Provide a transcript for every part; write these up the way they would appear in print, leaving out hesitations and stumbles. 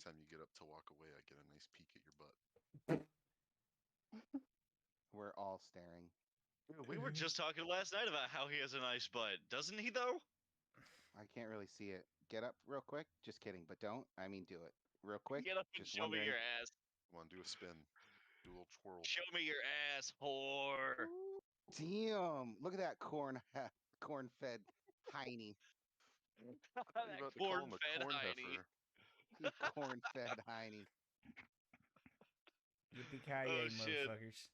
time you get up to walk away, I get a nice peek at your butt. We're all staring. We were just talking last night about how he has a nice butt, doesn't he? Though. I can't really see it. Get up real quick. Just kidding, but don't. I mean, do it real quick. Get up and Just show me wondering. your ass. Come on, do a spin. Do a little twirl. Show me your ass, whore. Damn! Look at that corn-fed hiney. Are you about to call him a Corn-fed corn hiney. heifer? You corn-fed hiney. Yippee-ki-yay, shit. motherfuckers.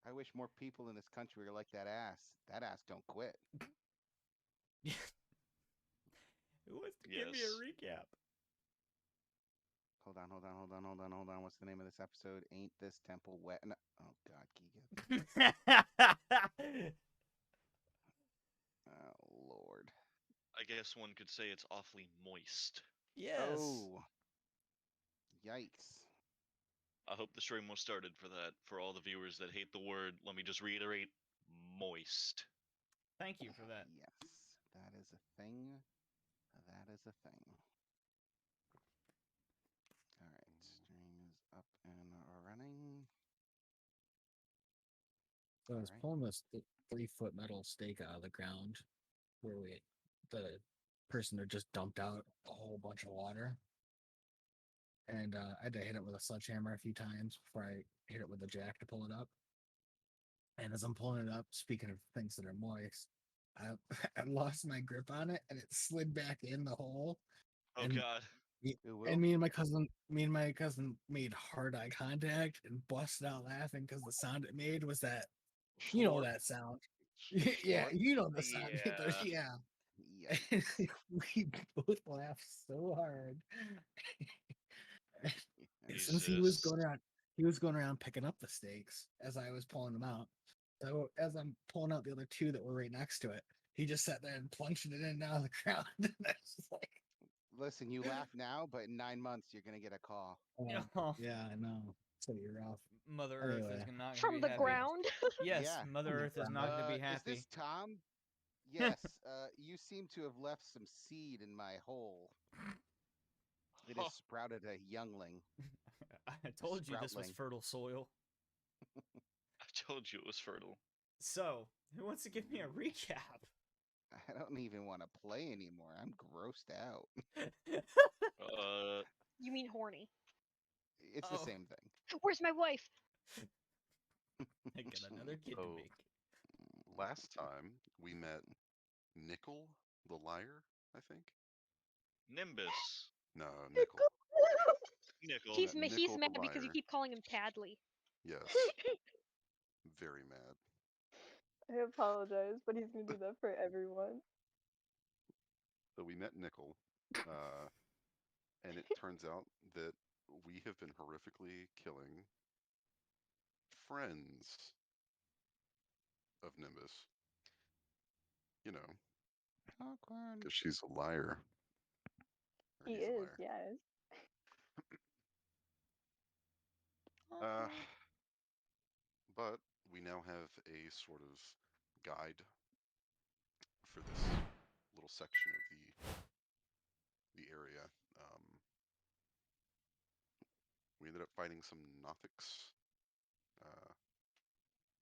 I wish more people in this country were like that ass. That ass don't quit. Who wants to give me a Yes. recap? Hold on. What's the name of this episode? Ain't this temple wet? No. Oh God, Keegan. Oh Lord. I guess one could say it's awfully moist. Yes. Oh. Yikes. I hope the stream was started for that. For all the viewers that hate the word, let me just reiterate: moist. Thank you for that. Yes, that is a thing. That is a thing. All right, stream is up and running. So I was Alright. pulling this 3-foot metal stake out of the ground where the person had just dumped out a whole bunch of water. And I had to hit it with a sledgehammer a few times before I hit it with a jack to pull it up. And as I'm pulling it up, speaking of things that are moist, I lost my grip on it and it slid back in the hole. Oh And- God. And me and my cousin made hard eye contact and busted out laughing because the sound it made was that, you know, that sound. Yeah, you know the sound. Yeah. Yeah. We both laughed so hard. Since he Jesus. was going around picking up the stakes as I was pulling them out. So as I'm pulling out the other two that were right next to it, he just sat there and plunged it in and out of the ground. And I was just like, Listen, you laugh now, but in 9 months you're gonna get a call. Oh, yeah, I know. It's gonna be rough. Mother Earth is Anyway. not going to From be the happy. ground. Yes, Yeah. Mother Earth is not going to be happy. Is this Tom? Yes. You seem to have left some seed in my hole. It has sprouted a youngling. I told you this was Sproutling. fertile soil. I told you it was fertile. So, who wants to give me a recap? I don't even want to play anymore. I'm grossed out. You mean horny? It's Oh. the same thing. Where's my wife? I got another kid Oh. to make. Last time we met Nickel the liar, I think. Nimbus. No, Nickel. Nickel. He's Nickel he's the mad because you liar. keep calling him Tadley. Yes. Very mad. I apologize, but he's gonna do that for everyone. So we met Nickel, and it turns out that we have been horrifically killing friends of Nimbus. You know, Awkward. because she's a liar. Or He he's a is, liar. yes. But we now have a sort of guide for this little section of the area. We ended up fighting some Nothics,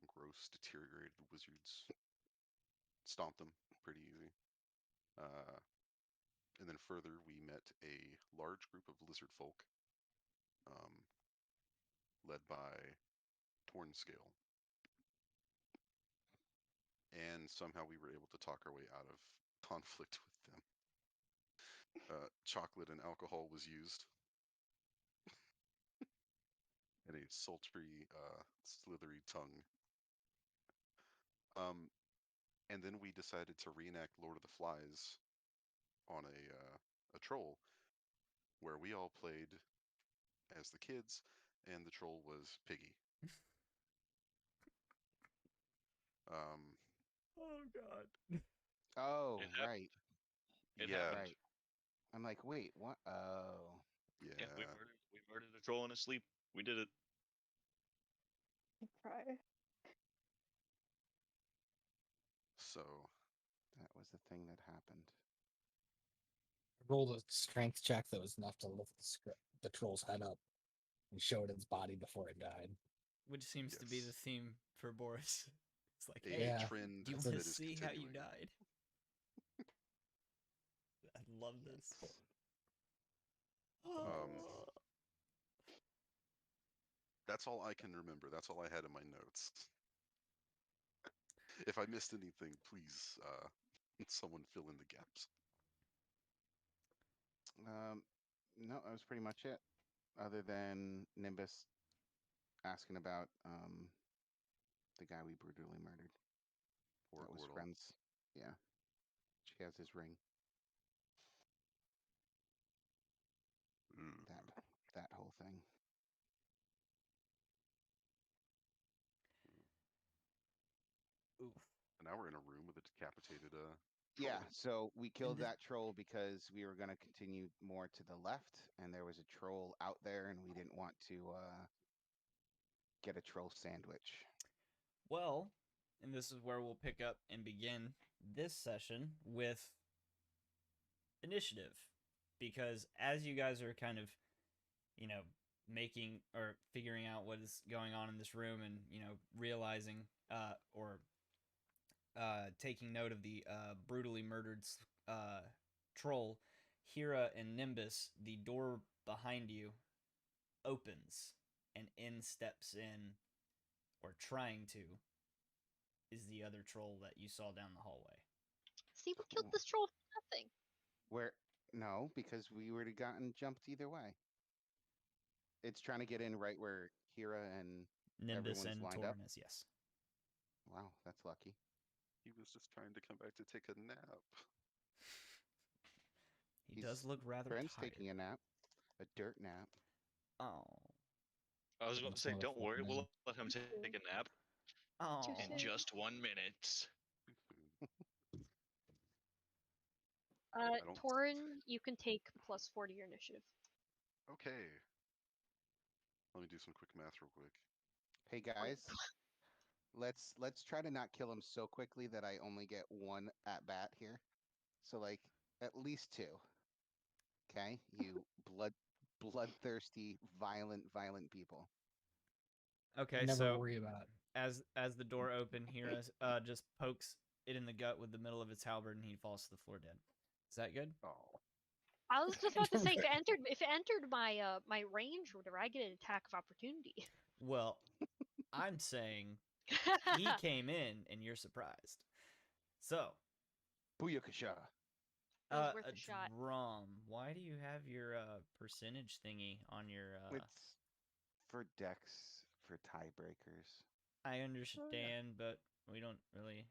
gross, deteriorated wizards. Stomped them pretty easy. And then further, we met a large group of lizard folk, led by Tornscale. And somehow we were able to talk our way out of conflict with them. Chocolate and alcohol was used. And a sultry, slithery tongue. And then we decided to reenact Lord of the Flies on a troll, where we all played as the kids, and the troll was Piggy. Oh, God. Oh, It happened. right. It yeah, happened. Right. I'm like, wait, what? Oh. yeah. Yeah, we murdered a troll in his sleep. We did it. Cry. So That was the thing that happened. rolled a strength check that was enough to lift the troll's head up and show it its body before it died. Which seems to be the Yes. theme for Boris. It's like, A hey, Yeah. trend do you that's want that to is see how you continuing. died? I love this. Yes. Oh. That's all I can remember. That's all I had in my notes. If I missed anything, please, someone fill in the gaps. No, that was pretty much it. Other than Nimbus asking about the guy we brutally murdered. Poor That was Gordle. friends. Yeah. She has his ring. Ooh. That whole thing. Oof. And now we're in a room with a decapitated Yeah, troll. so we killed this- that troll because we were going to continue more to the left, and there was a troll out there, and we didn't want to get a troll sandwich. Well, and this is where we'll pick up and begin this session with initiative. Because as you guys are kind of, making or figuring out what is going on in this room and, realizing or taking note of the brutally murdered troll, Hira and Nimbus, the door behind you opens and in steps in, or trying to, is the other troll that you saw down the hallway. See, we killed Cool. this troll for nothing. Where? No, because we would have gotten jumped either way. It's trying to get in right where Hira and Nimbus Everyone's and lined up? Torn is, yes. wow, that's lucky. He was just trying to come back to take a nap. He does He's look rather Friends tired. taking a nap, a dirt nap. Oh. I was about to say, Another don't worry, full we'll moon. let him take a nap Oh. in soon. just 1 minute. Too soon. I don't- Torin, you can take +4 to your initiative. Okay. Let me do some quick math real quick. Hey guys, let's try to not kill him so quickly that I only get one at bat here. So like at least two. Okay, you bloodthirsty, violent people. Okay, Never so worry about as the door open, Hira just pokes it in the gut with the middle of its halberd, and he falls to the floor dead. Is that good? Oh. I was just about to say, if it entered my my range or whatever, I get an attack of opportunity. Well, I'm saying he came in, and you're surprised. So, Booyakasha. It was worth a shot. Drum, why do you have your percentage thingy on your? It's for decks for tiebreakers. I understand, but we don't really.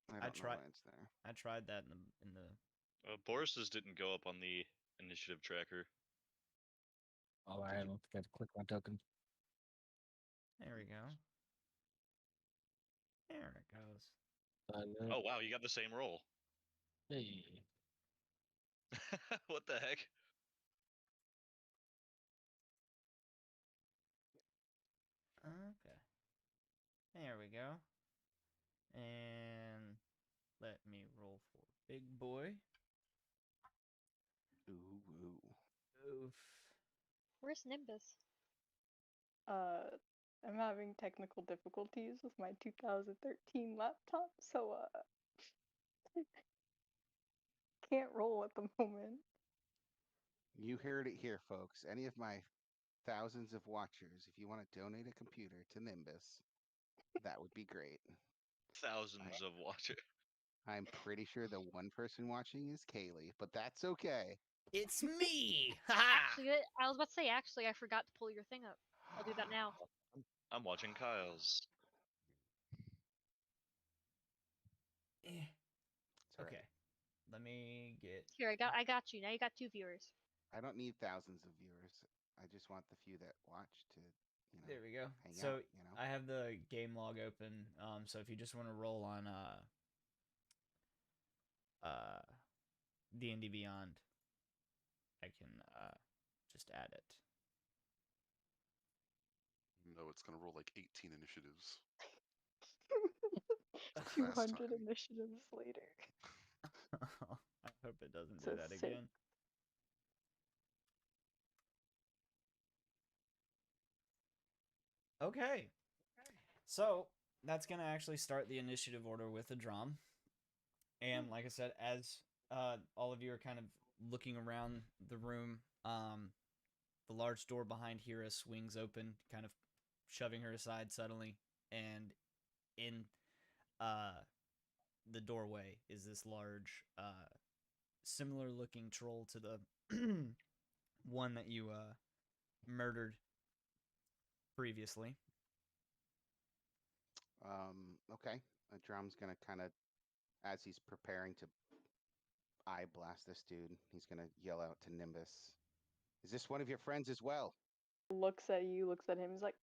I I don't know try- why it's there. I tried that in the. Boris's didn't go up on the initiative tracker. Oh, I don't think I had to click my token. There we go. There it goes. Oh wow, you got the same roll. Hey. What the heck? Okay. There we go. And let me roll for big boy. Ooh, woo. Oof. Where's Nimbus? I'm having technical difficulties with my 2013 laptop, so can't roll at the moment. You heard it here, folks. Any of my thousands of watchers, if you want to donate a computer to Nimbus, that would be great. Thousands of watchers. I'm pretty sure the one person watching is Kaylee, but that's okay. It's me! Ha! Actually, I was about to say, actually, I forgot to pull your thing up. I'll do that now. I'm watching Kyle's. Eh, It's all right. Okay. Let me get. Here, I got you. Now you got 2 viewers. I don't need thousands of viewers. I just want the few that watch to, There we go. hang So out, I have the game log open. So if you just want to roll on D&D Beyond, I can just add it. No, it's gonna roll like 18 initiatives. 200 time. initiatives later. I Hope it doesn't So do that sick. again. Okay. So that's gonna actually start the initiative order with a drum. And like I said, as all of you are kind of looking around the room, the large door behind Hira swings open, kind of shoving her aside suddenly, and in the doorway is this large, similar looking troll to the one that you murdered previously. Okay. Drum's gonna kind of, as he's preparing to eye blast this dude, he's gonna yell out to Nimbus, "Is this one of your friends as well?" Looks at you, looks at him. He's like,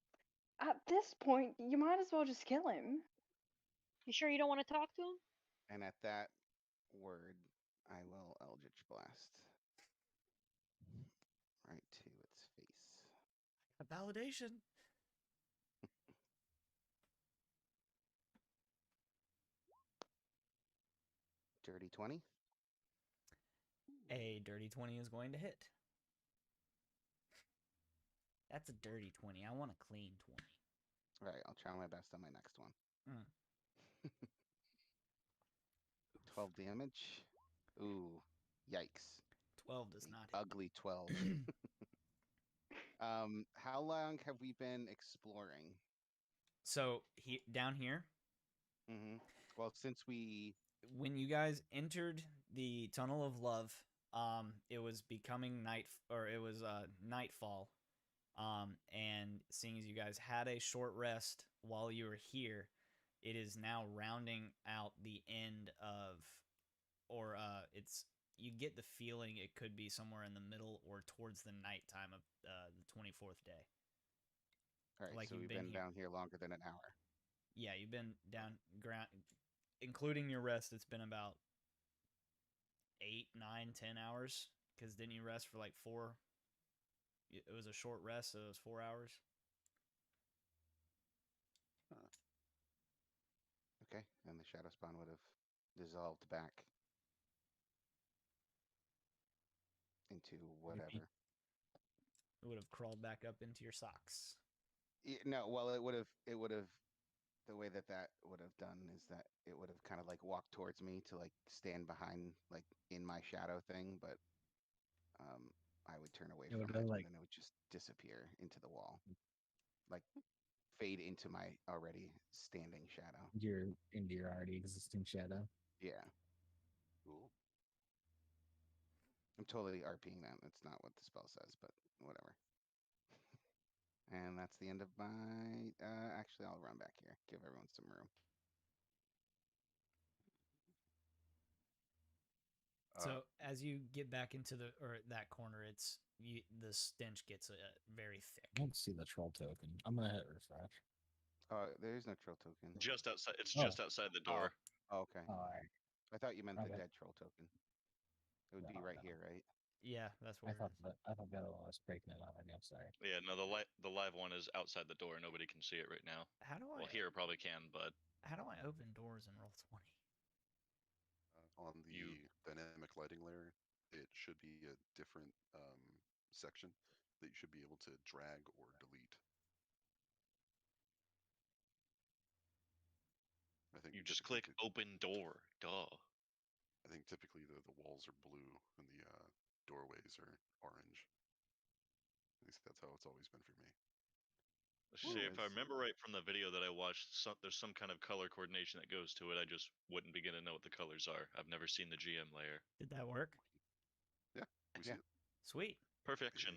at this point, you might as well just kill him. You sure you don't want to talk to him? And at that word, I will Eldritch Blast right to its face. Validation. Dirty 20. A dirty 20 is going to hit. That's a dirty 20. I want a clean 20. All right, I'll try my best on my next one. Mm. 12 damage. Ooh, yikes. 12 does The not hit. ugly 12. How long have we been exploring? So down here, Mm-hmm. Well, since we when you guys entered the Tunnel of Love, it was becoming nightfall. And seeing as you guys had a short rest while you were here, it is now rounding out the end of, or it's, you get the feeling it could be somewhere in the middle or towards the nighttime of the 24th day. all right, like so you've we've been been here. down here longer than an hour. Yeah, you've been down ground, including your rest. It's been about 8, 9, 10 hours. Because didn't you rest for like 4? It was a short rest, so it was 4 hours. Okay, and the shadow spawn would have dissolved back into whatever. It would have crawled back up into your socks. No, well, it would have. The way that would have done is that it would have kind of like walked towards me to like stand behind, like in my shadow thing, but I would turn away It from would it, have, and like- then it would just disappear into the wall, like fade into my already standing shadow. into your already existing shadow. Yeah, Cool. I'm totally RPing that. That's not what the spell says, but whatever. And that's the end of my. Actually, I'll run back here. Give everyone some room. So as you get back into that corner, the stench gets very I thick. don't see the troll token. I'm gonna hit refresh. There is no troll token. Just outside. It's Oh. just outside the door. Oh, okay. Alright. I thought you meant the Okay. dead troll token. It would be No, right no. here, right? Yeah, that's I where it thought is. I thought the other one was breaking it already. I'm sorry. Yeah, no, the live one is outside the door. Nobody can see it right now. How do I? Well, here probably can, but How do I open doors in Roll20? On the You- dynamic lighting layer, it should be a different section that you should be able to drag or delete. I think you just typically click open door. Duh. I think typically the walls are blue and the doorways are orange. At least that's how it's always been for me. See, if I Anyways. remember right from the video that I watched, there's some kind of color coordination that goes to it. I just wouldn't begin to know what the colors are. I've never seen the GM layer. Did that work? We see Yeah. it. Sweet. Perfection.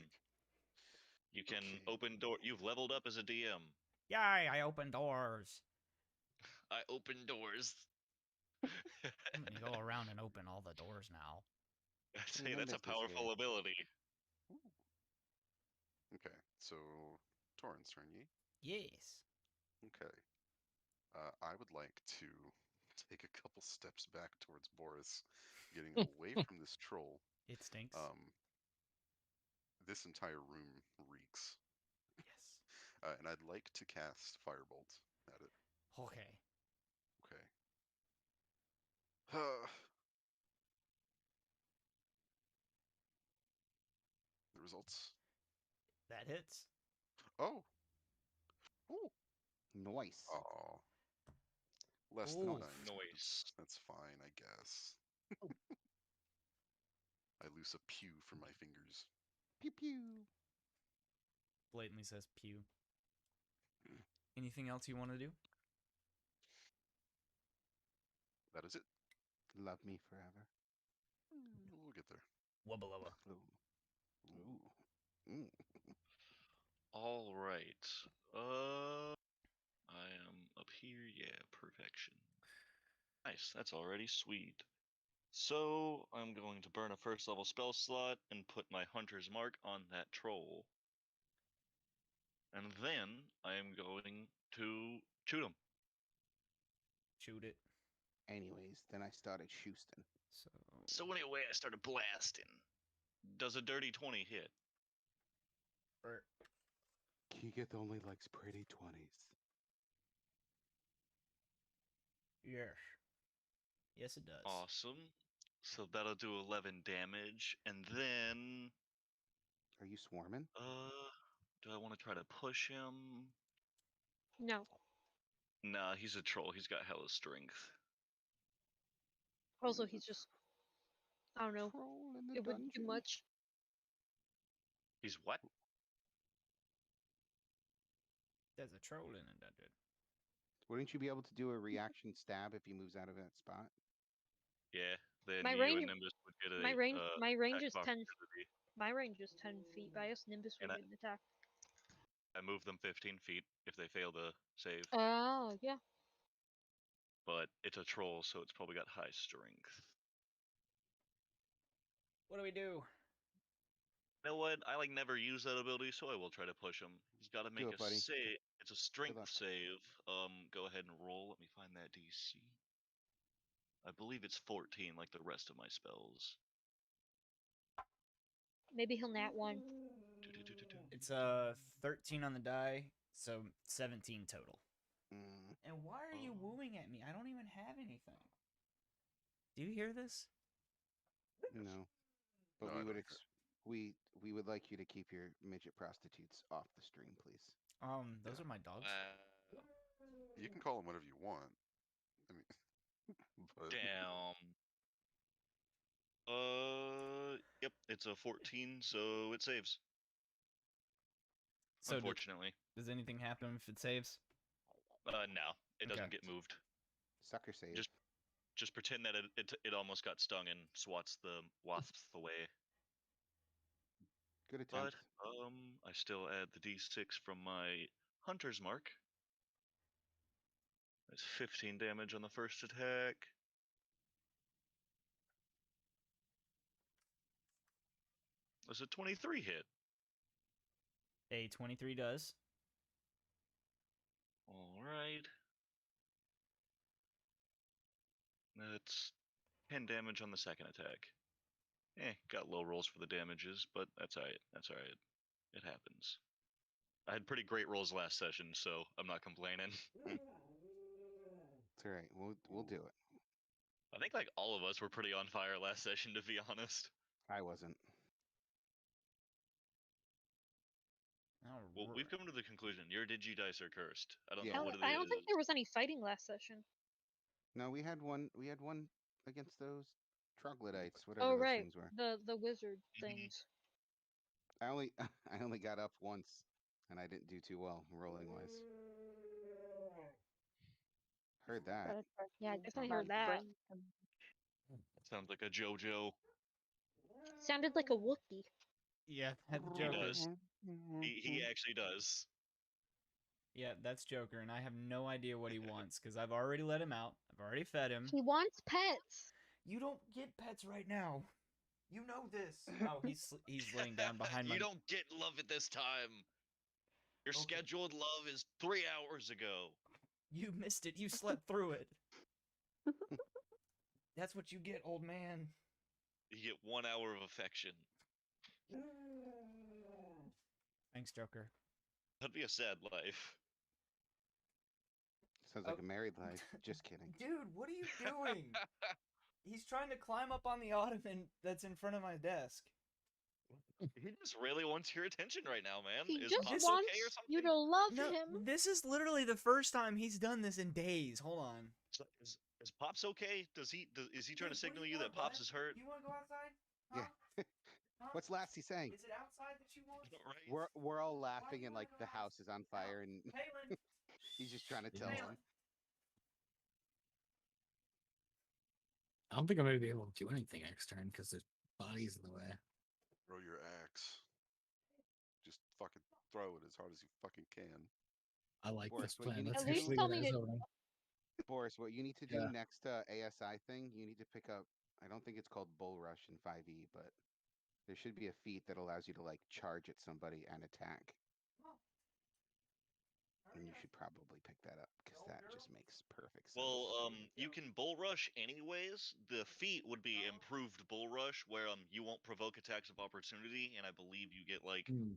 Big. You can Okay. open door. You've leveled up as a DM. Yay! I open doors. I open doors. I'm gonna go around and open all the doors now. I'd say that's a Nimbus is powerful here. ability. Okay, so Torrance, turn ye. Yes. Okay. I would like to take a couple steps back towards Boris, getting away from this troll. It stinks. This entire room reeks, Yes. and I'd like to cast Firebolt at it. Okay. Okay. results. That hits. Oh. Ooh. Nice. Oh. Less than Ooh. 9. Noise. That's fine, I guess. I loose a pew from my fingers. Pew pew. Blatantly says pew. Anything else you want to do? That is it. Love me forever. We'll get there. Wubba lubba. Ooh. Ooh. Mm. All right. I am up here. Yeah, perfection. Nice. That's already sweet. So I'm going to burn a first level spell slot and put my hunter's mark on that troll. And then I am going to shoot him. Shoot it. Anyways, then I started Houston. So So anyway, I started blasting. Does a dirty 20 hit? Keegan only likes pretty 20s. yes. Yes, it does. Awesome. So that'll do 11 damage, and then Are you swarming? do I want to try to push him? No. Nah, he's a troll. He's got hella strength. Also, he's just. I don't know. Troll in the It wouldn't do dungeon. much. He's what? There's a troll in a dungeon. Wouldn't you be able to do a reaction stab if he moves out of that spot? Yeah, then My you range- and Nimbus would get a My range. My range attack is of 10. opportunity. My range is 10 feet. By us, Nimbus would And I- get an attack. I move them 15 feet if they fail to save. Oh yeah. But it's a troll, so it's probably got high strength. What do we do? You know what? I never use that ability, so I will try to push him. He's got to make it, a buddy. save. It's a strength luck. save. Go ahead and roll. Let me find that DC. I believe it's 14, like the rest of my spells. Maybe he'll nat one. Do-do-do-do-do. It's 13 on the die, so 17 total. Mm, And why are you Oh. wooing at me? I don't even have anything. Do you hear this? no. But No, we I would don't care. we would like you to keep your midget prostitutes off the stream, please. Those Yeah. are my dogs. You can call them whatever you want. I mean, but Damn. Yep, it's a 14, so it saves. So Unfortunately. does anything happen if it saves? No, it doesn't Okay. get moved. Sucker save. Just pretend that it almost got stung and swats the wasps away. Good But attempt. I still add the d6 from my hunter's mark. That's 15 damage on the first attack. That's a 23 hit. A 23 does. All right. That's 10 damage on the second attack. Got low rolls for the damages, but that's alright. That's alright. It happens. I had pretty great rolls last session, so I'm not complaining. It's all right. We'll do it. I think all of us were pretty on fire last session, to be honest. I wasn't. Well, we've come to the conclusion your dice are cursed. I don't Yeah. know what it I don't think is. there was any fighting last session. No, we had one against those troglodytes, whatever Oh those right, things were. the wizard Mhm. things. I only got up once, and I didn't do too well rolling wise. Heard that. But it's Yeah, I actually definitely not heard that. brain damage. Sounds like a JoJo. Sounded like a Wookiee. Yeah, that's He Joker. does. He actually does. Yeah, that's Joker, and I have no idea what he wants because I've already let him out. I've already fed him. He wants pets. You don't get pets right now. You know this. Oh, he's laying down behind my. You don't get love at this time. Your Okay. scheduled love is 3 hours ago. You missed it. You slept through it. That's what you get, old man. You get 1 hour of affection. Thanks, Joker. That'd be a sad life. Sounds like a married life. Just kidding. Dude, what are you doing? He's trying to climb up on the ottoman that's in front of my desk. He just really wants your attention right now, man. He Is just Pops wants okay or you something? to love No, him. this is literally the first time he's done this in days. Hold on. Is Pops okay? Is he trying to Dude, what do signal you you that want, Pops bud? is hurt? You want to go outside? Yeah. Huh? What's Lassie saying? Is it outside that you want? Right? We're all Why laughing do and you like wanna the go house is on fire and Palin. he's just trying to Yeah. tell Palin. him. I don't think I'm gonna be able to do anything next turn because there's bodies in the way. Throw your axe. Just fucking throw it as hard as you fucking can. I like Boris, this what you plan. need Let's to At just least leave tell it me as to- opening. Boris, what you need to do Yeah. next ASI thing, you need to pick up. I don't think it's called Bull Rush in 5e, but there should be a feat that allows you to like charge at somebody and attack. And you should probably pick that up because that just makes perfect sense. Well, you can bull rush anyways. The feat would be improved bull rush, where you won't provoke attacks of opportunity, and I believe you get like You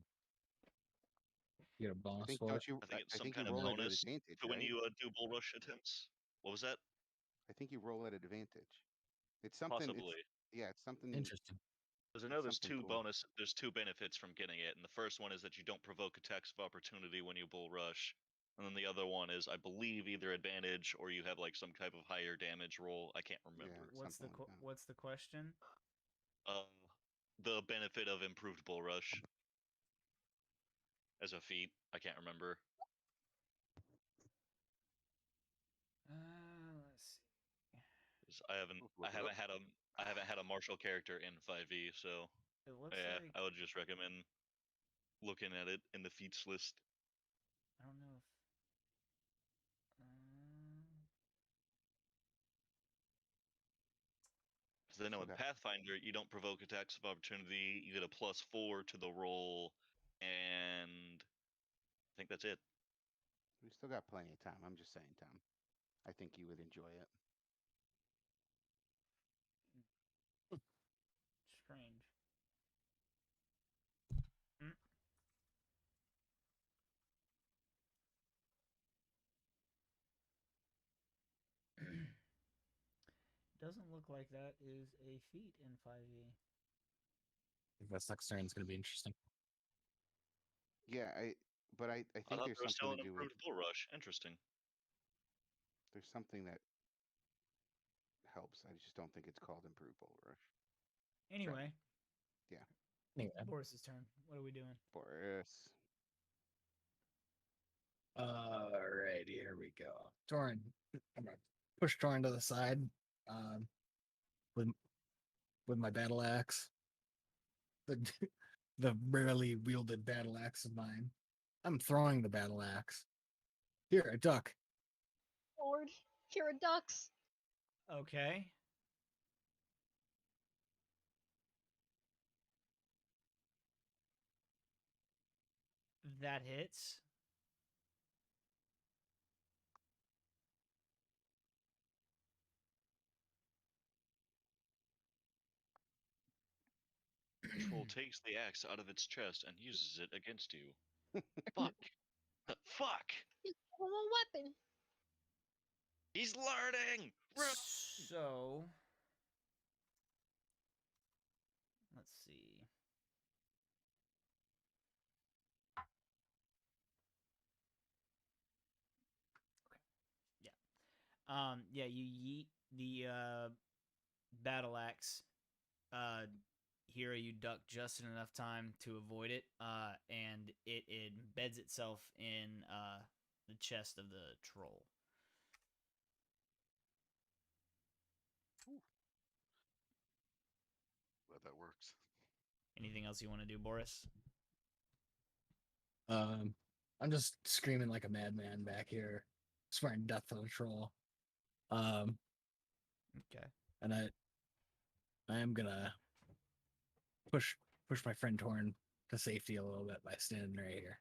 get a I bonus think for don't it. you? I think it's I some think you kind of roll it at bonus advantage, to when right? you do bull rush attempts. What was that? I think you roll at advantage. It's something. Possibly. It's something. Interesting. Because I know It's something cool. there's two benefits from getting it, and the first one is that you don't provoke attacks of opportunity when you bull rush, and then the other one is I believe either advantage or you have like some type of higher damage roll. I can't remember. What's the something like that. what's the question? The benefit of improved bull rush as a feat. I can't remember. Let's see. 'Cause I haven't Look it up. had a martial character in 5e, so It looks yeah, like I would just recommend looking at it in the feats list. I don't know if. Because I know in Okay. Pathfinder you don't provoke attacks of opportunity. You get a +4 to the roll, and I think that's it. We still got plenty of time. I'm just saying, Tom. I think you would enjoy it. Strange. Doesn't look like that is a feat in 5e. I think that's next turn is going to be interesting. Yeah, but I I think thought there's there was still something an to do with. improved bull rush. Interesting. There's something that helps. I just don't think it's called improved bull rush. Anyway. Yeah. Anyway, Boris's turn. What are we doing? Boris. Alright, here we go. Torin, I'm gonna push Torin to the side, with my battle axe, the rarely wielded battle axe of mine. I'm throwing the battle axe. Here, a duck. Lord, here are ducks. Okay. That hits. Troll takes the axe out of its chest and uses it against you. Fuck. Fuck. He's got a little weapon. He's learning. Run! So let's see. Okay. Yeah. Yeah, you yeet the battle axe. Here you duck just in enough time to avoid it, and it embeds itself in the chest of the troll. Glad that works. Anything else you want to do, Boris? I'm just screaming like a madman back here, swearing death to the troll. Okay. And I am gonna push my friend Torn to safety a little bit by standing right here.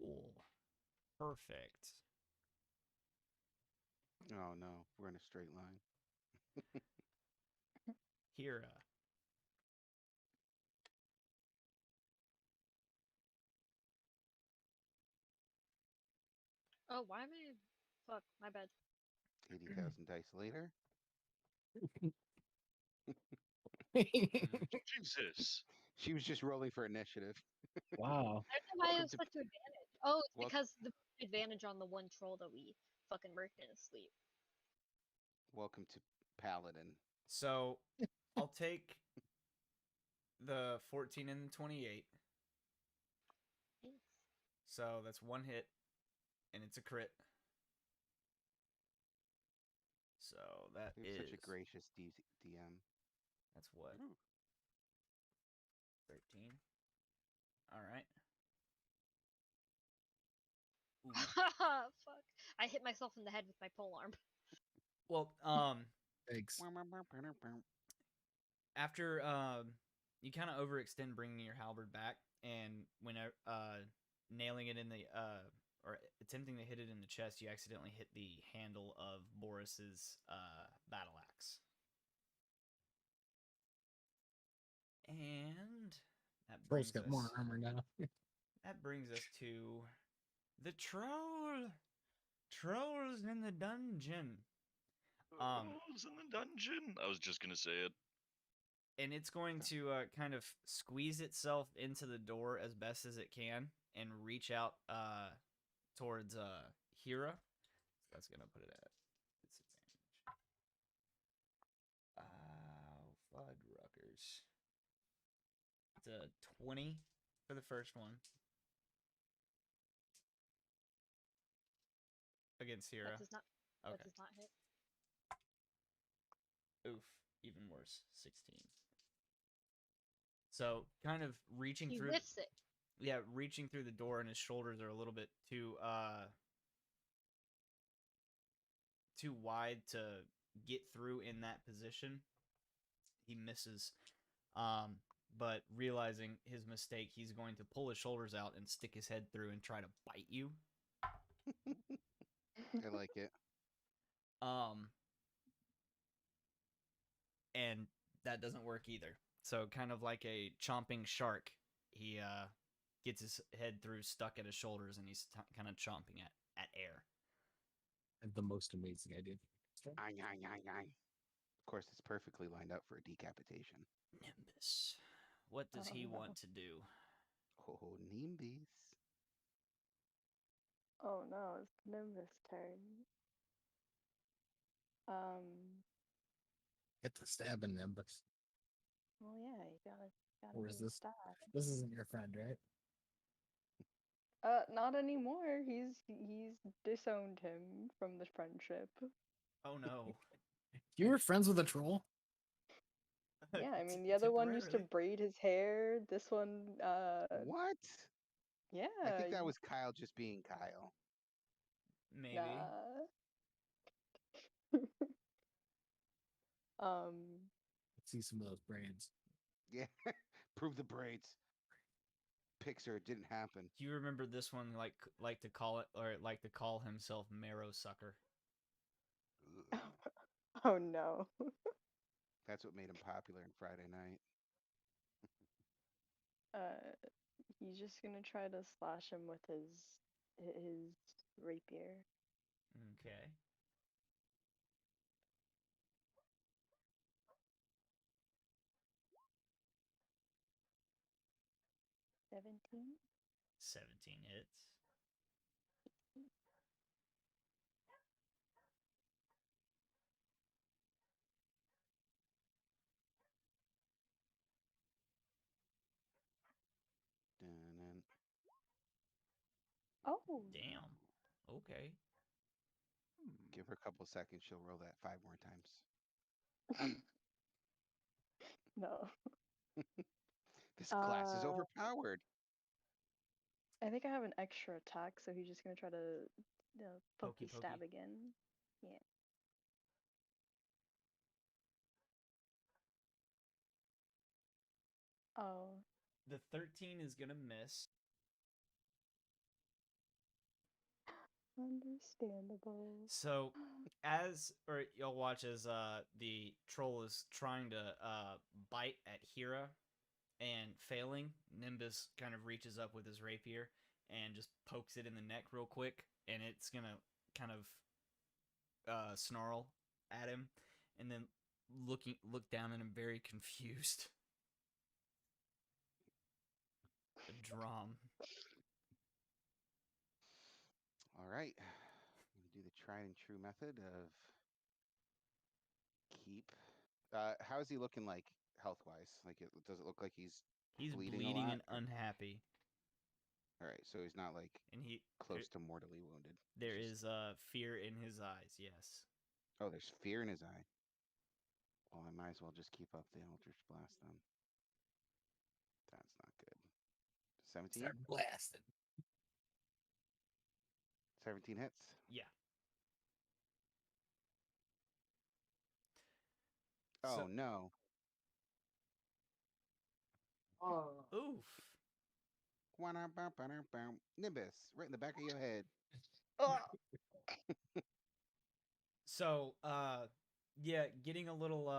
Cool. Perfect. Oh no, we're in a straight line. Hira. Oh, why am I? Fuck, my bad. 80,000 dice later. Jesus. She was just rolling for initiative. Wow. I don't know why it Welcome was to- such an advantage. Oh, it's Wel- because the advantage on the one troll that we fucking murked in his sleep. Welcome to Paladin. So I'll take the 14 and the 28. Thanks. So that's one hit, and it's a crit. So that You're is such a gracious DM. that's what Ooh. 13. All right. Ooh. Fuck. I hit myself in the head with my polearm. Well, Thanks. after you kind of overextend bringing your halberd back, and when nailing it in the or attempting to hit it in the chest, you accidentally hit the handle of Boris's battle axe. And that Bro's brings got us more armor now. that brings us to the troll. Trolls in the dungeon. Trolls in the dungeon. I was just gonna say it. And it's going to kind of squeeze itself into the door as best as it can and reach out towards Hira. So that's going to put it at disadvantage. Fuddruckers. It's a 20 for the first one. Against Hira. That does not. Okay. That does not hit. Oof. Even worse. 16. So kind of reaching He through. lifts it. Yeah, reaching through the door, and his shoulders are a little bit too wide to get through in that position. He misses. But realizing his mistake, he's going to pull his shoulders out and stick his head through and try to bite you. I like it. And that doesn't work either. So kind of like a chomping shark, he gets his head through, stuck at his shoulders, and he's kind of chomping at air. I have the most amazing idea. Of course, it's perfectly lined up for a decapitation. Nimbus, what does he no. want to do? Oh, Nimbus. Oh no, it's Nimbus' turn. Get the stab in them, but Well, yeah, you gotta Or do is the this- stab. this isn't your friend, right? Not anymore. He's disowned him from the friendship. Oh no. You were friends with a troll? Yeah, I mean the other one used to Temporarily. braid his hair. This one, What? yeah. I think that you- was Kyle just being Kyle. Maybe. Nah. Let's see some of those braids. Yeah. Prove the braids. Pixar, it didn't happen. Do you remember this one like to call it or like to call himself Marrow Sucker? Ugh. Oh no. That's what made him popular in Friday Night. He's just gonna try to slash him with his rapier. Okay. $17. 17 hits. Dun-dun. Oh. Damn. Okay. Give her a couple seconds. She'll roll that 5 more times. No. This class is Uh, overpowered. I think I have an extra attack, so he's just gonna try to Pokey, pokey stab pokey. again. Yeah. Oh. The 13 is gonna miss. Understandable. So you'll watch as the troll is trying to bite at Hira and failing, Nimbus kind of reaches up with his rapier and just pokes it in the neck real quick, and it's gonna kind of snarl at him, and then look down at him very confused. Drum. All right. I'm gonna do the tried and true method of keep. How's he looking like health wise? Like, does it look like he's He's bleeding, bleeding, a lot? and unhappy, All right, so he's not like and close to mortally wounded. there It's just- is fear in his eyes. Yes. Oh, there's fear in his eye. Well, I might as well just keep up the Eldritch Blast then. That's not good. 17? Start blasting. 17 hits. Yeah. Oh So- no. Oh. Oof. Nimbus, right in the back of your head. So, yeah, getting a little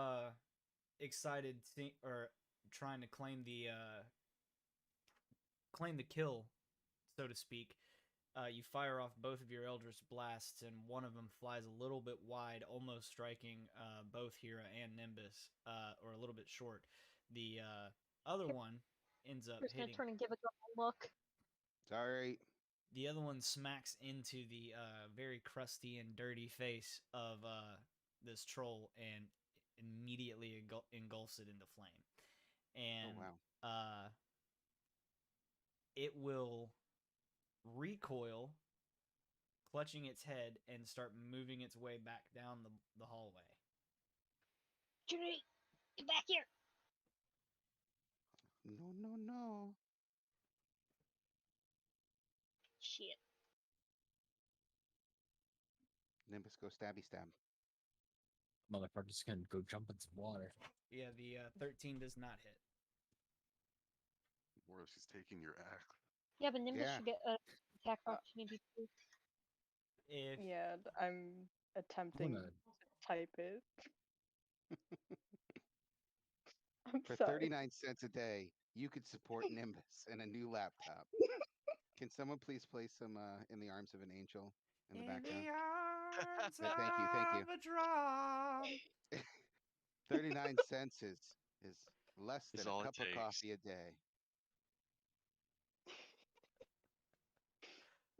excited, or trying to claim the kill, so to speak. You fire off both of your Eldritch Blasts, and one of them flies a little bit wide, almost striking both Hera and Nimbus, or a little bit short. The other one ends up Just gonna hitting. turn and give it a look. Sorry. The other one smacks into the very crusty and dirty face of this troll and immediately engulfs it into flame. And Oh wow. it will recoil, clutching its head, and start moving its way back down the hallway. Judy, get back here. No, no, no. Shit. Nimbus, go stabby stab. Motherfucker's gonna go jump in some water. Yeah, the 13 does not hit. Boris, he's taking your axe. Yeah, but Nimbus Yeah. should get an attack opportunity too. If Yeah, I'm attempting gonna- to type it. I'm For sorry. 39 cents a day, you could support Nimbus and a new laptop. Can someone please play some In the Arms of an Angel in the background? arms Thank you, thank you. of a drum. 39 cents is less Is than a all it cup of takes. coffee a day.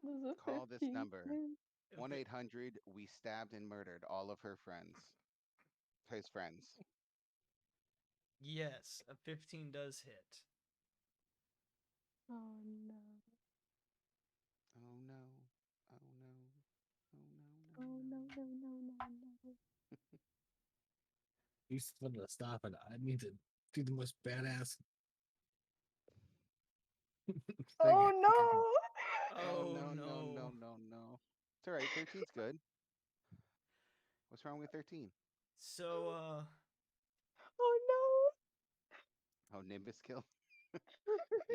There's a Call this 15 number. man. 1-800 we stabbed and murdered all of her friends. His friends. Yes, a 15 does hit. Oh no. Oh no. Oh no. Oh no. Oh no no no no no. You told me to stop it. I need to do the most badass. Oh no! Oh, no, no, no. no, no, no. It's all right. 13's good. What's wrong with 13? So, Oh Oh, Nimbus kill. no!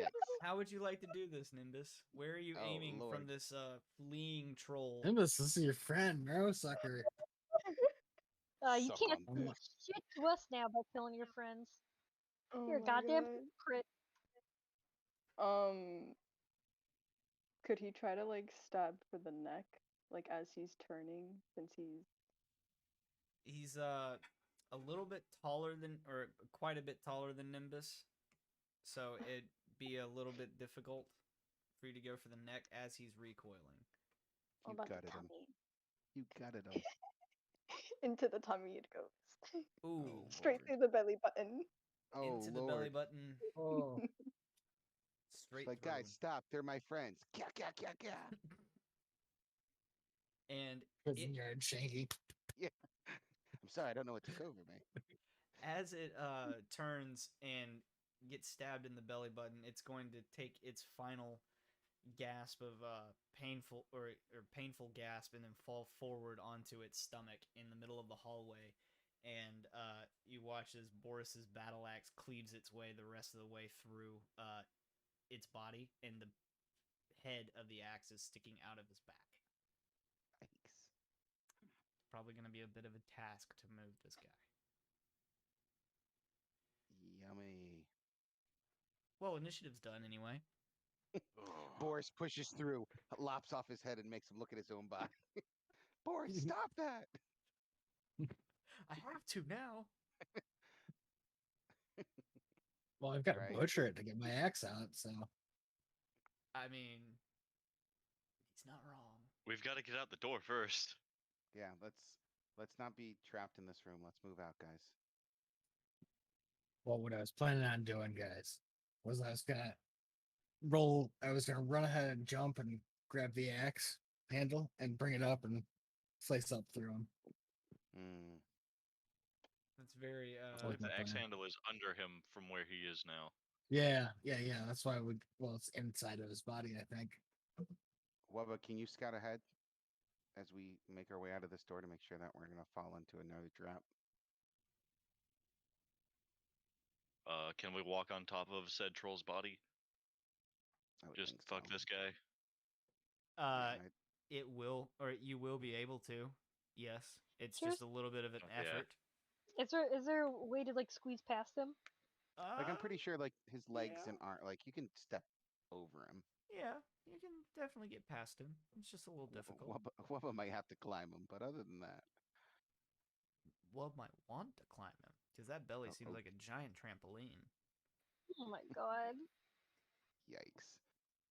Yikes. how would you like to do this, Nimbus? Where are you Oh, aiming Lord. from this fleeing troll? Nimbus, this is your friend, bro, sucker. You Suck can't 'em. do shit to us now by killing your friends. Oh You're a my goddamn God. hypocrite. Could he try to like stab for the neck, like as he's turning, since he's He's a little bit taller than, or quite a bit taller than Nimbus, so it'd be a little bit difficult for you to go for the neck as he's recoiling. all You about the gutted him. tummy? You gutted him. Into the tummy it goes. Ooh, Oh, Straight Lord. through the belly button. Oh, into the Lord. belly button, Oh, straight Like, through. guys, stop. They're my friends. Kya, kya, kya, kya. And prison it, yard shanky. I'm sorry, I don't know what took over me. as it turns and gets stabbed in the belly button, it's going to take its final gasp of painful gasp and then fall forward onto its stomach in the middle of the hallway. And you watch as Boris's battle axe cleaves its way the rest of the way through its body, and the head of the axe is sticking out of his back. Yikes. Probably going to be a bit of a task to move this guy. Yummy. Well, initiative's done anyway. Boris pushes through, lops off his head, and makes him look at his own body. Boris, stop that! I have to now. Well, I've got to Right. butcher it to get my axe out, so I mean, he's not wrong. We've got to get out the door first. Yeah, let's not be trapped in this room. Let's move out, guys. Well, what I was planning on doing, guys, was I was gonna run ahead and jump and grab the axe handle and bring it up and slice up through him. Mm. That's very I Like believe my the axe plan. handle is under him from where he is now. Yeah. That's why it's inside of his body, I think. Wubba, can you scout ahead as we make our way out of this door to make sure that we're gonna fall into another trap? Can we walk on top of said troll's body? I would Just think fuck so. this guy. Yeah, It will, or you will be able to. Yes, it's Sure. just a little bit of an Oh, yeah. effort. Is there a way to like squeeze past him? like I'm pretty sure like his legs yeah. and arm, like you can step over him. Yeah, you can definitely get past him. It's just a little difficult. Wubba might have to climb him, but other than that, Wub might want to climb him because that belly Oh, seems oh. like a giant trampoline. Oh my god. yikes.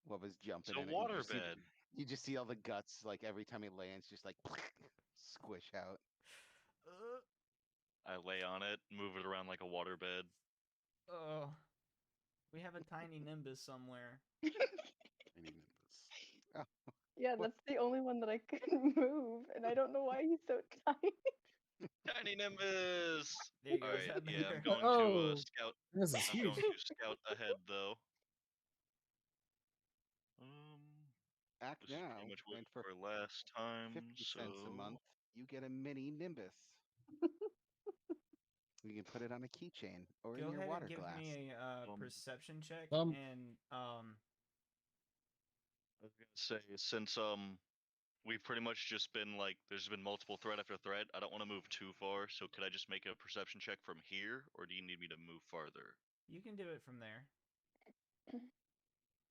Wubba's jumping It's a in it. You just see waterbed. you just see all the guts, like every time he lands, just like squish out. I lay on it, move it around like a waterbed. Oh, we have a tiny Nimbus somewhere. Tiny Nimbus. Yeah, What? that's the only one that I couldn't move, and I don't know why he's so tiny. Tiny Nimbus! There you go. Is Alright, that yeah, I'm better? going to Oh. scout. This is I'm huge. going to scout ahead though. Act This is now, pretty much what and for we were last time. 50 So cents a month, you get a mini Nimbus. You can put it on a keychain or Go in your ahead water and give glass. me a Um, perception check um, and I was gonna say since we've pretty much just been like there's been multiple threat after threat. I don't want to move too far. So could I just make a perception check from here, or do you need me to move farther? you can do it from there.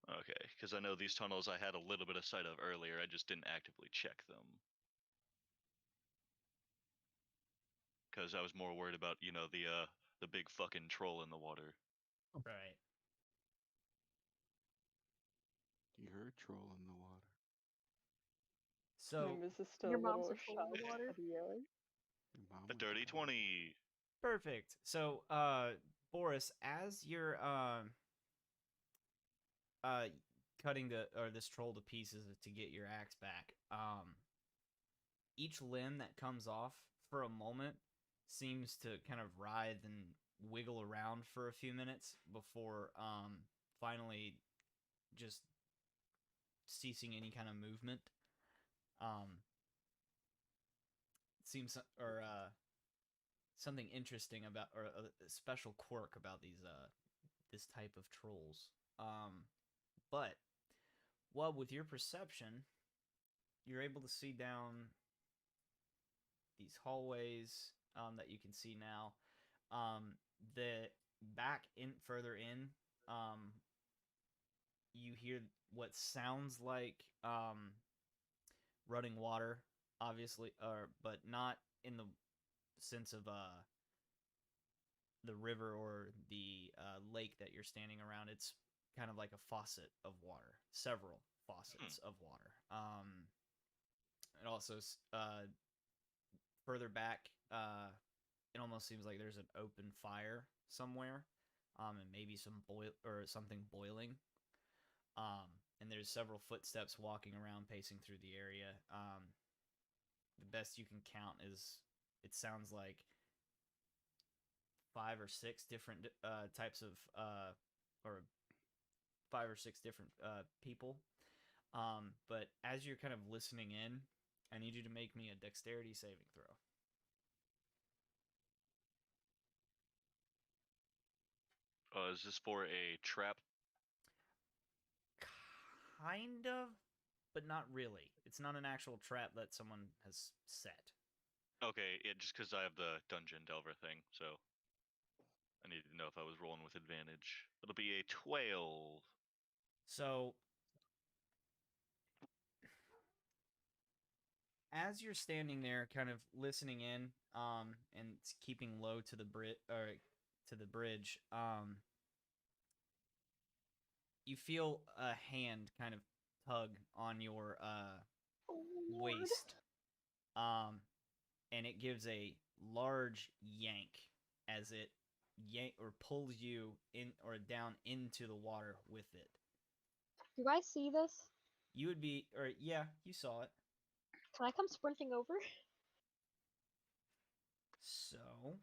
Okay, because I know these tunnels I had a little bit of sight of earlier. I just didn't actively check them. Because I was more worried about, you know, the big fucking troll in the water. Right. You heard troll in the water. So Nimbus is still Your a mom's little a troll in the shocked water. at yelling. Your mom A was dirty troll. 20. perfect. So Boris, as you're cutting this troll to pieces to get your axe back, each limb that comes off for a moment seems to kind of writhe and wiggle around for a few minutes before finally just ceasing any kind of movement. It seems something interesting about, or a special quirk about this type of trolls. But with your perception, you're able to see down these hallways that you can see now. The back further in, you hear what sounds like running water, obviously, but not in the sense of the river or the lake that you're standing around. It's kind of like a faucet of water, several faucets of water. It also further back, it almost seems like there's an open fire somewhere, and maybe something boiling. And there's several footsteps walking around, pacing through the area. The best you can count is, it sounds like 5 or 6 different types of, or 5 or 6 different people. But as you're kind of listening in, I need you to make me a dexterity saving throw. Is this for a trap? Kind of, but not really. It's not an actual trap that someone has set. Okay, just because I have the Dungeon Delver thing, so I needed to know if I was rolling with advantage. It'll be a 12. So, as you're standing there, kind of listening in, and keeping low to the bridge, you feel a hand kind of tug on your Oh, Lord. waist, and it gives a large yank as it pulls you in or down into the water with it. Do I see this? You would be, or yeah, you saw it. Can I come sprinting over? So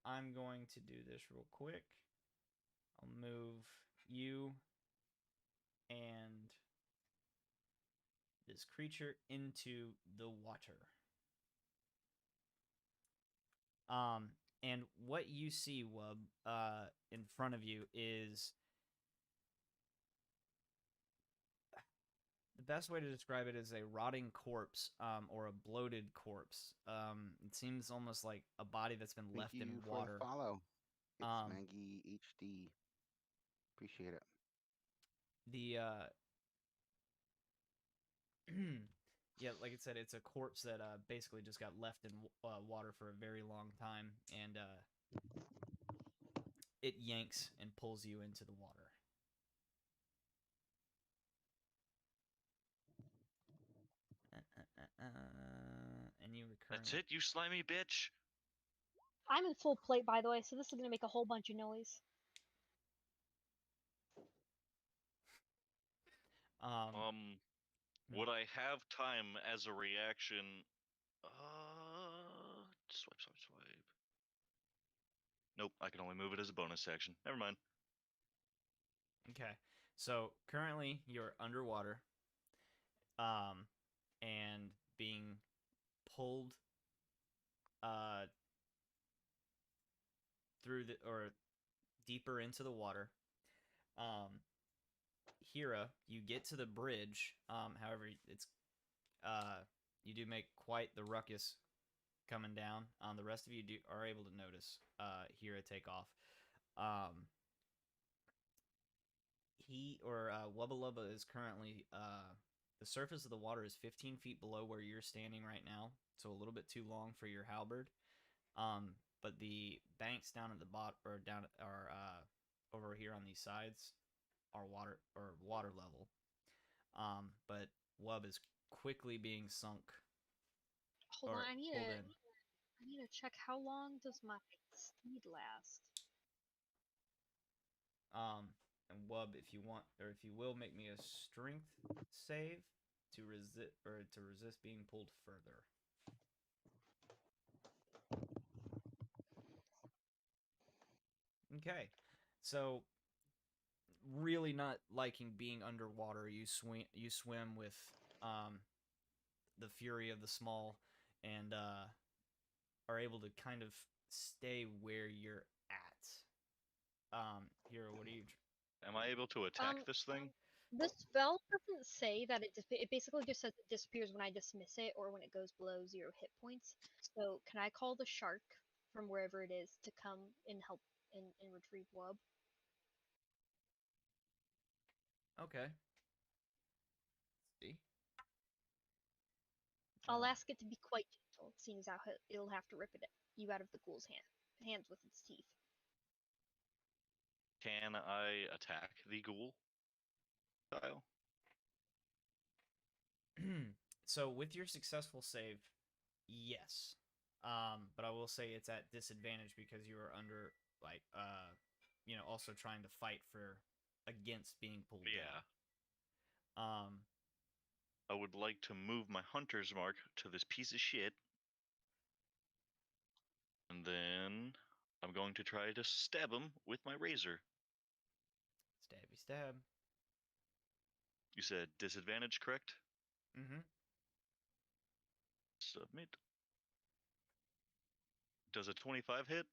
I'm going to do this real quick. I'll move you and this creature into the water. And what you see, Wub, in front of you is the best way to describe it is a rotting corpse, or a bloated corpse. It seems almost like a body that's been Thank left you in for water. the follow. It's Um, Maggie HD. Appreciate it. The yeah, like I said, it's a corpse that basically just got left in water for a very long time, and it yanks and pulls you into the water. And you That's it, you slimy bitch. I'm in full plate, by the way, so this is gonna make a whole bunch of noise. Would I have time as a reaction? Swipe, swipe, swipe. Nope, I can only move it as a bonus action. Never mind. Okay, so currently you're underwater, and being pulled, through the or deeper into the water. Hira, you get to the bridge. However, it's you do make quite the ruckus coming down. The rest of you are able to notice Hira take off. Wubba Lubba is currently the surface of the water is 15 feet below where you're standing right now, so a little bit too long for your halberd. But the banks down at the bottom or down are over here on these sides are water level. But Wub is quickly being sunk. Hold on, I need pulled to. in. I need to check how long does my speed last. And Wub, if you want, or if you will, make me a strength save to resist being pulled further. Okay, so really not liking being underwater, you swim with the fury of the small, and are able to kind of stay where you're at. Hero, what are you? Am I able to attack this thing? The spell doesn't say that it basically just says it disappears when I dismiss it or when it goes below 0 hit points. So can I call the shark from wherever it is to come and help and retrieve Wub? Okay. Let's see. I'll ask it to be quite gentle, seeing as how it'll have to rip you out of the ghoul's hands with its teeth. Can I attack the ghoul? Kyle? So with your successful save, yes. But I will say it's at disadvantage because you are under also trying to fight against being pulled down. I would like to move my hunter's mark to this piece of shit. And then I'm going to try to stab him with my razor. Stabby stab. You said disadvantage, correct? Mm-hmm. Submit. Does a 25 hit?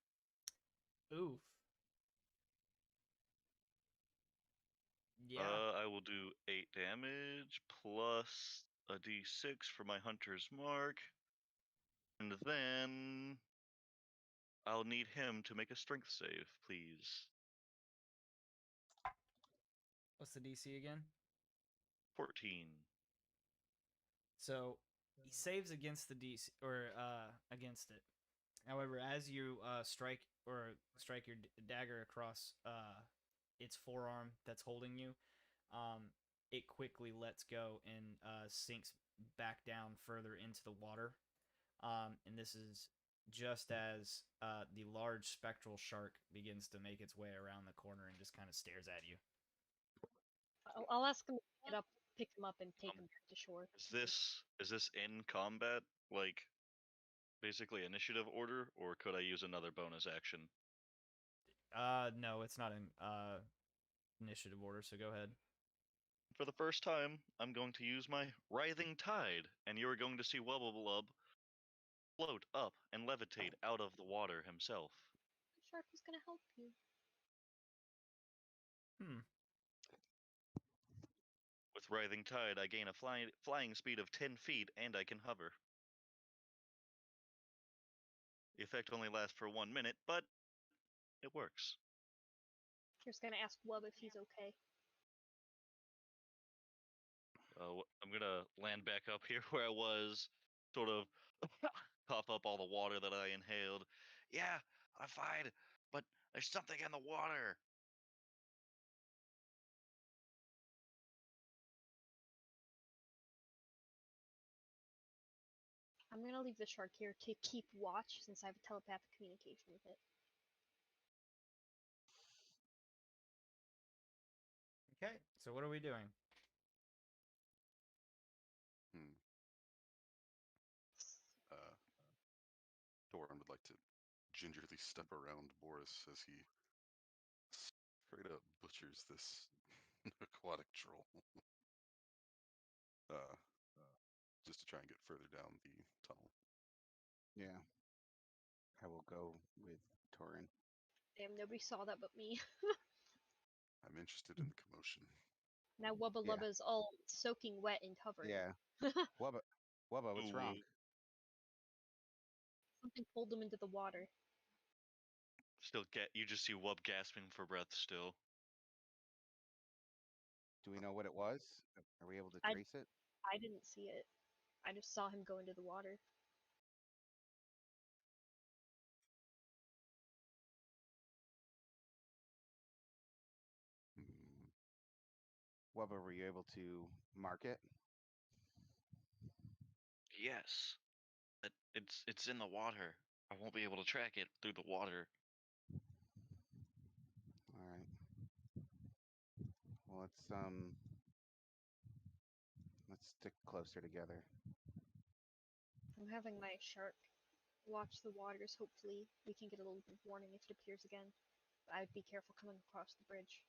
Oof. Yeah. I will do 8 damage plus a d6 for my hunter's mark. And then I'll need him to make a strength save, please. What's the DC again? 14. So he saves against the DC or against it. However, as you strike your dagger across its forearm that's holding you, it quickly lets go and sinks back down further into the water. And this is just as the large spectral shark begins to make its way around the corner and just kind of stares at you. I'll ask him to get up, pick him up, and take him back to shore. Is this in combat, like basically initiative order, or could I use another bonus action? No, it's not in initiative order, so go ahead. For the first time, I'm going to use my Writhing Tide, and you are going to see Wubblelub float up and levitate out of the water himself. The shark was gonna help you. With Writhing Tide, I gain a flying speed of 10 feet, and I can hover. The effect only lasts for 1 minute, but it works. Just gonna ask Wub if he's okay. I'm gonna land back up here where I was, sort of cough up all the water that I inhaled. Yeah, I'm fine, but there's something in the water. I'm gonna leave the shark here to keep watch since I have telepathic communication with it. Okay, so what are we doing? Doran would like to gingerly step around Boris as he straight up butchers this aquatic troll. Just to try and get further down the tunnel. Yeah. I will go with Torin. Damn, nobody saw that but me. I'm interested in the commotion. Now Wubba Yeah. Lubba's all soaking wet and covered. Yeah. Wubba, what's wrong? Ooh. Something pulled him into the water. You just see Wub gasping for breath still. Do we know what it was? Are we able to I- trace it? I didn't see it. I just saw him go into the water. Wubba, were you able to mark it? Yes. It's in the water. I won't be able to track it through the water. All right. Well, let's stick closer together. I'm having my shark watch the waters. Hopefully, we can get a little bit of warning if it appears again. But I would be careful coming across the bridge.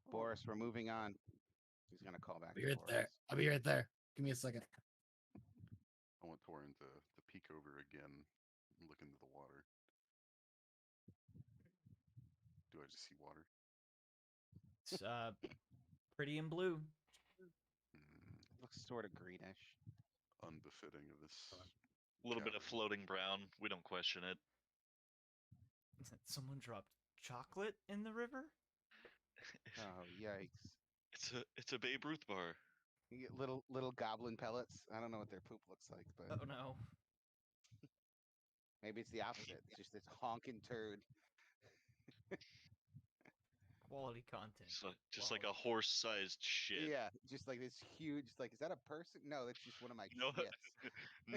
Boris, we're moving on. He's gonna call back. I'll be to right Boris. there. I'll be right there. Give me a second. I want Torin to peek over again and look into the water. Do I just see water? It's pretty and blue. It looks sort of greenish. Unbefitting of this. A little bit of cavern. floating brown. We don't question it. Someone dropped chocolate in the river? Oh, yikes. It's a Babe Ruth bar. You get little goblin pellets. I don't know what their poop looks like, but Oh no. maybe it's the opposite. It's just this honking turd. Quality content. Just like a horse-sized shit. Yeah, just like this huge. Like, is that a person? No, that's just one of my No, shits.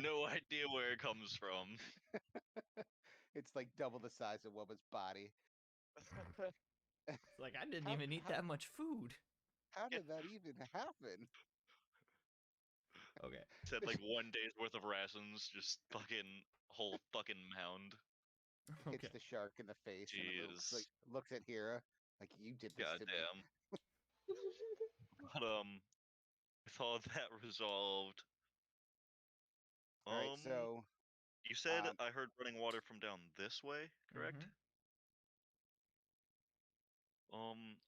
no idea where it comes from. It's like double the size of Wubba's body. It's like I didn't How- even eat how- that much food. How did that even happen? Okay. Said like 1 day's worth of rations, just fucking whole fucking mound. Hits Okay. the shark in the face and it looks, Jeez. looks at Hira like you did this to me. Goddamn. But with all that resolved, All right, so you said um, I heard running water from down this way, correct? Mhm.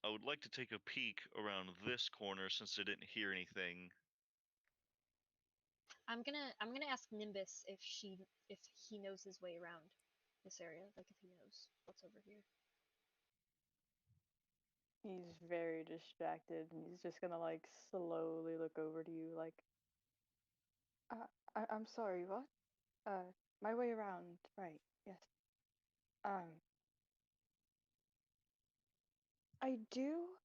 I would like to take a peek around this corner since I didn't hear anything. I'm gonna ask Nimbus if he knows his way around this area, like if he knows what's over here. He's very distracted and he's just gonna like slowly look over to you like I'm sorry, what? My way around, right, yes. I do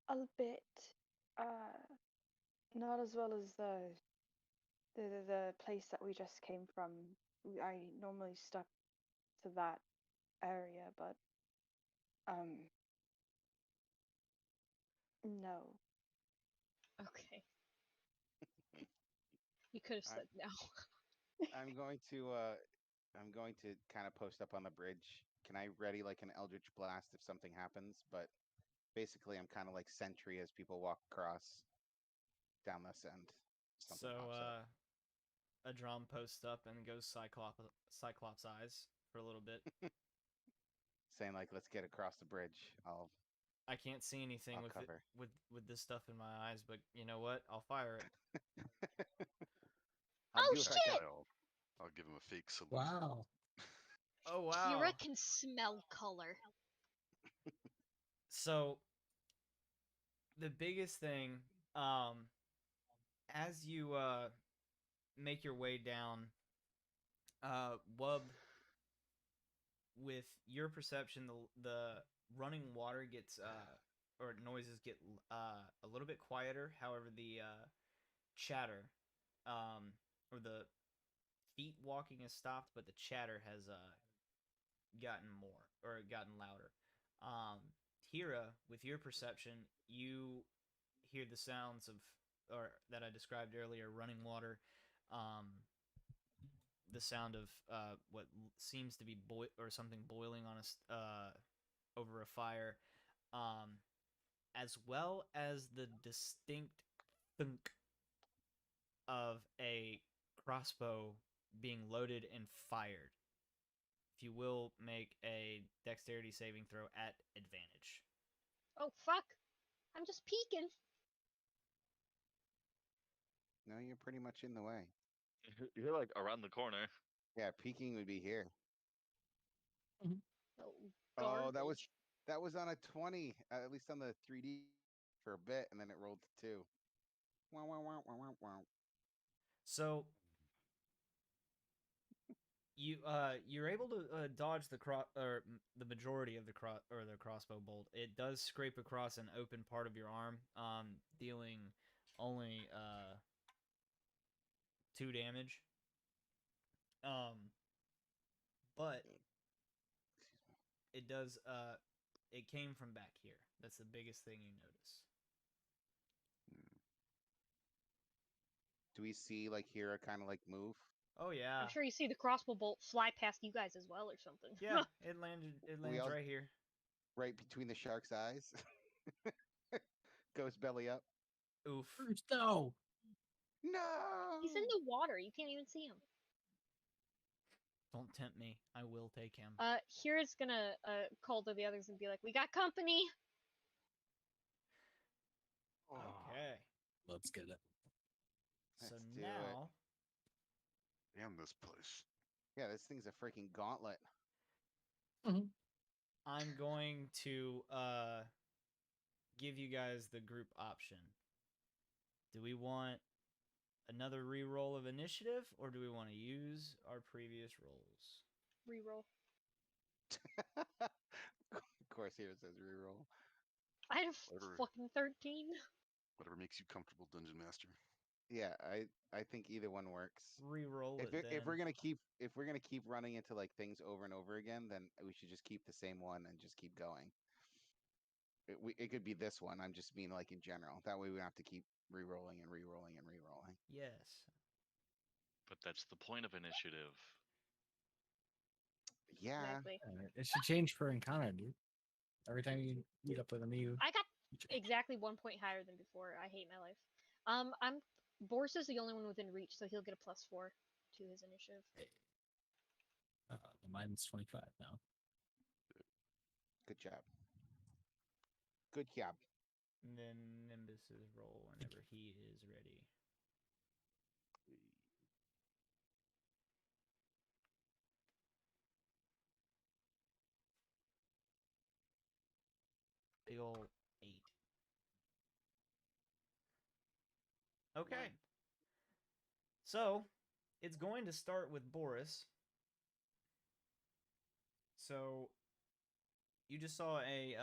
A bit. Not as well as the place that we just came from. I normally stuck to that area, but no. Okay. You could have said no. I'm going to kind of post up on the bridge. Can I ready like an Eldritch Blast if something happens? But basically, I'm kind of like sentry as people walk across down this end. Something So pops up. Adram posts up and goes Cyclops eyes for a little bit. Saying like, let's get across the bridge. I can't see anything I'll with cover. with this stuff in my eyes, but you know what? I'll fire it. I'll Oh, do it shit! like a- I'll give him a fake salute. Wow. Oh wow! Kira can smell color. So the biggest thing, as you make your way down, Wub, with your perception, the running water gets or noises get a little bit quieter. However, the chatter, or the feet walking has stopped, but the chatter has gotten more or gotten louder. Hira, with your perception, you hear the sounds of, or that I described earlier, running water, the sound of what seems to be or something boiling on over a fire, as well as the distinct thunk of a crossbow being loaded and fired. If you will, make a dexterity saving throw at advantage. Oh, fuck. I'm just peeking. No, you're pretty much in the way. You're like around the corner. Yeah, peeking would be here. Oh, Oh, garbage. that was on a 20, at least on the 3D for a bit, and then it rolled to 2. Wow, wow, wow, wow, wow, wow. So you're able to dodge the majority of the crossbow bolt. It does scrape across an open part of your arm, dealing only 2 damage. But it does it came from back here. That's the biggest thing you notice. Do we see like Hira kind of like move? Oh yeah. I'm sure you see the crossbow bolt fly past you guys as well or something. Yeah, it lands all- right here. Right between the shark's eyes. Goes belly up. Oof. No. No. He's in the water. You can't even see him. Don't tempt me. I will take him. Here's gonna call to the others and be like, "We got company." Okay. Let's get it. So Let's do it. now Damn this place. Yeah, this thing's a freaking gauntlet. I'm going to give you guys the group option. Do we want another reroll of initiative, or do we want to use our previous rolls? Reroll. Of course, Hira says reroll. I had a Whatever. fucking 13. Whatever makes you comfortable, Dungeon Master. Yeah, I think either one works. Reroll it then. If we're gonna keep running into like things over and over again, then we should just keep the same one and just keep going. It could be this one. I'm just mean like in general. That way we don't have to keep re-rolling and re-rolling and re-rolling. Yes. But that's the point of initiative. Yeah. Exactly. It should change per encounter, dude. Every time you meet up with a new. I got exactly 1 point higher than before. I hate my life. Boris is the only one within reach, so he'll get a +4 to his initiative. Mine's 25 now. Good job. Good job. And then Nimbus's roll whenever he is ready. Big ol' 8. Okay. So, it's going to start with Boris. So, you just saw a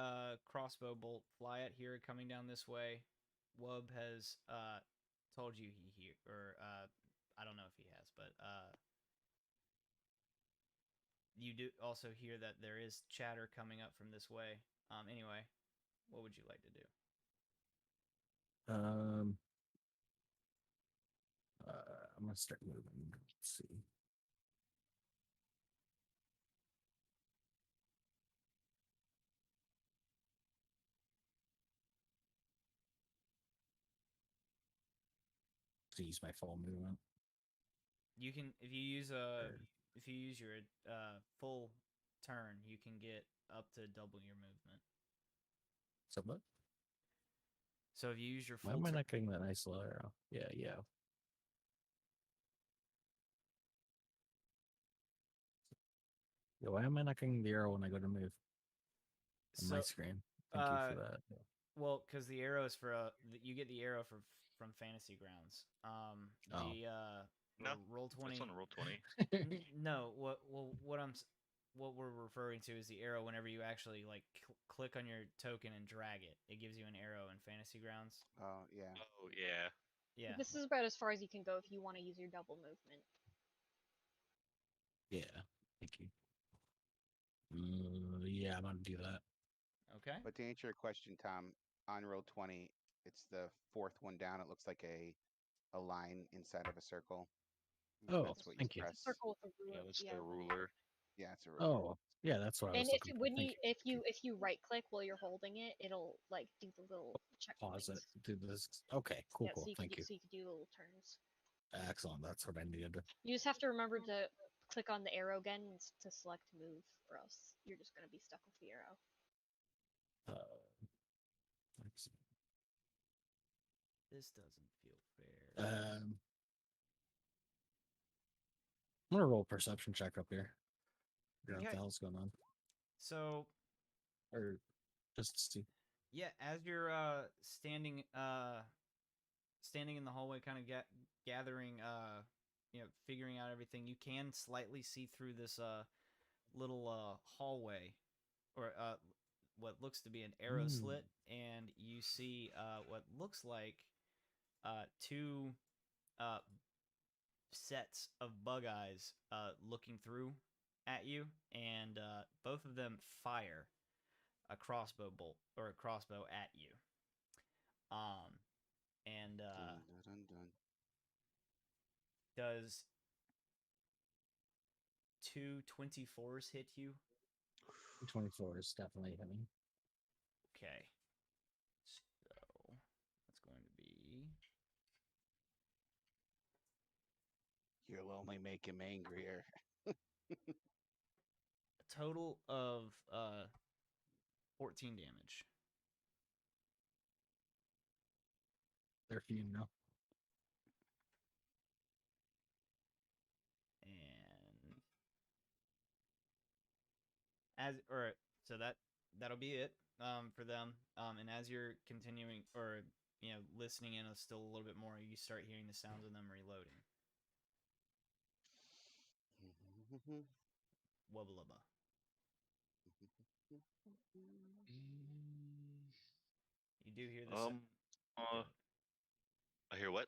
crossbow bolt fly at here coming down this way. Wub has told you he hear, or I don't know if he has, but you do also hear that there is chatter coming up from this way. Anyway, what would you like to do? I'm gonna start moving. Let's see. To use my full movement. You can if you use your full turn, you can get up to double your movement. So what? So if you use your Why full am I turn, not getting that nice little arrow? Yeah. Yeah, why am I not getting the arrow when I go to move on my screen? Thank you for that. Well, because the arrow is for you get the arrow from Fantasy Grounds. Oh. No, roll 20. It's on roll 20. No, what we're referring to is the arrow. Whenever you actually like click on your token and drag it, it gives you an arrow in Fantasy Grounds. Oh yeah. Oh yeah. Yeah. This is about as far as you can go if you want to use your double movement. Yeah. Thank you. Yeah, I'm gonna do that. Okay. But to answer your question, Tom, on roll 20, it's the fourth one down. It looks like a line inside of a circle. Oh, That's what thank you. press. Circle with a ruler. Yeah, that's yeah. the ruler. Yeah, it's a ruler. Oh, yeah, that's what I was And if looking for. when Thank you if you right click while you're holding it, it'll like do the little check Pause it. things. Do this. Okay, cool, Yeah, cool. so you Thank can you. so you can do little turns. Excellent. That's what I needed. You just have to remember to click on the arrow again to select move, or else you're just gonna be stuck with the arrow. Let's see. This doesn't feel fair. I'm gonna roll a perception check up here. Figure out what Okay. the hell's going on. So Or just to see. yeah, as you're standing in the hallway, kind of gathering figuring out everything, you can slightly see through this little hallway, or what looks to be an arrow slit, and you see what looks like two sets of bug eyes looking through at you, and both of them fire a crossbow bolt or a crossbow at you. And Dun, dun, dun. does 2 24s hit you? 24 is definitely hitting. Okay. So that's going to be You'll only make him angrier. a total of 14 damage. They're for you now. And so that'll be it for them. And as you're continuing, or listening in still a little bit more, you start hearing the sounds of them reloading. Wubba lubba. You do hear this. I hear what?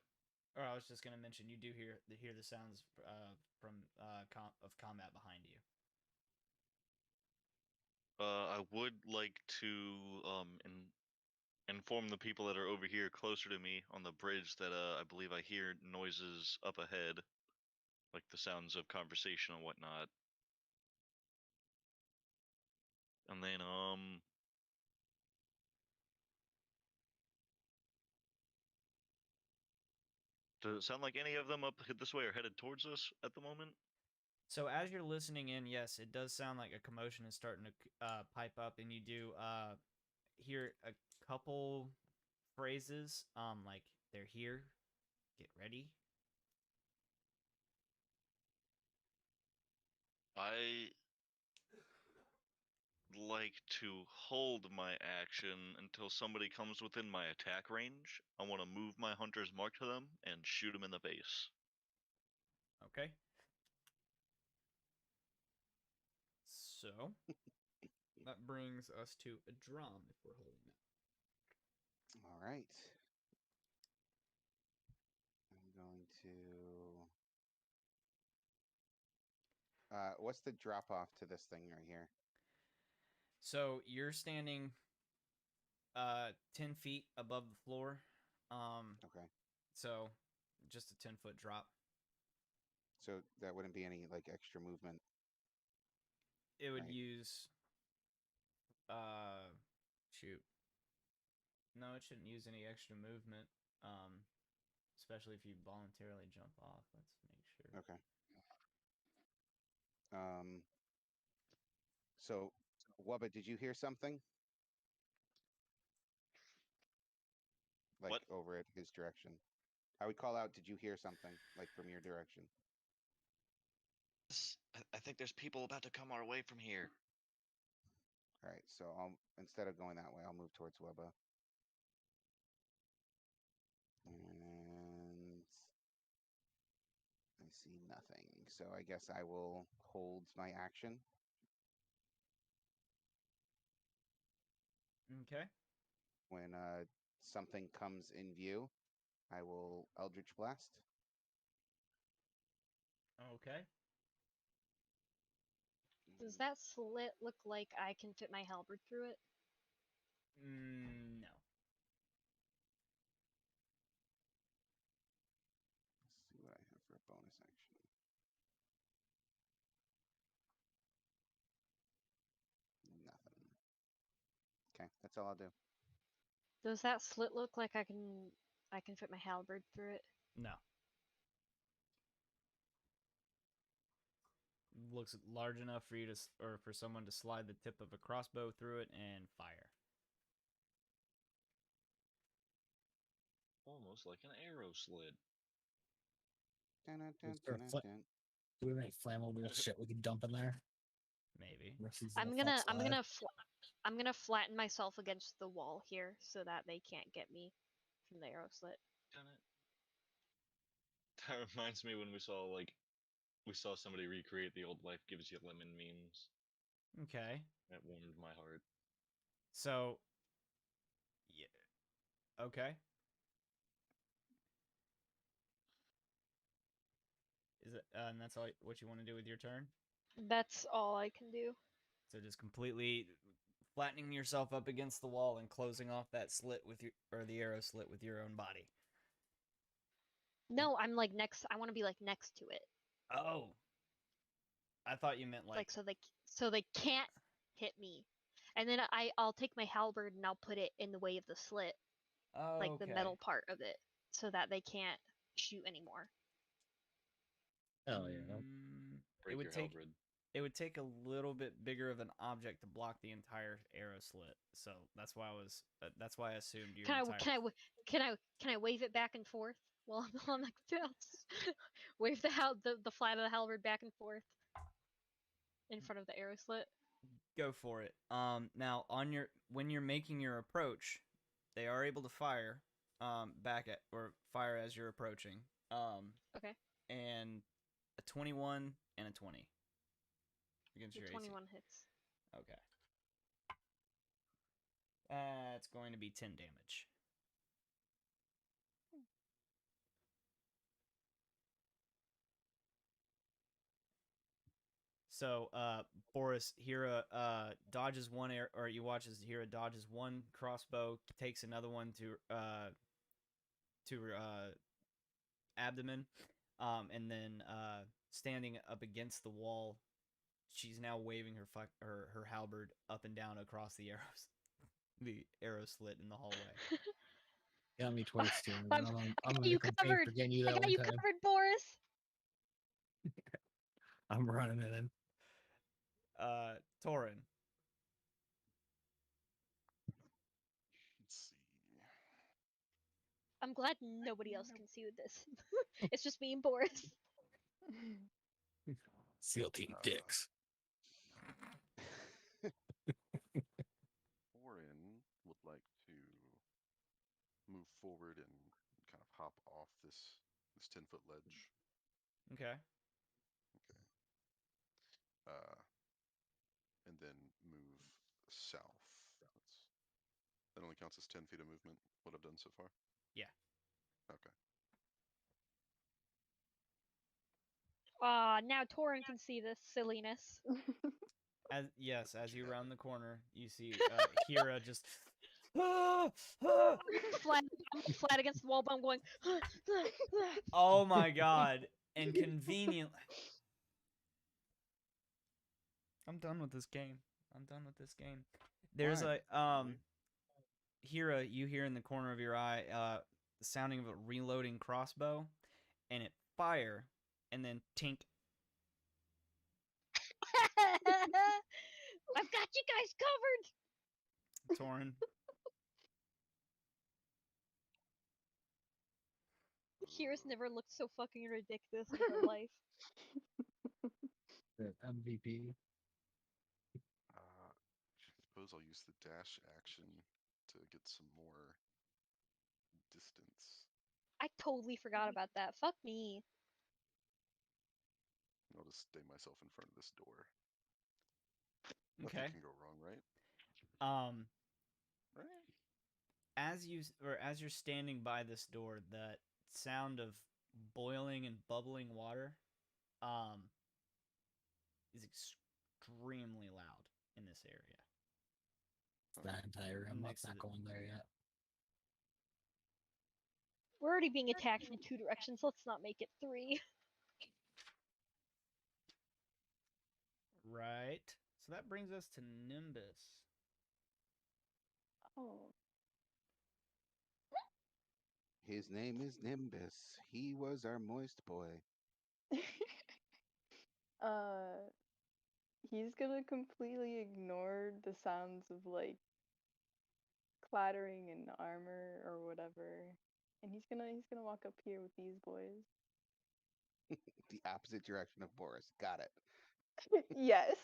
Or I was just gonna mention, you do hear the sounds from of combat behind you. I would like to inform the people that are over here closer to me on the bridge that I believe I hear noises up ahead, like the sounds of conversation and whatnot. And then does it sound like any of them up this way are headed towards us at the moment? So as you're listening in, yes, it does sound like a commotion is starting to pipe up, and you do hear a couple phrases, like "they're here, get ready." I like to hold my action until somebody comes within my attack range. I want to move my hunter's mark to them and shoot them in the face. Okay. So That brings us to a drum if we're holding that. All right. I'm going to. What's the drop off to this thing right here? So you're standing 10 feet above the floor. Okay. So just a 10-foot drop. So that wouldn't be any like extra movement. It would Right. use shoot. No, it shouldn't use any extra movement. Especially if you voluntarily jump off. Let's make sure. Okay. So Wubba, did you hear something? Like What? over at his direction. I would call out, did you hear something? Like from your direction. I think there's people about to come our way from here. All right, so I'll instead of going that way, I'll move towards Wubba. And I see nothing. So I guess I will hold my action. Okay. When something comes in view, I will Eldritch Blast. Okay. Does that slit look like I can fit my halberd through it? No. Let's see what I have for a bonus action. Nothing. Okay, that's all I'll do. Does that slit look like I can fit my halberd through it? No. Looks large enough for you to, or for someone to slide the tip of a crossbow through it and fire. Almost like an arrow slid. Dun, dun, Let's dun, start dun, flip. dun. Do we have any flammable shit we can dump in there? Maybe. Versus I'm the gonna effects I'm alive? gonna I'm gonna flatten myself against the wall here so that they can't get me from the arrow slit. Done it. That reminds me when we saw somebody recreate the old "Life Gives You Lemon" memes. Okay. That warmed my heart. So, yeah. Okay. Is it? And that's all what you want to do with your turn? That's all I can do. So just completely flattening yourself up against the wall and closing off that slit with your, or the arrow slit with your own body. No, I'm like next. I want to be like next to it, Oh. I thought you meant like so they can't hit me. And then I'll take my halberd and I'll put it in the way of the slit, like the okay. metal part of it, so that they can't shoot anymore. Hell yeah. Break your halberd. It would take a little bit bigger of an object to block the entire arrow slit. So that's why I assumed you. Can I wave it back and forth while I'm on like wave the flat of the halberd back and forth in front of the arrow slit? Go for it. Now when you're making your approach, they are able to fire back at or fire as you're approaching. Okay. And a 21 and a 20 against The your 21 AC. hits. Okay. That's going to be 10 damage. So, Boris, Hira dodges one or you watch as Hira dodges one crossbow, takes another one to abdomen, and then standing up against the wall, she's now waving her halberd up and down across the arrow slit in the hallway. Got me twice too. I'm- I'm got you gonna complain covered. forgetting you I that got one you time. covered, Boris. I'm running it in. Torin. Let's see. I'm glad nobody else can see this. It's just me and Boris. SEAL Team Dicks. Orin would like to move forward and kind of hop off this 10-foot ledge. Okay. Okay. And then move south. That only counts as 10 feet of movement, what I've done so far? Yeah. Okay. Now Torin can see this silliness. As you Yeah. round the corner, you see Hira just. Oh I'm flat against the wall, but I'm going. my god! And conveniently, I'm done with this game. There's Why? Hira, you hear in the corner of your eye, the sounding of a reloading crossbow, and it fire, and then tink. I've got you guys covered. Torin. Kira's never looked so fucking ridiculous in her life. The MVP. I suppose I'll use the dash action to get some more distance. I totally forgot about that. Fuck me. I'll just stay myself in front of this door. Okay. Nothing can go wrong, right? Right? As you're standing by this door, the sound of boiling and bubbling water is extremely loud in this area. That entire room. Next I'm to not going there yet. We're already being attacked from 2 directions. Let's not make it 3. Right. So that brings us to Nimbus. Oh. His name is Nimbus. He was our moist boy. He's gonna completely ignore the sounds of like clattering and armor or whatever, and he's gonna walk up here with these boys. The opposite direction of Boris. Got it. Yes.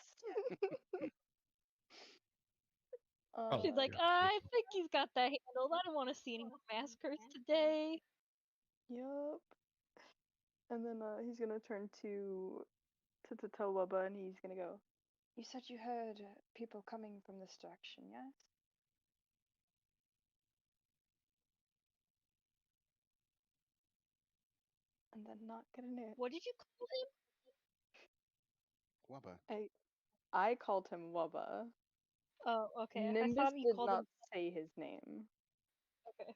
Oh, She's like, yeah. I think he's got that handled. I don't want to see any more massacres today. Yup. And then he's gonna turn to Wubba and he's gonna go. You said you heard people coming from this direction, yes? And then not gonna know. What did you call him? Wubba. I called him Wubba. Oh, okay. I Nimbus thought you did called not him. say his name. Okay.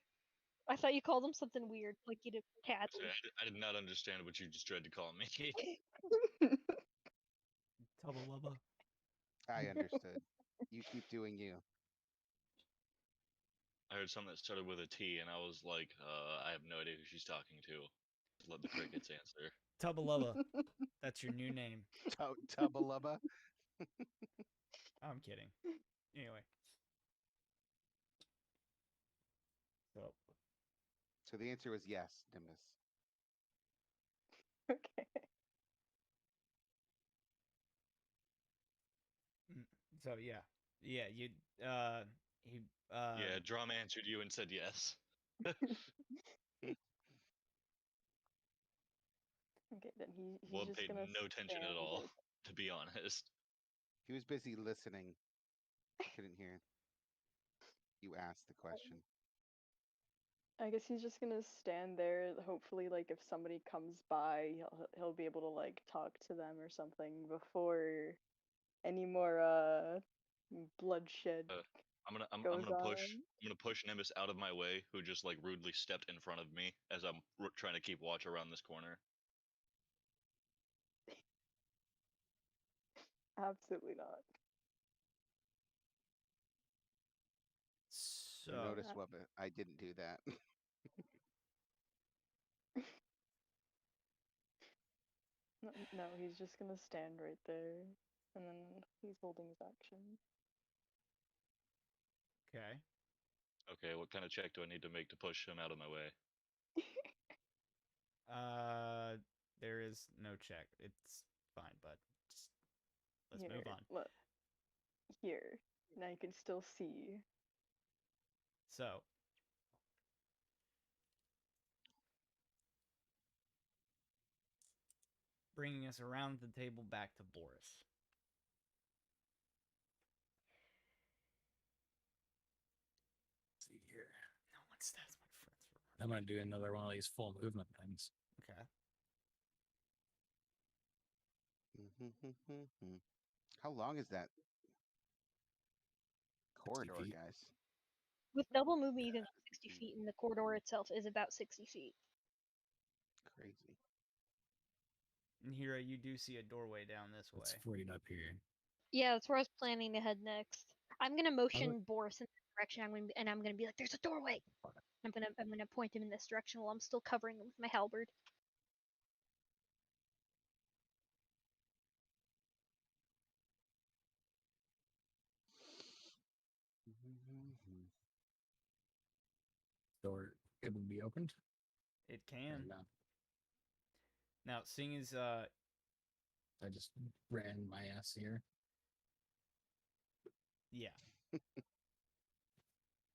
I thought you called him something weird, like you did cat. Sorry, I did not understand what you just tried to call me. Tubba Lubba. I understood. You keep doing you. I heard something that started with a T, and I was like, I have no idea who she's talking to. Let the crickets answer. Tubba Lubba. That's your new name. Tubba Lubba. I'm kidding. Anyway. So the answer was yes, Nimbus. Okay. So yeah, you he Yeah, Drum answered you and said yes. Okay, then he's Wub just paid gonna no attention at stand all, right- to be honest. He was busy listening. He couldn't hear. You asked the question. I guess he's just gonna stand there. Hopefully, like if somebody comes by, he'll be able to like talk to them or something before any more bloodshed. I'm gonna Goes push Nimbus out of my way, who just like rudely stepped in front of me as I'm trying to keep watch around this corner. Absolutely not. so Notice, Wubba, I didn't do that. No, he's just gonna stand right there, and then he's holding his action. okay. Okay, what kind of check do I need to make to push him out of my way? There is no check. It's fine, but just let's move on. Look. Here. Now you can still see. So bringing us around the table back to Boris. That's my friends. I'm gonna do another one of these full movement things. Okay. How long is that corridor, feet. guys? With double movement, you can go 60 feet, and the corridor itself is about 60 feet. Crazy. And Hira, you do see a doorway down this way. It's 40 up here. Yeah, that's where I was planning to head next. I'm gonna motion Boris in that direction. I'm gonna be like, "There's a doorway." I'm gonna point him in this direction while I'm still covering him with my halberd. Door, it will be opened. It Or can. no? Now, seeing as I just ran my ass here. yeah.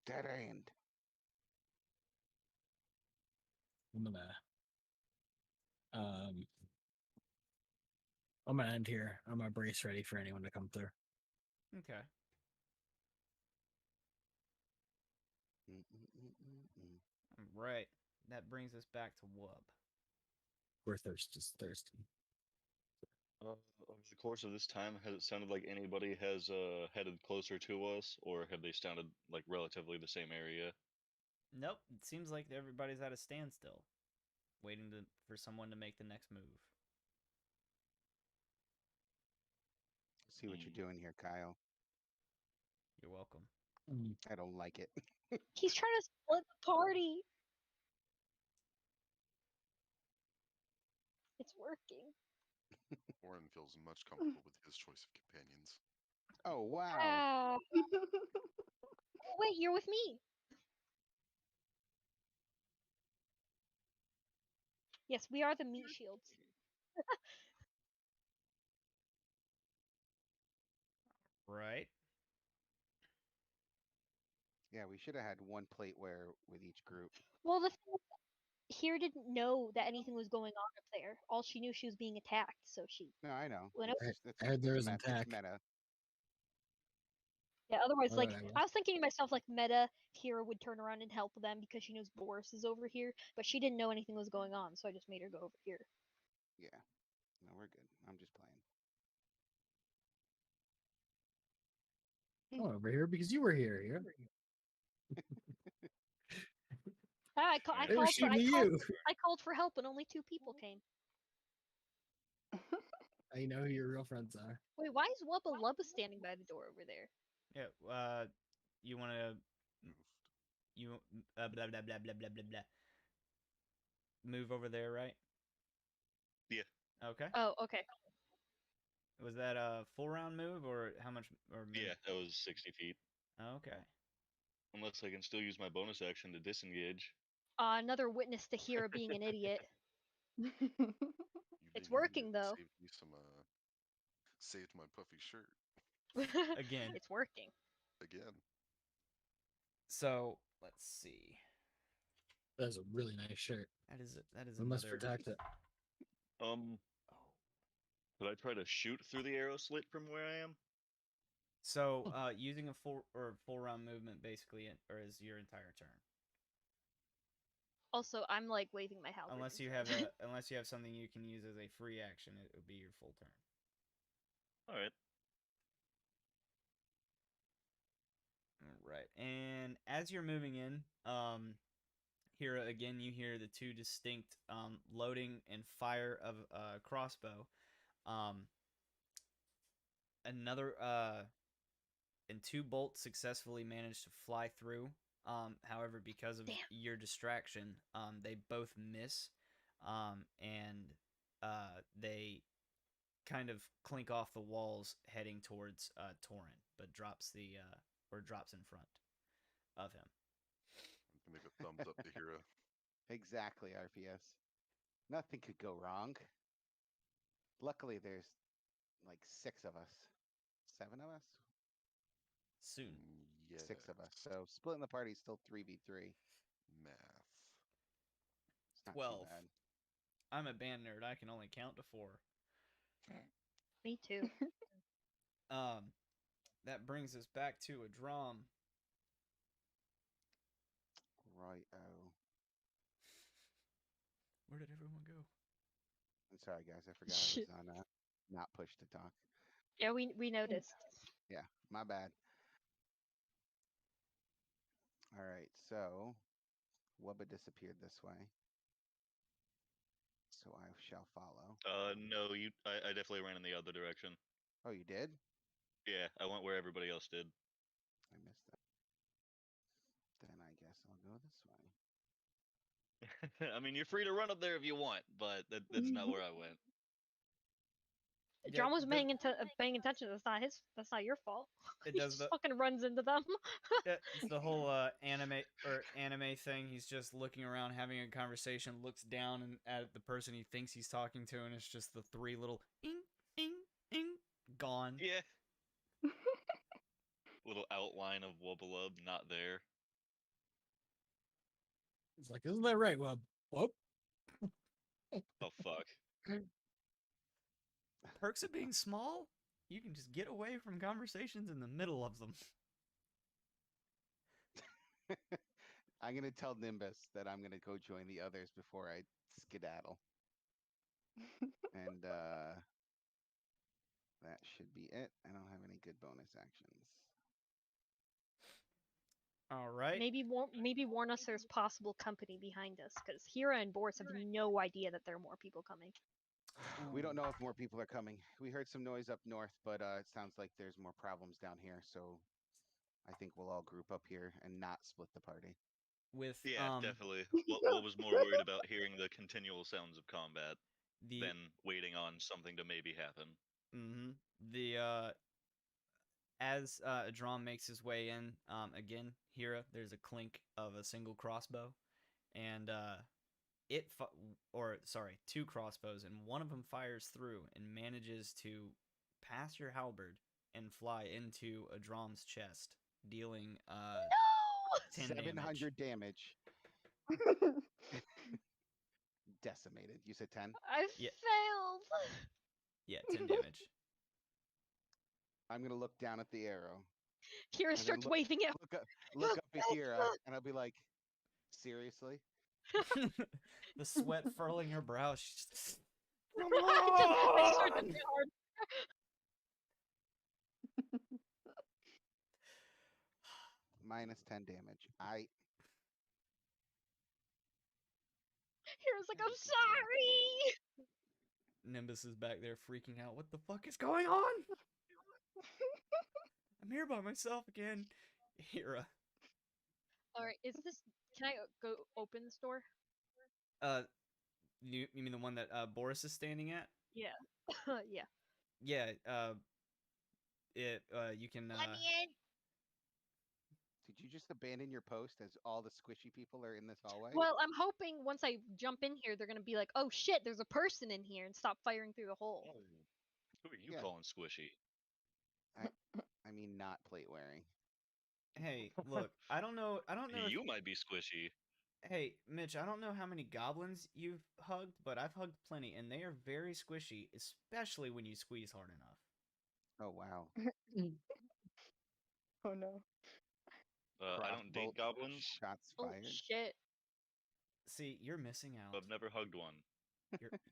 Dead end. I'm gonna end here. I'm gonna brace ready for anyone to come through. Okay. Right. That brings us back to Wub. We're thirsty. Over the course of this time, has it sounded like anybody has headed closer to us, or have they sounded like relatively the same area? Nope. It seems like everybody's at a standstill, waiting for someone to make the next move. See what you're doing here, Kyle. You're welcome. I don't like it. He's trying to split the party. It's working. Orin feels much comfortable with his choice of companions. Oh wow. Ah. Oh, wait, you're with me. Yes, we are the meat shields. Right. Yeah, we should have had one plateware with each group. Well, the thing is, Here didn't know that anything was going on up there. All she knew, she was being attacked, so she No, I know. went up. I heard there was an It's attack. meta. Yeah, otherwise, Why like, would I want- I was thinking to myself, like, meta, Hira would turn around and help them because she knows Boris is over here, but she didn't know anything was going on, so I just made her go over here. Yeah. No, we're good. I'm just playing. Oh, over here because you were here. Ah, They were shooting you. I called for help and only 2 people came. I know who your real friends are. Wait, why is Wubba Lubba standing by the door over there? Yeah. You want to? Blah blah blah blah blah blah blah. Move over there, right? Yeah. Okay. Oh, okay. Was that a full round move or how much? Or move? Yeah, that was 60 feet. Okay. Unless I can still use my bonus action to disengage. Another witness to Hira being an idiot. You It's being an working, idiot though. Saved me some. Saved my puffy shirt Again. It's working. again. So let's see. That's a really nice shirt. That is We must another. protect it. Oh. Could I try to shoot through the arrow slit from where I am? So using a full round movement basically, or is your entire turn. Also, I'm like waving my halberd. Unless you have something you can use as a free action, it would be your full turn. All right. Right. And as you're moving in, here again you hear the 2 distinct loading and fire of a crossbow. Another and 2 bolts successfully managed to fly through. However, because of your distraction, they both miss, and they kind of clink off the walls heading towards Torin, but drops in front of him. I'm gonna give a thumbs up to Hira. Exactly, RPS. Nothing could go wrong. Luckily, there's like 6 of us. 7 of us? Soon. Yeah. 6 of us. So splitting the party is still 3v3. Math. It's not 12. too bad. I'm a band nerd. I can only count to 4. Me too. That brings us back to a drum. Right. Oh, Where did everyone go? I'm sorry, guys. I forgot I was on not push to talk. Yeah, we noticed. Yeah, my bad. All right, so Wubba disappeared this way, so I shall follow. No, I definitely ran in the other direction. Oh, you did? Yeah, I went where everybody else did. I missed that. Then I guess I'll go this way. I mean, you're free to run up there if you want, but that's not where I went. Yeah, John was the- paying attention. That's not your fault. It He does just the fucking runs into them. it's the whole anime thing. He's just looking around, having a conversation, looks down and at the person he thinks he's talking to, and it's just the three little ing, ing, ing, gone. Yeah. Little outline of Wubbalub not there. It's like, isn't that right, Wub? Whoop. Oh fuck. Perks of being small, you can just get away from conversations in the middle of them. I'm gonna tell Nimbus that I'm gonna go join the others before I skedaddle, and that should be it. I don't have any good bonus actions. All right. Maybe warn us there's possible company behind us, because Hira and Boris have no idea that there are more people coming. We don't know if more people are coming. We heard some noise up north, but it sounds like there's more problems down here. So I think we'll all group up here and not split the party. With Yeah, definitely. What was more worried about hearing the continual sounds of combat the than waiting on something to maybe happen. As Adram makes his way in, again, Hira, there's a clink of a single crossbow, and two crossbows, and one of them fires through and manages to pass your halberd and fly into Adram's chest, dealing 10 700 damage. Decimated. You said 10? I Yeah. failed. Yeah, 10 damage. I'm gonna look down at the arrow. Hira And then starts waving it. Look up at Hira, and I'll be like, seriously? The sweat furling her brow. She's just, I just start to hit hard. Minus 10 damage. Hira's like, I'm sorry. Nimbus is back there freaking out. What the fuck is going on? I'm here by myself again. Hira. All right, can I go open this door? You mean the one that Boris is standing at? Yeah. Yeah. Yeah. You can. Let me in. Did you just abandon your post as all the squishy people are in this hallway? Well, I'm hoping once I jump in here, they're gonna be like, "Oh shit, there's a person in here," and stop firing through the hole. Who are you Yeah. calling squishy? I mean, not plate wearing. Hey, look. I don't know. If You might be squishy. Hey, Mitch, I don't know how many goblins you've hugged, but I've hugged plenty, and they are very squishy, especially when you squeeze hard enough. Oh, wow. Oh no. I don't date Crossbolt goblins. Shots Oh fired. shit. See, you're missing out. I've never hugged one.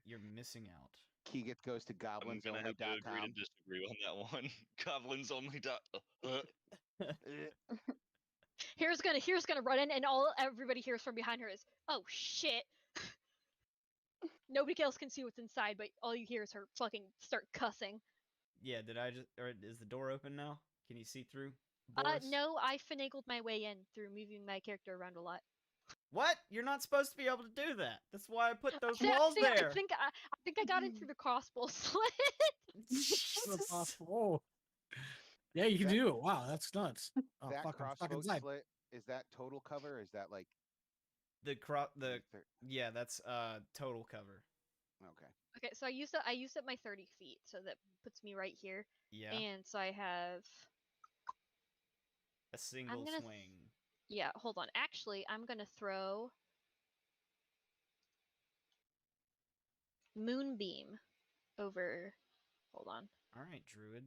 You're missing out. Keegat goes to I'm gonna have to agree to goblinsonly.com. disagree on that one. Goblinsonly. Here's gonna run in, and everybody hears from behind her is, "Oh shit." Nobody else can see what's inside, but all you hear is her fucking start cussing. Yeah, or is the door open now? Can you see through? Boris? No, I finagled my way in through moving my character around a lot. What? You're not supposed to be able to do that. That's why I put those I walls think, there. I think I got in through the crossbow slit. Jesus. Oh. Yeah, you can That- do it. Wow, that's nuts. Oh, That fuck, I'm stuck crossbow inside. slit, is that total cover? Or is that like Yeah, that's total cover. Okay. Okay, so I used up my 30 feet, so that puts me right here. Yeah. And so I have A single gonna swing. yeah, hold on. Actually, I'm gonna throw Moonbeam over. Hold on. All right, Druid.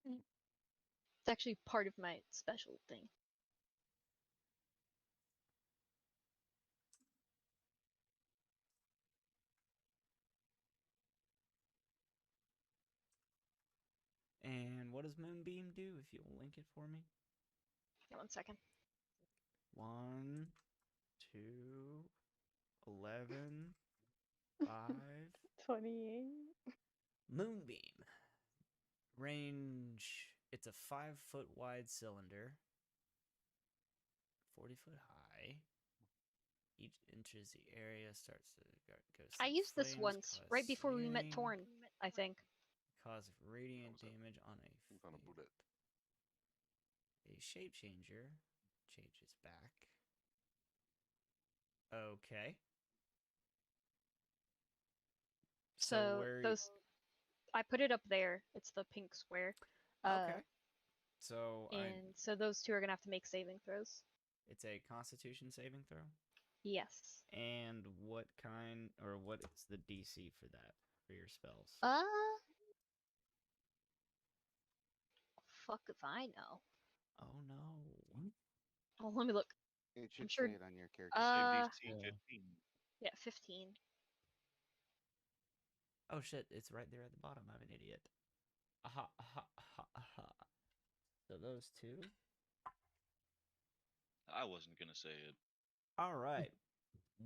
It's actually part of my special thing. And what does Moonbeam do? If you'll link it for me. Yeah, 1 second. 1, 2, 11, 5. 28. Moonbeam. Range. It's a 5-foot wide cylinder. 40-foot high. Each enters the area, starts to go. I used this once, right before we met Torn, I think. Cause radiant What was that? damage on a On a bullet. A shape changer changes back. Okay. So where those, I put it up there. It's the pink square. okay. So And so those two are gonna have to make saving throws. it's a Constitution saving throw. Yes. And what kind or what is the DC for that for your spells? Fuck if I know. Oh no. Oh, let me look. It should sure- say it on your character. Save DC Yeah. 15. Yeah, 15. Oh shit, it's right there at the bottom. I'm an idiot. Aha, aha, aha, aha. So those two. I wasn't gonna say it. All right.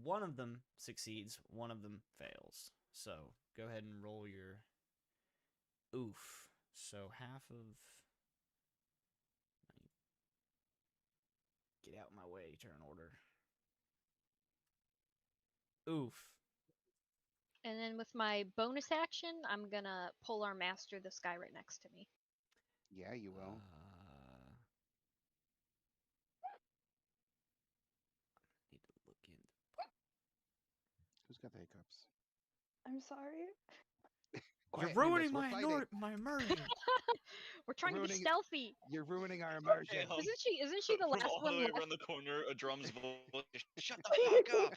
One of them succeeds, one of them fails. So go ahead and roll your oof. So half of. Get out my way, turn order. Oof. And then with my bonus action, I'm gonna Polar Master this guy right next to me. Yeah, you will. Need to look in. Who's got the hiccups? I'm sorry. You're Quiet, ruining Nimbus, my we're fighting. my immersion. We're trying to be Ruining- stealthy. You're ruining our immersion. Okay, Isn't she the From last all one the way left? around the corner, a drum's voice. Shut the fuck up!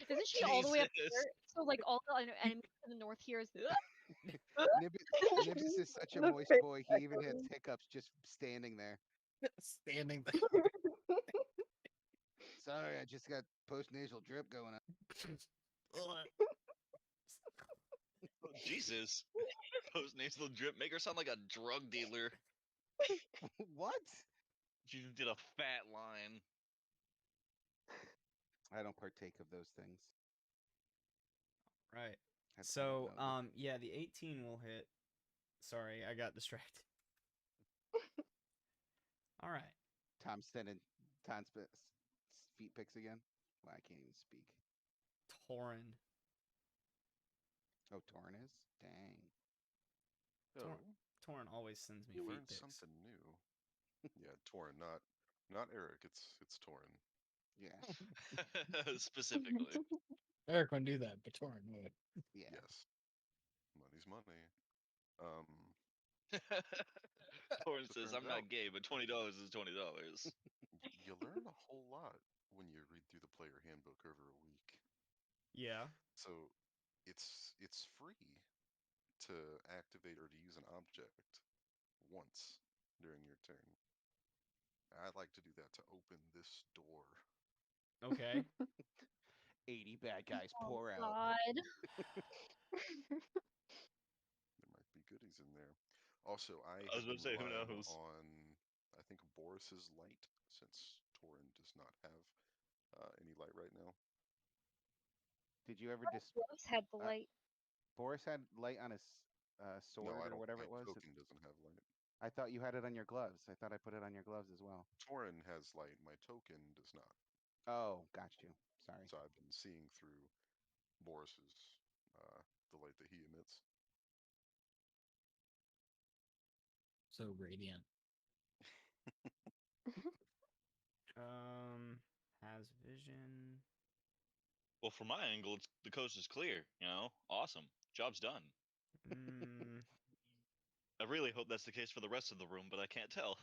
Isn't she all the way up Jesus. there? So like all the enemies to the north here is. Nimbus is such a The moist face boy. He even has echoing. hiccups just standing there. Standing there. Sorry, I just got post-nasal drip going on. Oh, Jesus. Post nasal drip. Make her sound like a drug dealer. What? She did a fat line. I don't partake of those things. Right. I don't So, know. yeah, the 18 will hit. Sorry, I got distracted. All right. Tom's sending Tom's feet pics again. Well, I can't even speak. Torin. Oh, Torn is? Dang. Oh, Torin always sends me you feet learned pics. something new. Yeah, Torin, not Eric. It's Torin. Yeah. Specifically. Eric wouldn't do that, but Torin would. Yeah. Yes. Money's money. Torrin So says, turns I'm not out- gay, but $20 is $20. You learn a whole lot when you read through the player handbook over a week. Yeah. So it's free to activate or to use an object once during your turn. I'd like to do that to open this door. Okay. 80 bad guys Oh, pour out. God. There might be goodies in there. Also, I was have about to say, who been relying knows? on, I think, Boris's light, since Torin does not have any light right now. Did you ever Boris had the light. Boris had light on his sword no, I or don't. whatever My it was? token doesn't have light. I thought you had it on your gloves. I thought I put it on your gloves as well. Torin has light. My token does not. Oh, got you. Sorry. So I've been seeing through Boris's the light that he emits. So radiant. Has vision. Well, from my angle, the coast is clear. Awesome. Job's done. Mm, I really hope that's the case for the rest of the room, but I can't tell.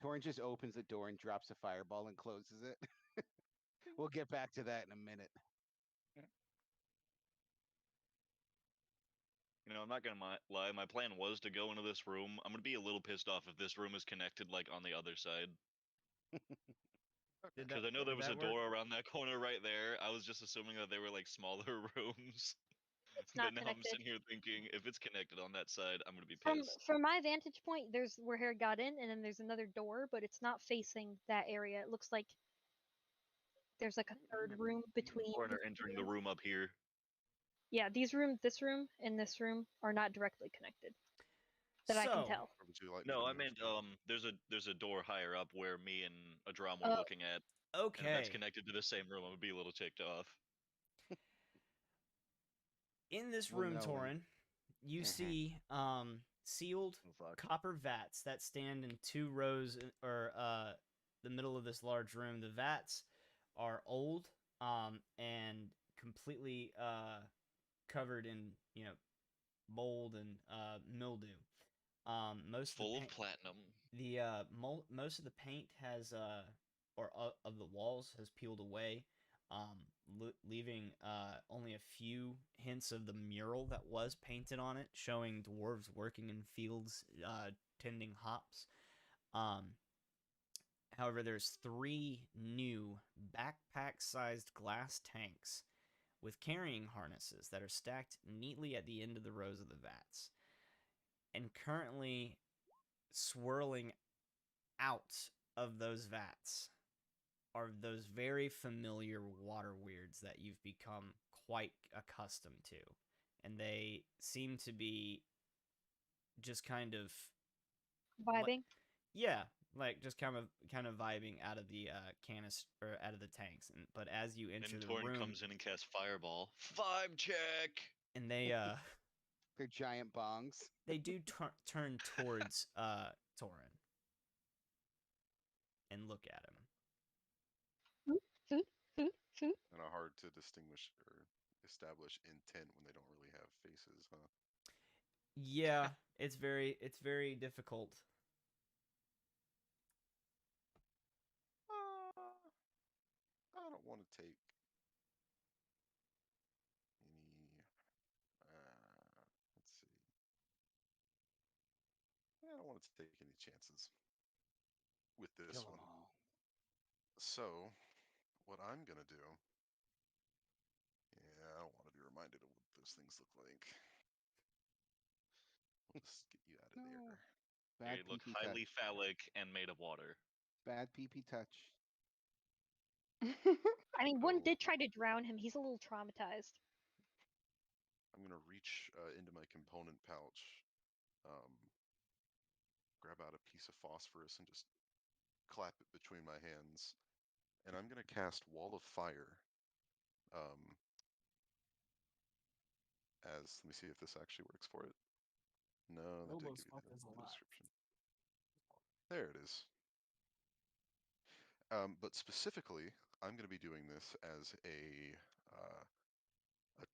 Torin just opens the door and drops a fireball and closes it. We'll get back to that in a minute. I'm not gonna lie. My plan was to go into this room. I'm gonna be a little pissed off if this room is connected, like, on the other side. Because I know there was a door around that corner right there. I was just assuming that they were, like, smaller rooms. it's not But now I'm connected. sitting here thinking, if it's connected on that side, I'm gonna be From pissed. from my vantage point, there's where Harry got in, and then there's another door, but it's not facing that area. It looks like there's like a third room between. Foreigner entering the room up here. Yeah, this room, and this room are not directly connected. That I can So, tell. Or would you like me No, to I move meant you? there's a door higher up where me and Adram were Oh. looking at, and if that's okay. connected to the same room, I'm gonna be a little ticked off. In this We'll room, know when- Torin, you Mhm. see sealed Oh, fuck. copper vats that stand in 2 rows or the middle of this large room. The vats are old and completely covered in, mold and mildew. Most Full of of platinum. the most of the paint has of the walls has peeled away, leaving only a few hints of the mural that was painted on it, showing dwarves working in fields tending hops. However, there's 3 new backpack-sized glass tanks with carrying harnesses that are stacked neatly at the end of the rows of the vats. And currently swirling out of those vats are those very familiar water weirds that you've become quite accustomed to. And they seem to be just kind of Vibing. yeah, like just kind of vibing out of the canister or out of the tanks. But as you enter And the Torin room, comes in and casts Fireball. Vibe check! and they They're giant bongs. they do turn towards Torin and look at him. Kind of hard to distinguish or establish intent when they don't really have faces, huh? Yeah, it's very difficult. I don't want to take any. Let's see. I don't want to take any chances with this Kill 'em one. all. So, what I'm gonna do? Yeah, I don't want to be reminded of what those things look like. We'll just get you out of No. there. Bad They look pee highly touch. phallic and made of water. Bad pee touch. I mean, one So- did try to drown him. He's a little traumatized. I'm gonna reach into my component pouch, grab out a piece of phosphorus, and just clap it between my hands. And I'm gonna cast Wall of Fire. Let me see if this actually works for it. No, that didn't Robo's give you fuck the is alive. description. There it is. But specifically, I'm going to be doing this as a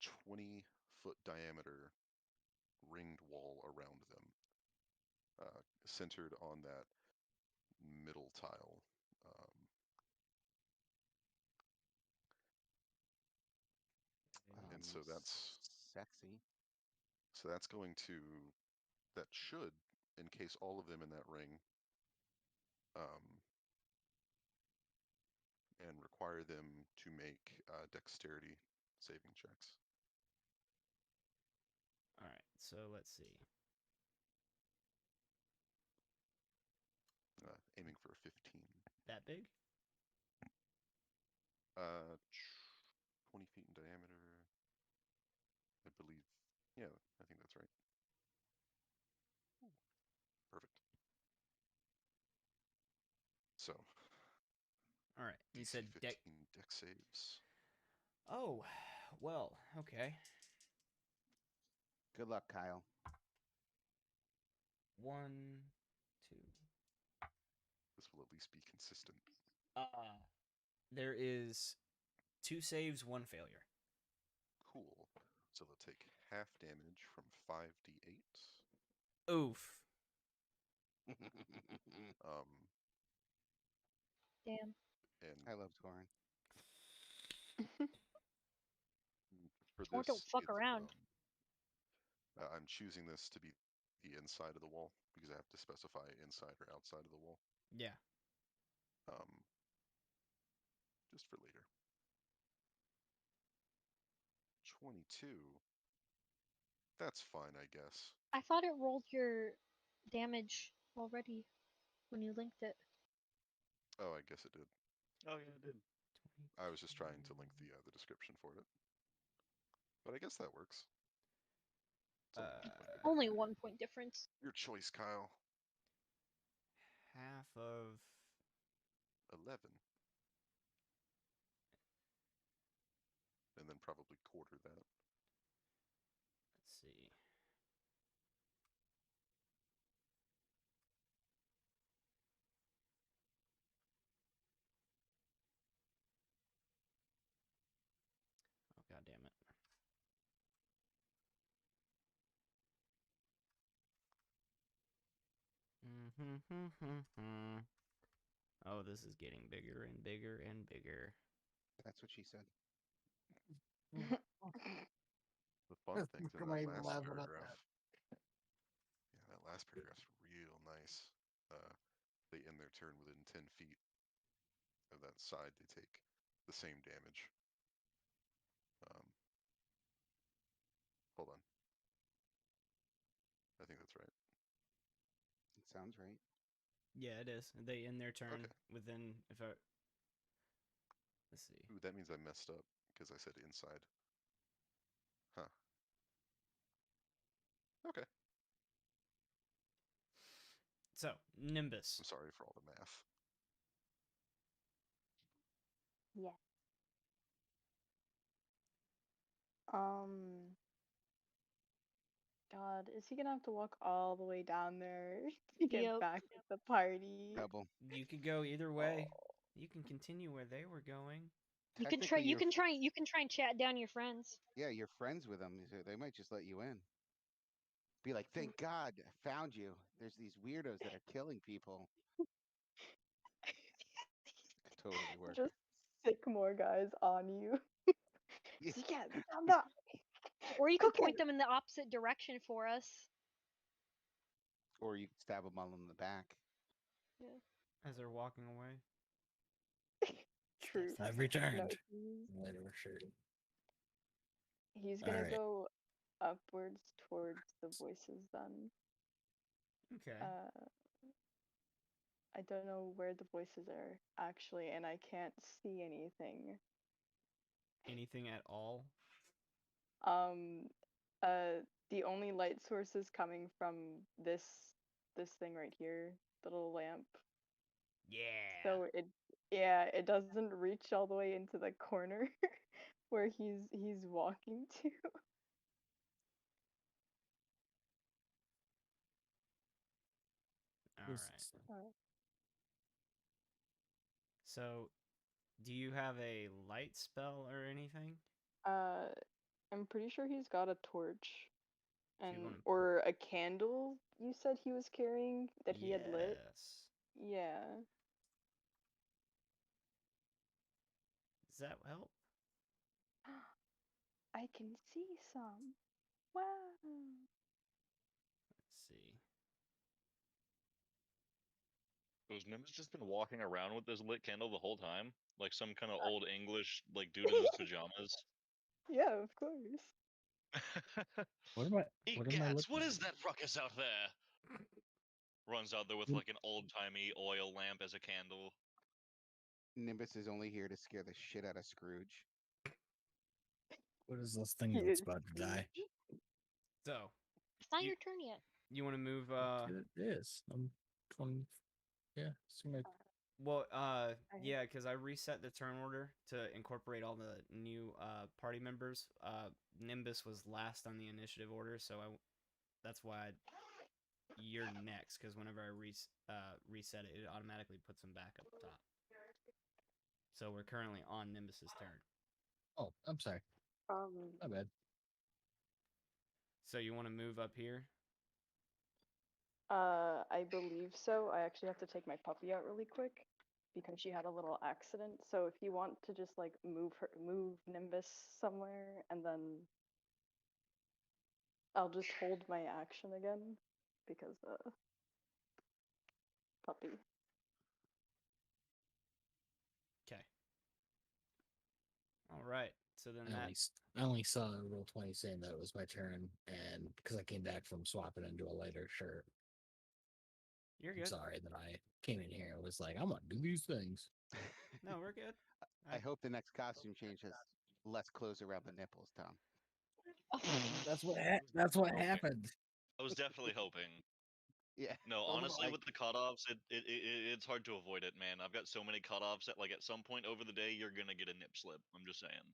20-foot diameter ringed wall around them, centered on that middle tile. And so sexy. that should encase all of them in that ring, and require them to make dexterity saving checks. All right, so let's see. Aiming for a 15. That big? 20 feet in diameter. I believe. Yeah, I think that's right. Perfect. So, All right. You DC said 15 dex saves. Oh, well, okay. Good luck, Kyle. 1, 2. This will at least be consistent. There is 2 saves, 1 failure. Cool. So they'll take half damage from 5d8. Oof. Damn. And I love Torin. for Or this, don't fuck around. I'm choosing this to be the inside of the wall because I have to specify inside or outside of the wall. Yeah. Just for later. 22 That's fine, I guess. I thought it rolled your damage already when you linked it. Oh, I guess it did. Oh yeah, it did. I was just trying to link the description for it. But I guess that works. It's only 2 point difference. Only 1 point difference. Your choice, Kyle. Half of 11. And then probably quarter that. let's see. Oh god damn it. Oh, this is getting bigger and bigger and bigger. That's what she said. The fun things in Am I that even last laughing at paragraph. that? Yeah, that last paragraph's real nice. They end their turn within 10 feet of that side. They take the same damage. Hold on. I think that's right. It sounds right. Yeah, it is. They end their turn Okay. within if I let's see. Ooh, that means I messed up because I said inside. Huh. Okay. So, Nimbus. I'm sorry for all the math. Yeah. Um. God, is he gonna have to walk all the way down there to get Yep. back at the party? Double. You could go either way. Oh. You can continue where they were going. You can try. Technically, You you're can try. You can try and chat down your friends. yeah, you're friends with them. So they might just let you in. Be like, thank God, I found you. There's these weirdos that are killing people. Could totally work. Just sick more guys on you. Yeah. You can't stand up. Or you could Okay. point them in the opposite direction for us. Or you could stab them all in the back. As they're walking away. True. I've No, returned. he's, Later, sure. he's gonna Alright. go upwards towards the voices then. Okay. I don't know where the voices are actually, and I can't see anything. Anything at all? Um, the only light source is coming from this thing right here, the little lamp. Yeah. So it doesn't reach all the way into the corner where he's walking to. All right. Uh, So, do you have a light spell or anything? I'm pretty sure he's got a torch, If you and wanna or a candle. You said he was carrying that he had lit. Yes. Yeah. Does that help? I can see some. Wow. Let's see. So has Nimbus just been walking around with this lit candle the whole time? Like some kind of old English, like dude in his pajamas? Yeah, of course. What am I? What am I Egads, looking what at? is that ruckus out there? Runs out there with like an old-timey oil lamp as a candle. Nimbus is only here to scare the shit out of Scrooge. What is this thing He that's is about to die? So, It's not You- your turn yet. you want to move It is. I'm 20. Yeah. So my well, I- yeah, because I reset the turn order to incorporate all the new party members. Nimbus was last on the initiative order, so that's why you're next. Because whenever I reset it, it automatically puts them back up top. So we're currently on Nimbus's turn. Oh, I'm sorry. My bad. So you want to move up here? I believe so. I actually have to take my puppy out really quick because she had a little accident. So if you want to just like move Nimbus somewhere, and then I'll just hold my action again because puppy. Okay. All right. So then I that only, I only saw roll 20 saying that it was my turn, and because I came back from swapping into a lighter shirt, you're I'm good. sorry that I came in here and was like, I'm gonna do these things. No, we're good. I hope the next costume change has less clothes around the nipples, Tom. That's what happened. I was definitely hoping. Yeah. No, Well, honestly, like- with the cutoffs, it's hard to avoid it, man. I've got so many cutoffs that, like, at some point over the day, you're gonna get a nip slip. I'm just saying,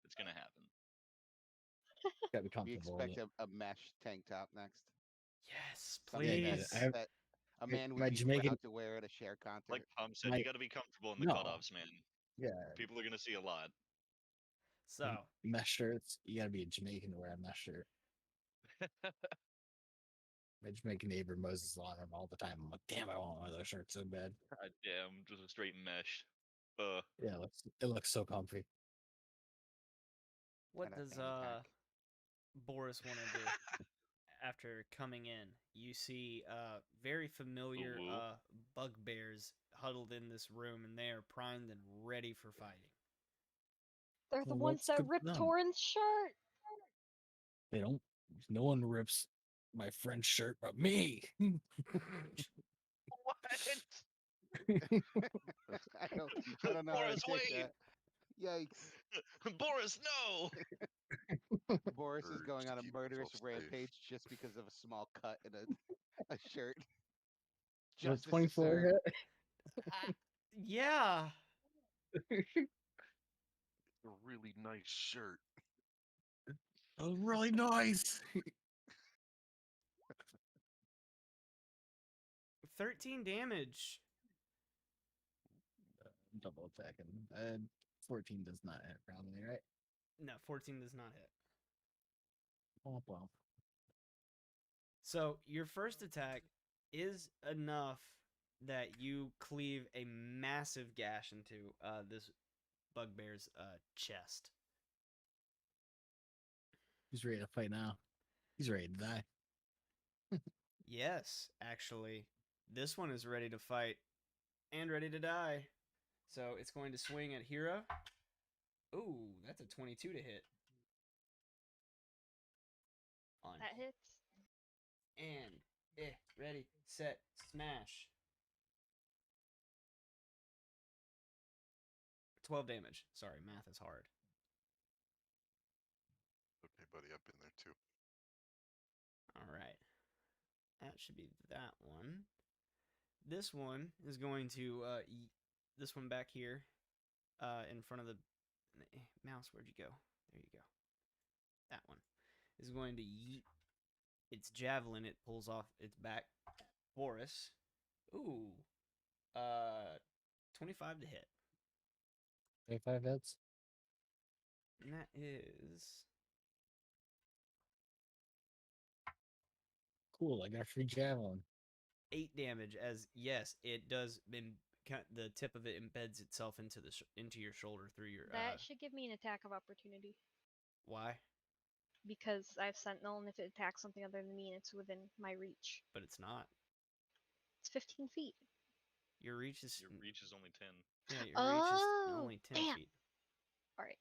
it's gonna happen. Gotta be We comfortable with expect it. a mesh tank top next. Yes, Something Yeah, please. I- that a man would my be Jamaican- proud to wear at a share concert. Like Tom said, My- you got to be comfortable in the No. cutoffs, man. Yeah, People are gonna see a lot. So mesh shirts. You gotta be a Jamaican to wear a mesh shirt. My Jamaican neighbor mows his lawn all the time. I'm like, damn, I want one of those shirts so bad. God damn, just a straight mesh. Yeah, it looks so comfy. what And a does fanny pack. Boris want to do after coming in? You see very familiar Ooh. bugbears huddled in this room, and they are primed and ready for fighting. They're the Well, ones what's that good for ripped them? Torin's shirt. They don't. No one rips my friend's shirt but me. What? I don't know how Boris, to take wait! that. Yikes. Boris, no! Boris is Urge going to on a keep murderous himself safe. rampage just because of a small cut in a shirt. The Justice is 24 served. hit. Yeah. A really nice shirt. That was really nice. 13 damage. Double attacking. 14 does not hit probably, right? No, 14 does not hit. Oh, well. So your first attack is enough that you cleave a massive gash into this bugbear's chest. He's ready to fight now. He's ready to die. Yes, actually, this one is ready to fight and ready to die. So it's going to swing at Hira. Ooh, that's a 22 to hit. On That hits. and ready, set, smash. 12 damage. Sorry, math is hard. Okay, buddy, I've been there too. All right. That should be that one. This one is going to this one back here in front of the mouse. Where'd you go? There you go. That one is going to yeet its javelin. It pulls off its back. Boris. Ooh. 25 to hit. 25 hits. And that is Cool. I got a free javelin. 8 damage. As yes, it does. The tip of it embeds itself into into your shoulder through your. That should give me an attack of opportunity Why? because I have Sentinel, and if it attacks something other than me, and it's within my reach. But it's not. It's 15 feet. Your reach is Your reach is only 10. yeah. Your reach is Oh, only 10 damn. feet. All right.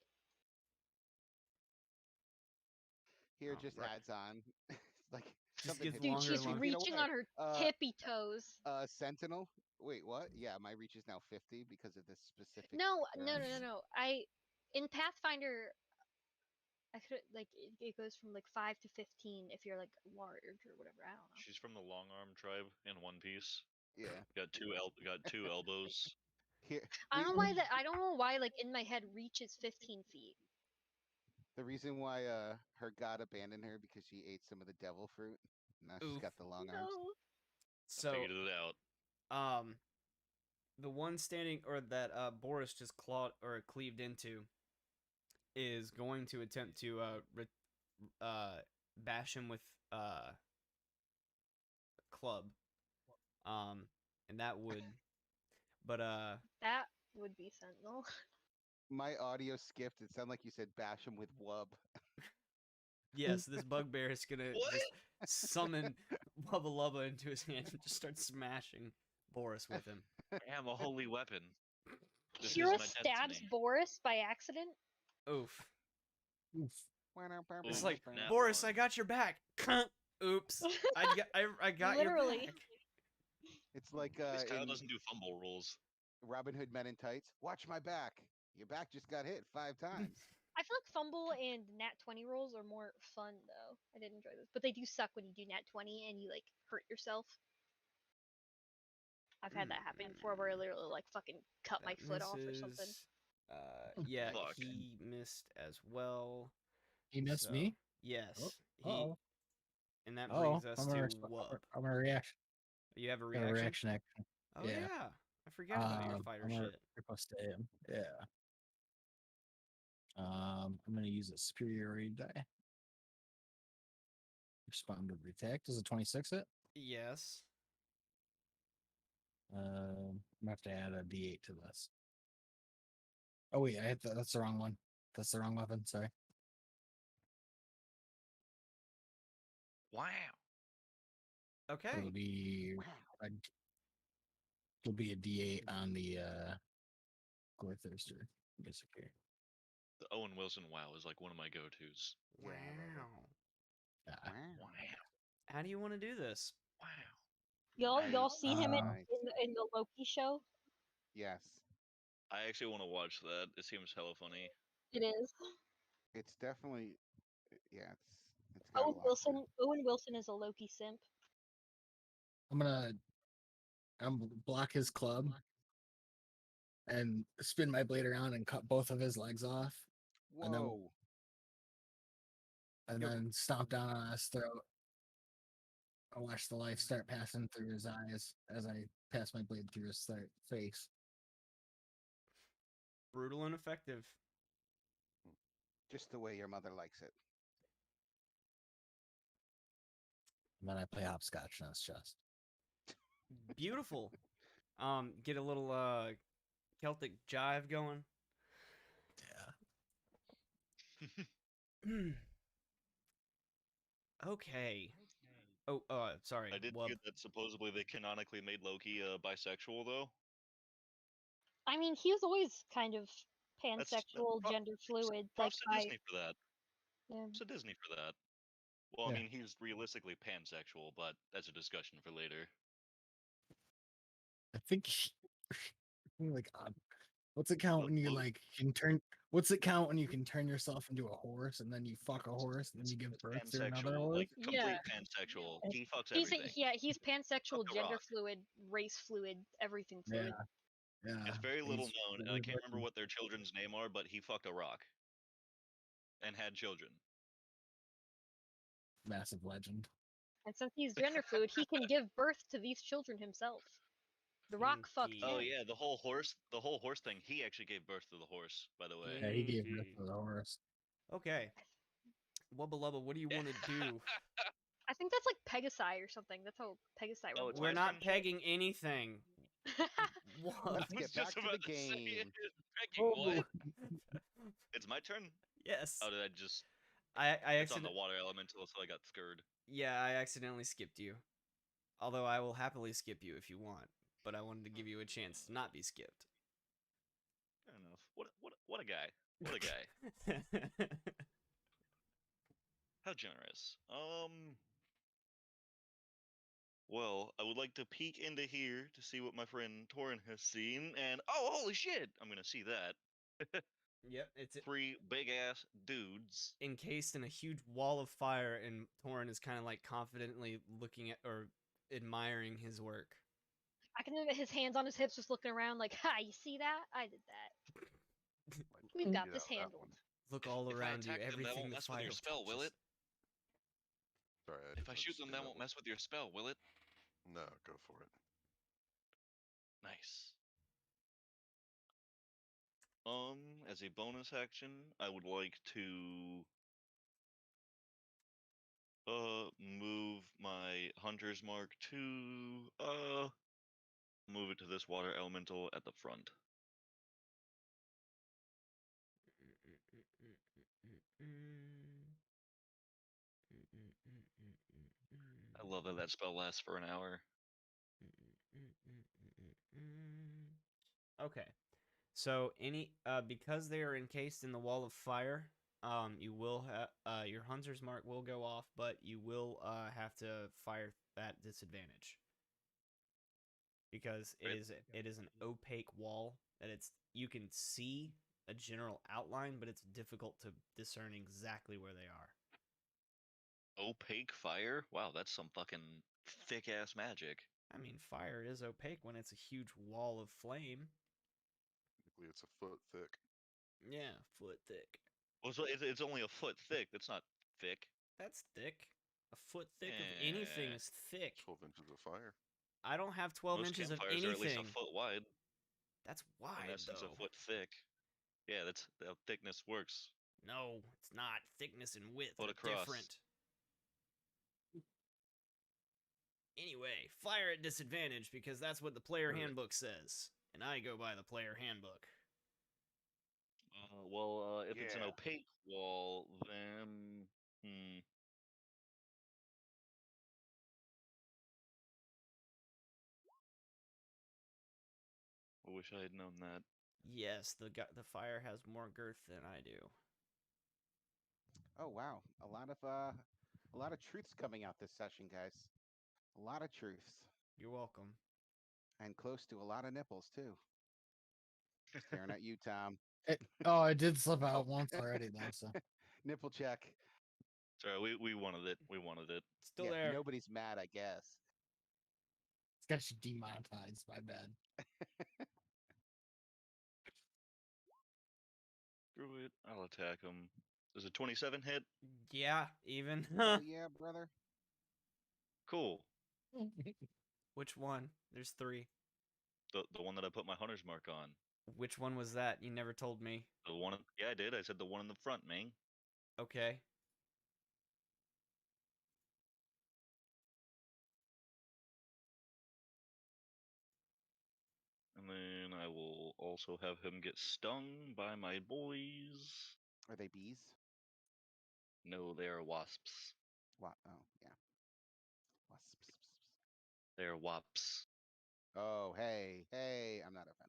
Here Oh, just right. adds on. It's like Just something gets hit me. longer Dude, she's and longer. You know reaching what? on her Uh, tippy toes. Sentinel. Wait, what? Yeah, my reach is now 50 because of this specific. No, no. In Pathfinder, I could like it goes from like 5 to 15 if you're like large or whatever. I don't know. She's from the Long Arm tribe in One Piece. Yeah. Got two elbows. Here, I don't know we- why that. I don't know why like in my head reach is 15 feet. The reason why her god abandoned her because she ate some of the devil fruit. Now she's Oof. got the long arms. No. So Figured it out. the one standing or that Boris just clawed or cleaved into is going to attempt to bash him with a club. And that would but That would be Sentinel. My audio skipped. It sounded like you said bash him with wub. yes, this bugbear is gonna What? just summon Wubba Lubba into his hand and just start smashing Boris with him. Damn, a holy weapon. This is Kira my stabs destiny. Boris by accident. Oof. Oof. It's Ooh, like, nat Boris, I one. got your back. Oops, I got Literally. your back. It's like At least Kyle in doesn't do fumble rules. Robin Hood Men in Tights. Watch my back. Your back just got hit 5 times. I feel like fumble and nat 20 rolls are more fun though. I did enjoy those, but they do suck when you do nat 20 and you like hurt yourself. I've had that happen before where I literally like fucking cut my That foot off or something. misses. Yeah, Fuck. he missed as well. He missed So, me. Yes, he. Uh-oh. And that Oh, brings us I'm to gonna, Whoop. I'm gonna reaction. You have a Got reaction? a reaction action. Oh yeah. yeah, I forgot about your fighter I'm gonna shit. riposte him. Yeah. I'm gonna use a superiority die. Respond to the attack. Does a 26 hit? Yes. I'm gonna have to add a D8 to this. Oh wait, I hit that's the wrong one. That's the wrong weapon. Sorry. Wow. Okay. It'll be it'll be a D8 on the Gore Thirster. Basically. The Owen Wilson wow is like one of my go-tos. Wow. Yeah. Wow. How do you want to do this? Wow. Y'all seen him Nice. in the Loki show? Yes. I actually want to watch that. It seems hella funny. It is. It's definitely yeah, it's got a Owen lot to it. Wilson. Owen Wilson is a Loki simp. I'm gonna block his club and spin my blade around and cut both of his legs off. And then- Whoa. and Yo. then stomp down on his throat. I watch the life start passing through his eyes as I pass my blade through his face. Brutal and effective. Just the way your mother likes it. And then I play hopscotch on his chest. Beautiful. Get a little Celtic jive going. Yeah. Okay. Oh, sorry. I did Wub. hear that supposedly they canonically made Loki bisexual though. I mean, he was always kind of That's- pansexual, pro- gender fluid. Like Props to by Disney for that. yeah. Props to Disney for that. Well, Yeah. I mean, he's realistically pansexual, but that's a discussion for later. I think like what's it count when you Lo- like can turn what's it count when you can turn yourself into a horse and then you fuck a horse and then you give birth to another Pansexual, horse? like complete Yeah. pansexual. He fucks He's everything. he's pansexual, Fuck The gender Rock. fluid, race fluid, everything fluid. Yeah. It's very little he's known, and I can't remember what their children's name are, but he fucked a rock and had children. massive legend. And since he's gender fluid, he can give birth to these children himself. The Rock fucked Kinky. Oh him. yeah, the whole horse thing. He actually gave birth to the horse, by the way. Yeah, he gave birth Kinky. to the horse. Okay. Wubba Lubba, what do you want to do? I think that's like Pegasi or something. That's how Pegasi Oh, were it's We're my born. not turn, shit. pegging anything. What? Let's I was get back just to the about to say game. it. Begging what? It's my turn. Yes. Oh, did I just? I It's on the accidentally. water elemental, so I got scared. Yeah, I accidentally skipped you. Although I will happily skip you if you want, but I wanted to give you a chance to not be skipped. Fair enough. What a guy. What a guy. How generous. Well, I would like to peek into here to see what my friend Torin has seen, and oh, holy shit! I'm gonna see that. Yep, it's 3 big ass dudes. encased in a huge wall of fire, and Torin is kind of like confidently looking at or admiring his work. I can look at his hands on his hips, just looking around, like, "Ha, you see that? I did that. We've got Yeah, this that handled." one. Look all If I around you, attack them, that everything won't the mess with fire your spell, will touches. it? Sorry, If I shoot them, that won't mess with your spell, will it? No, go for it. Nice. As a bonus action, I would like to move my hunter's mark to move it to this water elemental at the front. I love that that spell lasts for an hour. Okay. So any because they are encased in the wall of fire, You will have your hunter's mark will go off, but you will have to fire at disadvantage because Right. it is an opaque wall that you can see a general outline, but it's difficult to discern exactly where they are. Opaque fire? Wow, that's some fucking thick ass magic. I mean, fire is opaque when it's a huge wall of flame. Technically, it's a foot thick. Yeah, foot thick. Well, so it's only a foot thick. That's not thick. That's thick. A foot thick of anything Eh. is thick. 12 inches of fire. I don't have 12 Most inches of campfires are at least a anything. foot wide. That's In wide, essence, a though. foot thick. Yeah, that's how thickness works. No, it's not. Thickness and width Foot are across. different. Anyway, fire at disadvantage because that's what the player Right. handbook says. And I go by the player handbook. Well, if it's an Yeah. opaque wall, then I wish I had known that. Yes, the fire has more girth than I do. Oh wow, a lot of truths coming out this session, guys. A lot of truths, You're welcome. and close to a lot of nipples too. Staring at you, Tom. Oh, I did slip out once already though. So Nipple check. Sorry, we wanted it. We wanted it. Still Yeah, there. nobody's mad, I guess. it's got you demonetized. My bad. Screw it. I'll attack him. Does a 27 hit? Yeah, even. Oh yeah, brother. Cool. Which one? There's 3. The one that I put my hunter's mark on. Which one was that? You never told me. The one. Yeah, I did. I said the one in the front, man. Okay. And then I will also have him get stung by my boys. Are they bees? No, they are wasps. What? Oh yeah. Wasps. They are wops. Oh hey, hey! I'm not offended.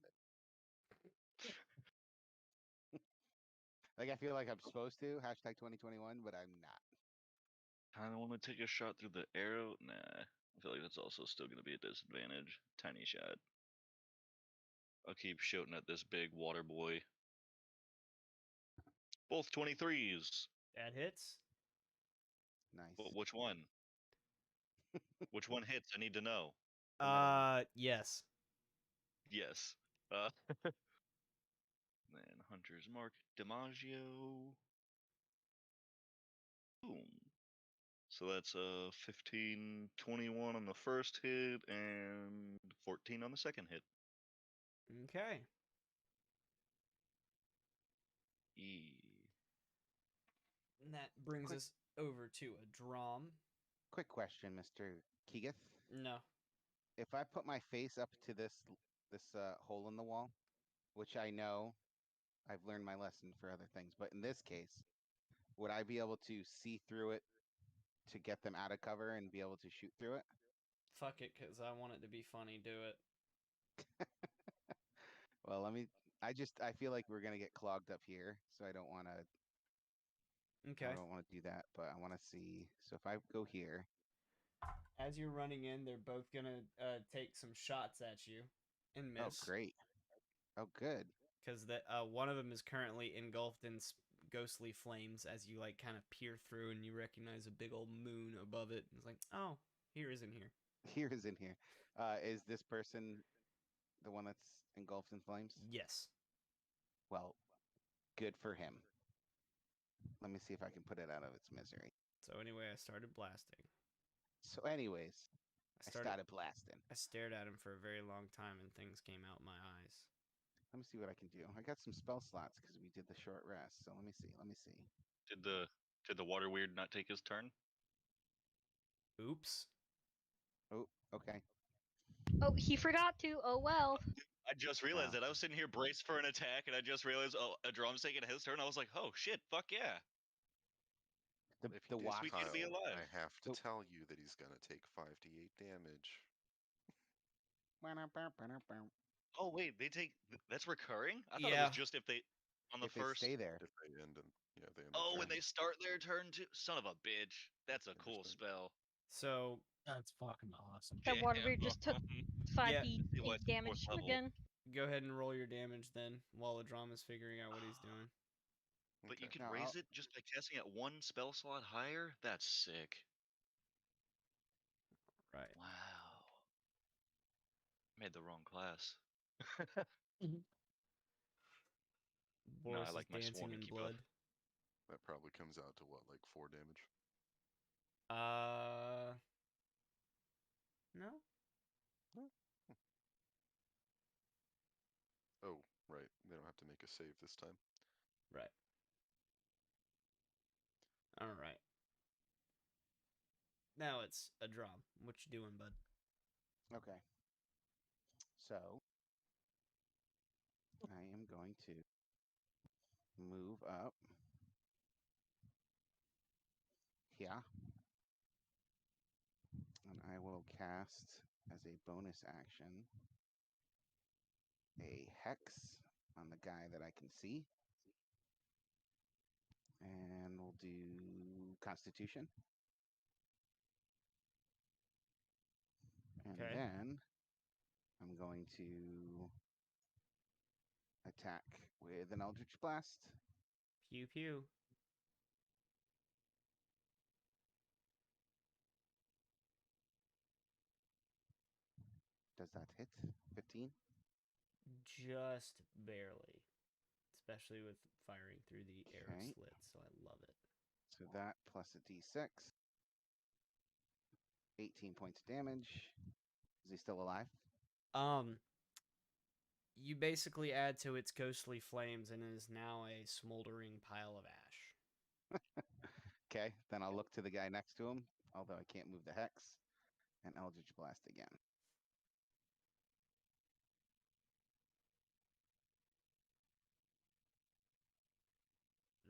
Like I feel like I'm supposed to hashtag 2021, but I'm not. Kind of want to take a shot through the arrow. Nah, I feel like that's also still going to be a disadvantage. Tiny shot. I'll keep shooting at this big water boy. Both 23s. That hits. Nice. But which one? Which one hits? I need to know. Yes. Yes. Then Hunter's Mark, DiMaggio. Boom. So that's 15, 21 on the first hit, and 14 on the second hit. Okay. And that brings Quick- us over to a drum. Quick question, Mr. Keegith. No. If I put my face up to this hole in the wall, which I know I've learned my lesson for other things, but in this case, would I be able to see through it to get them out of cover and be able to shoot through it? Fuck it, because I want it to be funny. Do it. Well, I feel like we're gonna get clogged up here, so I don't want to. Okay. I don't want to do that, but I want to see. So if I go here, As you're running in, they're both gonna take some shots at you and oh miss. great, oh good. Because one of them is currently engulfed in ghostly flames as you like kind of peer through and you recognize a big old moon above it. It's like, oh, here is in here. Here is in here. Is this person the one that's engulfed in flames? Yes. Well, good for him. Let me see if I can put it out of its misery. So anyway, I started blasting. So, anyways, I I started blasting. I stared at him for a very long time and things came out my eyes. Let me see what I can do. I got some spell slots because we did the short rest. So let me see. Let me see. Did the water weird not take his turn? Oops. Oh, okay. Oh, he forgot to. Oh well. I just realized Wow. that. I was sitting here braced for an attack, and I just realized, oh, a drum's taking his turn. I was like, oh shit, fuck yeah. The If he the did, wasp. Sweet to be Kyle, alive. I have to Oh. tell you that he's gonna take 5d8 damage. Oh wait, they take that's recurring. I thought it Yeah. was just if they. On the if they first. stay there. If they end and yeah, they end their Oh, when turn. they start their turn too. Son of a bitch. That's a cool Interesting. spell. So That's fucking awesome. That Waterbeard just took Damn. 5d8 see why it's the damage fourth level. again. go ahead and roll your damage then, while the drama's figuring out what he's doing. But you Okay. can Now, raise I'll- it just by casting at one spell slot higher? That's sick. Right. Wow. Made the wrong class. Boris I like is my dancing swarm to in keep up. blood. That probably comes out to what, like 4 damage? No. Oh, right. They don't have to make a save this time. Right. All right. Now it's a draw. What you doing, bud? Okay. So I am going to move up here. And I will cast as a bonus action a hex on the guy that I can see. And we'll do Constitution. And Okay. then I'm going to attack with an Eldritch Blast. Pew pew. Does that hit? 15? Just barely. Especially with firing through the air Okay. slit, so I love it. So that plus a d6. 18 points of damage. Is he still alive? You basically add to its ghostly flames and it is now a smoldering pile of ash. Okay, then I'll look to the guy next to him, although I can't move the hex, and Eldritch Blast again.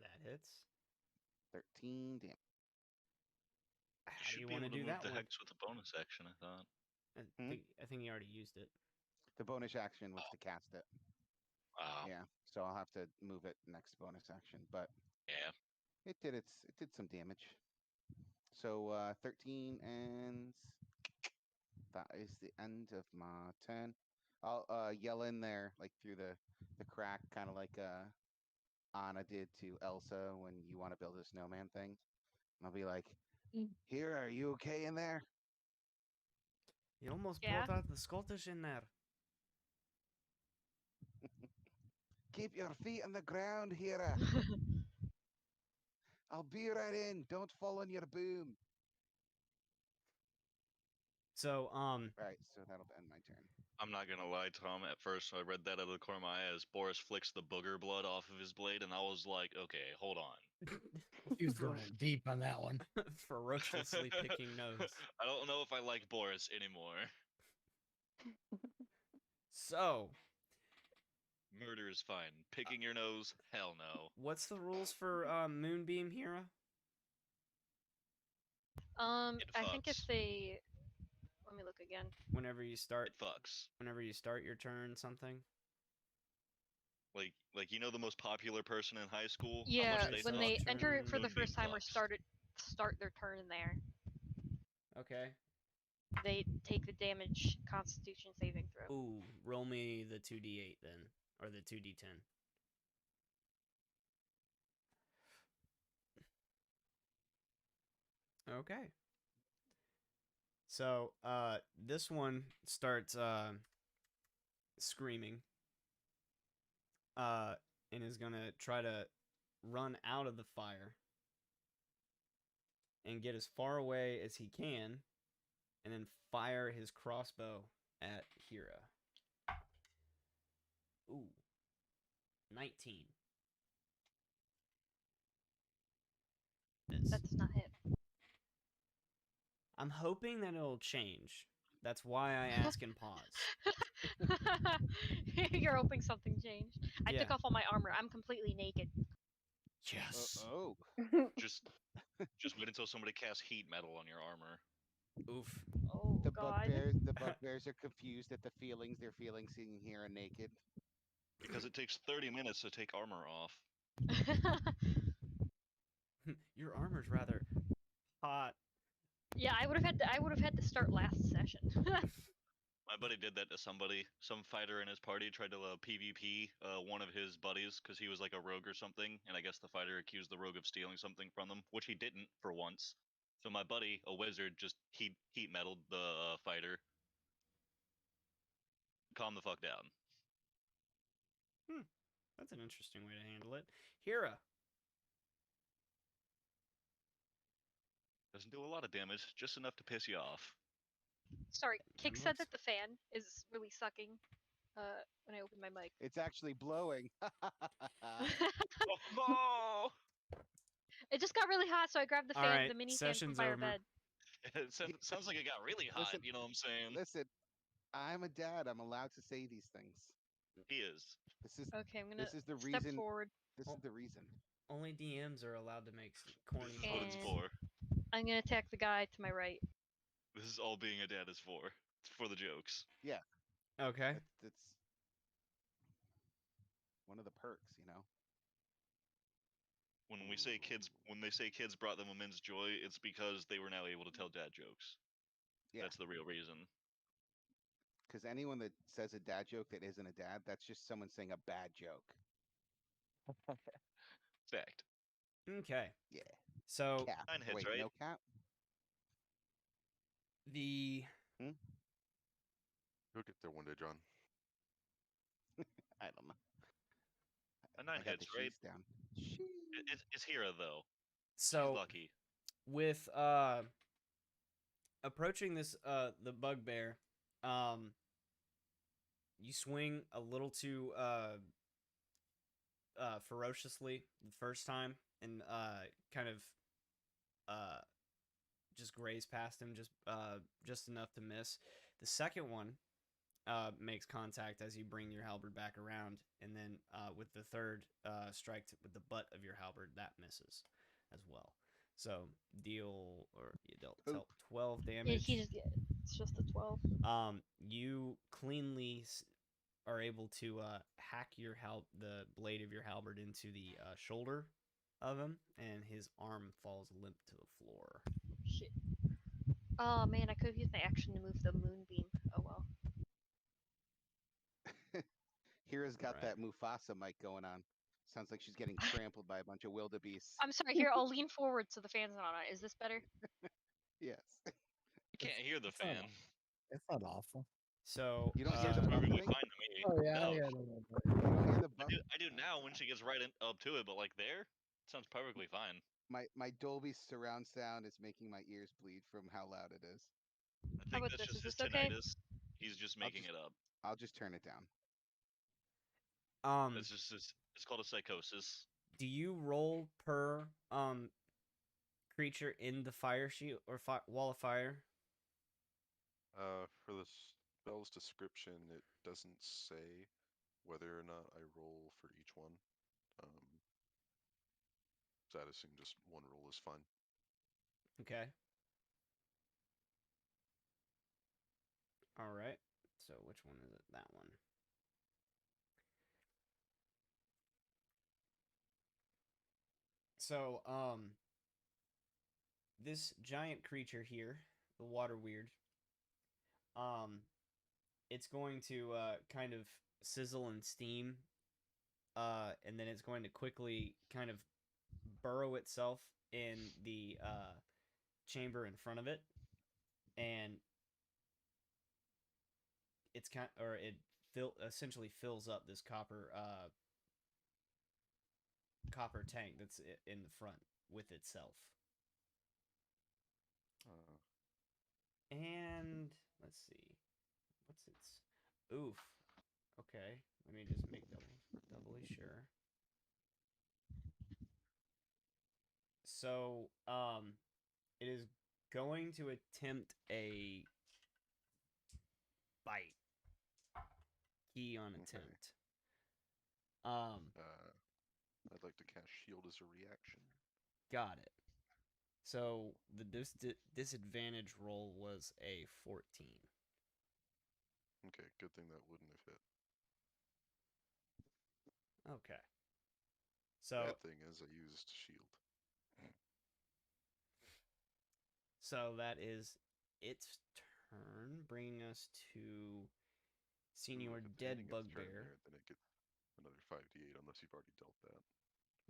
That hits. 13 damage. How You do should you be want to able to do move that the one? hex with a bonus action, I thought. I think he already used it. The bonus action was to cast it. Wow. Yeah, so I'll have to move it next bonus action, but Yeah. it did some damage. So 13 ends. That is the end of my turn. I'll yell in there like through the crack, kind of like Anna did to Elsa when you want to build a snowman thing. And I'll be like, "Here, are you okay in there?" You almost Yeah. brought out the Scottish in there. Keep your feet on the ground, Hera. I'll be right in. Don't fall on your boom. So, Right, so that'll end my turn. I'm not gonna lie, Tom. At first, I read that out of the corner of my eye as Boris flicks the booger blood off of his blade, and I was like, okay, hold on. He was going in deep on that one. ferociously picking nose. I don't know if I like Boris anymore. So, Murder is fine. Picking your nose, hell no. what's the rules for Moonbeam Hera? I think if fucks. they, let me look again. Whenever you start, It fucks. whenever you start your turn, something. Like you know the most popular person in high school? How Yeah, much they when suck? they enter it turn for the Moonbeam first time or fucks. start their turn there, Okay. they take the damage Constitution saving throw. Ooh, roll me the 2d8 then, or the 2d10. Okay. So, this one starts screaming, and is gonna try to run out of the fire and get as far away as he can, and then fire his crossbow at Hera. Ooh, 19. Miss. That does not hit. I'm hoping that it'll change. That's why I ask and pause. You're hoping something changed. I took Yeah. off all my armor. I'm completely naked. Yes. Oh. Just wait until somebody casts heat metal on your armor. Oof. Oh god. The bugbears are confused at the feelings they're feeling seeing Hera naked. Because it takes 30 minutes to take armor off. Your armor's rather hot. Yeah, I would have had to start last session. My buddy did that to somebody. Some fighter in his party tried to PvP one of his buddies because he was like a rogue or something, and I guess the fighter accused the rogue of stealing something from them, which he didn't for once. So my buddy, a wizard, just heat metaled the fighter. Calm the fuck down. That's an interesting way to handle it. Hira. Doesn't do a lot of damage, just enough to piss you off. Sorry, Kick said looks- that the fan is really sucking. When I opened my mic. It's actually blowing. Oh, It just got really hot, so I grabbed the fan, Alright, the mini fan from session's by our over. bed. it sounds like it got really hot. Listen- You know what I'm saying? Listen, I'm a dad. I'm allowed to say these things. He is. This is Okay, I'm gonna this is the step reason. forward. This is the reason. Only DMs are allowed to make corny This is what it's And- for. I'm gonna attack the guy to my right. This is all being a dad is for. It's for the jokes. Okay. That's one of the perks, you know. When they say kids brought them immense joy, it's because they were now able to tell dad jokes. Yeah. That's the real reason. Because anyone that says a dad joke that isn't a dad, that's just someone saying a bad joke. Fact. Okay. Yeah. So Cap. 9 hits, Wait, right? no cap. the Go get there one day, John. I don't know. A I 9 got the hits, right? sheets down. It's Hera though. She's so lucky. with approaching this the bugbear, you swing a little too ferociously the first time and kind of just graze past him just enough to miss. The second one makes contact as you bring your halberd back around, and then with the third strike with the butt of your halberd, that misses as well. So you dealt Oop. 12 Yeah, damage. it's just a 12. You cleanly are able to hack the blade of your halberd into the shoulder of him, and his arm falls limp to the floor. Shit. Oh man, I could have used my action to move the moonbeam. Oh well. Hira's got Right. that Mufasa mic going on. Sounds like she's getting trampled by a bunch of wildebeest. I'm sorry, here, I'll lean forward so the fan's not on. Is this better? Yes. You can't hear the it's not fan. It's not awful. So You don't hear It's the perfectly bumping? fine to me. Oh yeah, No, yeah. You don't hear the bump? I do now when she gets right up to it, but like there, it sounds perfectly fine. My Dolby surround sound is making my ears bleed from how loud it is. I How think about that's this? just Is his this okay? tinnitus. He's just making it up. I'll just turn it down. It's called a psychosis. do you roll per creature in the fire shield or wall of fire? For the spell's description, it doesn't say whether or not I roll for each one. So I'd assume just one roll is fine. Okay. All right. So which one is it? That one. So, this giant creature here, the water weird, it's going to kind of sizzle and steam, and then it's going to quickly kind of burrow itself in the chamber in front of it, and essentially fills up this copper tank that's in the front with itself. And let's see, what's its oof. Okay, let me just make doubly sure. So it is going to attempt a bite. Key on attempt. I'd like to cast shield as a reaction. Got it. So the disadvantage roll was a 14. Okay, good thing that wouldn't have hit. Okay. So Bad thing is, I used shield. that is its turn, bringing us to Ooh, Senior if it Dead ending its turn Bugbear. there, then it gets another 5d8, unless you've already dealt that.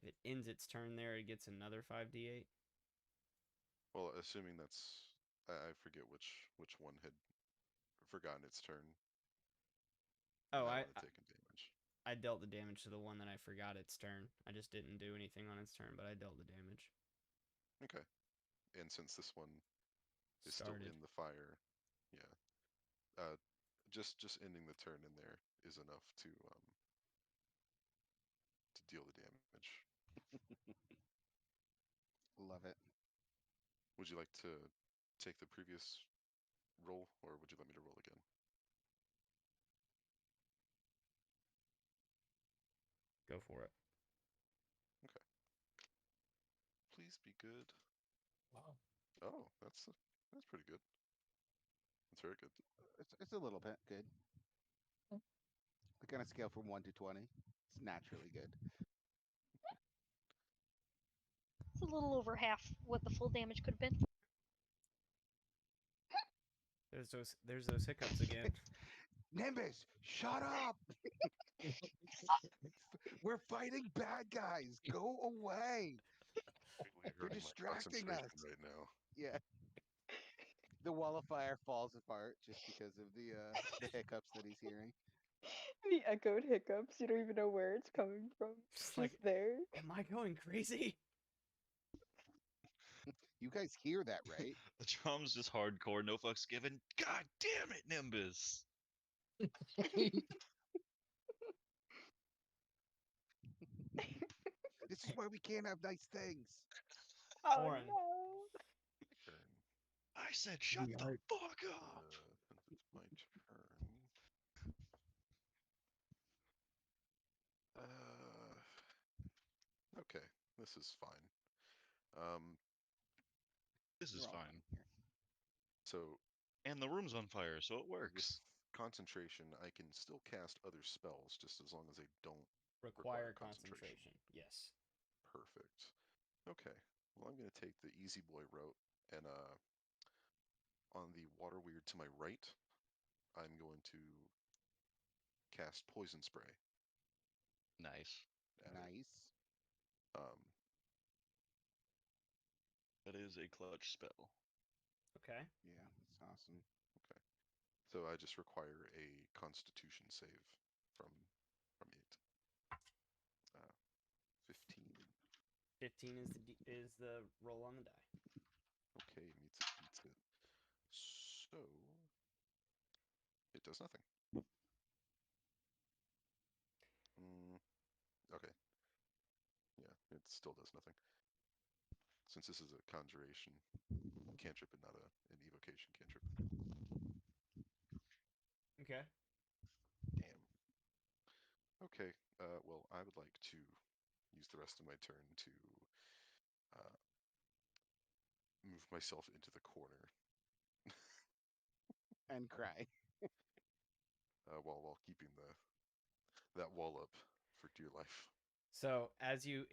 If it ends its turn there, it gets another 5d8. Well, assuming that's, I forget which one had forgotten its turn. Oh, that I one had taken damage. I dealt the damage to the one that I forgot its turn. I just didn't do anything on its turn, but I dealt the damage. Okay. And since this one is Started. still in the fire, yeah. Just ending the turn in there is enough to deal the damage. Love it. Would you like to take the previous roll, or would you let me to roll again? Go for it. Okay. Please be good. Wow. Oh, that's pretty good. That's very good. It's a little bit good. Like on a scale from 1 to 20, it's naturally good. It's a little over half what the full damage could have been. There's those hiccups again. Nimbus, shut up! We're fighting bad guys. Go away. Really You're hurting my distracting concentration us. right now. Yeah. The wall of fire falls apart just because of the hiccups that he's hearing. The echoed hiccups. You don't even know where it's coming from. Just Just like, there. am I going crazy? You guys hear that, right? The drum's just hardcore, no fucks given. God damn it, Nimbus! This is why we can't have nice things. Oh Orin. no. Turn. I said shut the Alright. fuck up! Since it's my turn. Okay, this is fine. This is You're all fine. here. So And the room's on fire, so it with works. concentration, I can still cast other spells just as long as they don't Require concentration. concentration. Yes. Perfect. Okay. Well, I'm going to take the easy boy route, and on the water weird to my right, I'm going to cast poison spray Nice. at it. Nice. That is a clutch spell. Okay. Yeah, that's awesome. Okay. So I just require a Constitution save from it. 15. 15 is the roll on the die. Okay, meets it, beats it. So it does nothing. Okay. Yeah, it still does nothing. Since this is a conjuration cantrip and not an evocation cantrip. Okay. Damn. Okay, well, I would like to use the rest of my turn to move myself into the corner And cry. while keeping that wall up for dear life. So as you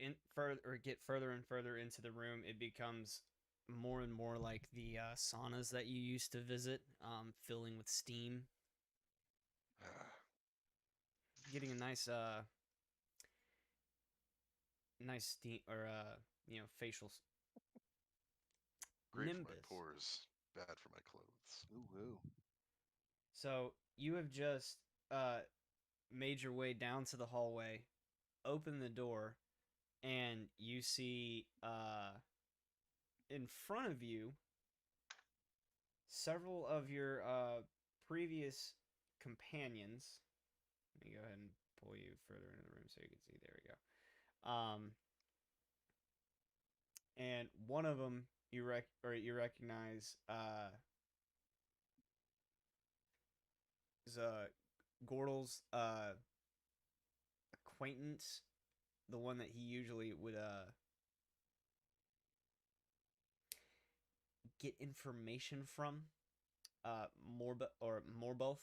get further and further into the room, it becomes more and more like the saunas that you used to visit, filling with steam. Getting a nice steam or facial Great nimbus. for my pores, bad for my clothes. Ooh, ooh. So you have just made your way down to the hallway, open the door, and you see in front of you several of your previous companions. Let me go ahead and pull you further into the room so you can see. There we go. And one of them you recognize is Gordle's acquaintance, the one that he usually would get information from. Morboth.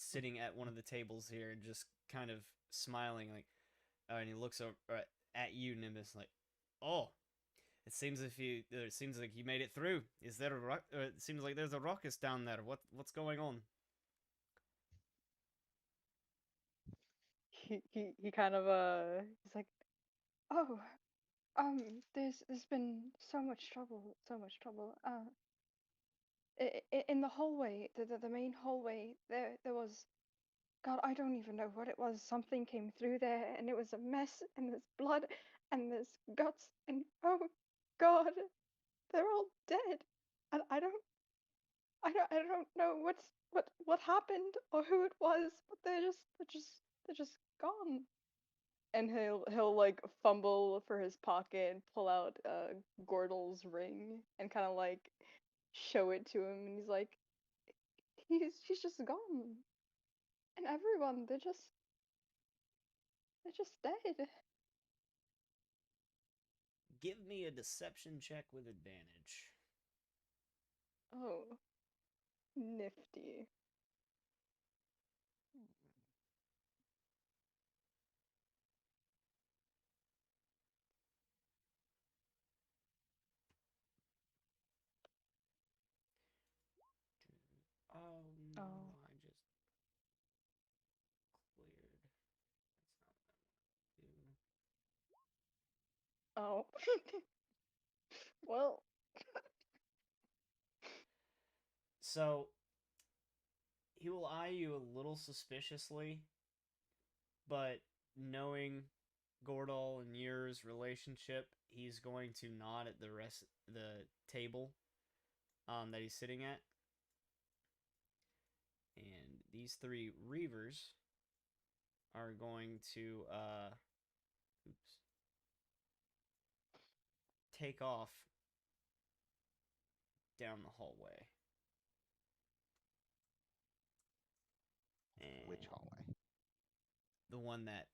sitting at one of the tables here and just kind of smiling, like, and he looks over at you, Nimbus, like, oh, it seems like you made it through. Is there a rock? It seems like there's a ruckus down there. What's going on? He kind of he's like, oh, there's been so much trouble, so much trouble. In the hallway, the main hallway, there was, God, I don't even know what it was. Something came through there, and it was a mess, and there's blood, and there's guts, and oh, God, they're all dead, and I don't know what happened or who it was, but they're just gone. And he'll like fumble for his pocket and pull out Gordle's ring and kind of like show it to him, and he's like, he's just gone, and everyone they're just dead. Give me a deception check with advantage. Oh, nifty. Oh no, Oh. I just cleared. That's not what I want to do. Oh. Well. So he will eye you a little suspiciously, but knowing Gordal and Yur's relationship, he's going to nod at the rest the table that he's sitting at. And these three Reavers are going to take off down the hallway. And Which hallway? the one that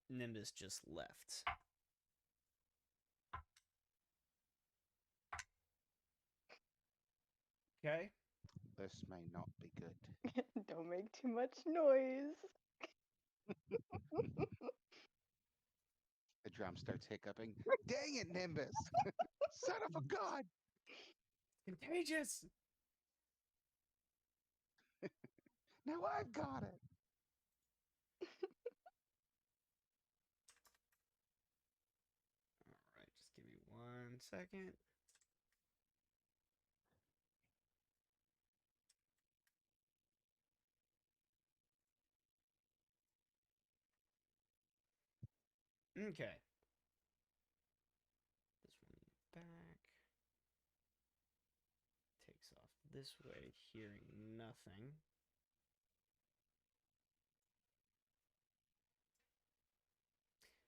Nimbus just left. Okay. This may not be good. Don't make too much noise. The drum starts hiccuping. Dang it, Nimbus! Son of a god! Contagious! Now I've got it! Alright, just give me 1 second. Okay. This one back. Takes off this way, hearing nothing.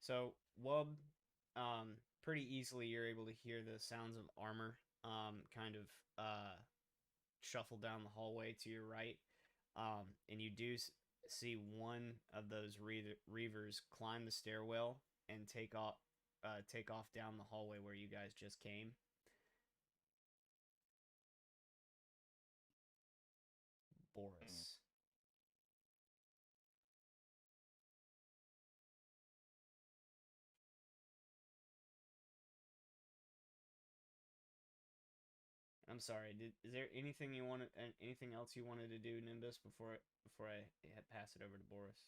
So, Wub, pretty easily you're able to hear the sounds of armor kind of shuffle down the hallway to your right. And you do see one of those Reavers climb the stairwell and take off down the hallway where you guys just came. Boris. I'm sorry. Is there anything anything else you wanted to do, Nimbus, before I pass it over to Boris?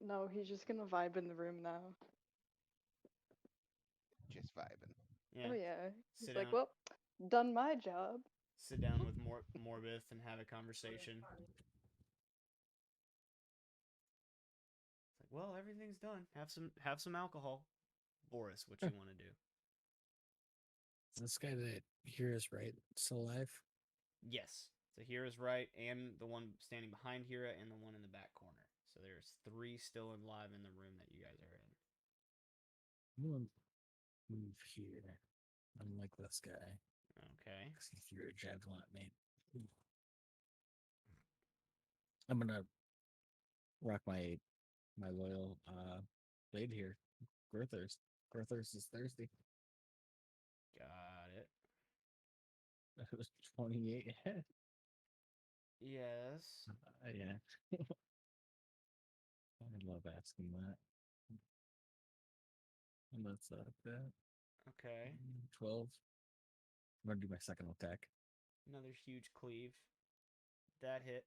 No, he's just gonna vibe in the room now. Just vibing. Yeah. Oh yeah. He's Sit like, down. well, done my job. Sit down with Morbith and have a conversation. It's like, well, everything's done. Have some alcohol. Boris, what you want to do? Is this guy that here is right still alive? Yes. So Hira's right, and the one standing behind Hira, and the one in the back corner. So there's 3 still alive in the room that you guys are in. I'm gonna move here. Unlike this guy. Okay. Because he threw a javelin at me. I'm gonna rock my loyal blade here. Gorthers. Gorthers is thirsty. Got it. 28. Yes. Yeah. I love asking that. And that's that. Okay. 12. I'm gonna do my second attack. Another huge cleave. That hit.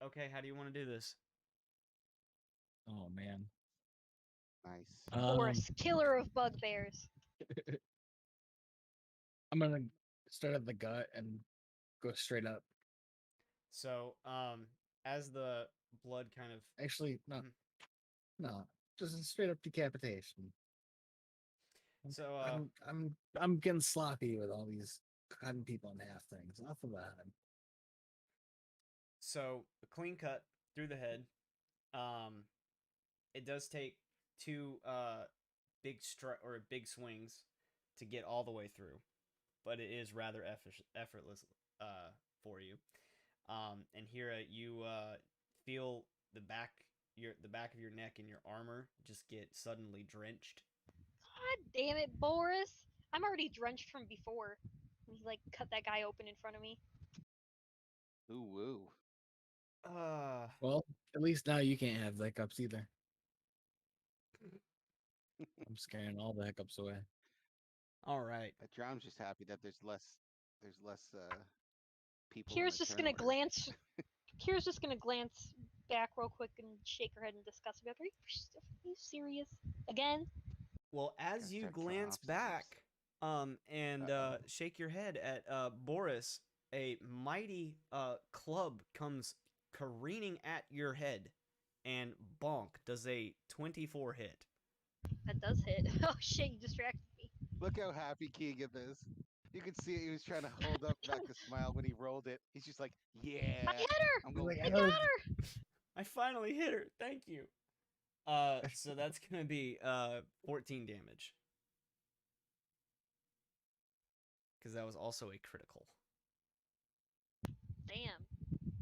Okay, how do you want to do this? Oh man. Nice. Boris, killer of bugbears. I'm gonna start at the gut and go straight up. So, as the blood kind of Actually, no, Mhm. no, just a straight up decapitation. so I'm getting sloppy with all these cutting people in half things. Enough of that. So a clean cut through the head. It does take two big swings to get all the way through, but it is rather effortless for you. And here you feel the back of your neck and your armor just get suddenly drenched. God damn it, Boris! I'm already drenched from before. He like cut that guy open in front of me. Ooh woo. Well, at least now you can't have the hiccups either. I'm scaring all the hiccups away. All right. Drown's just happy that there's less people. Kira's in the just turn gonna order. glance. Kira's just gonna glance back real quick and shake her head in disgust. Are you serious again? Well, as Gotta you start drawing glance obstacles. back, and shake your head at Boris, a mighty club comes careening at your head, and bonk does a 24 hit. That does hit. Oh shit! You distracted me. Look how happy Keegan is. You can see he was trying to hold up back the smile when he rolled it. He's just like, yeah. I hit her. I'm going. I got her. I finally hit her. Thank you. So that's gonna be 14 damage. Because that was also a critical. Damn.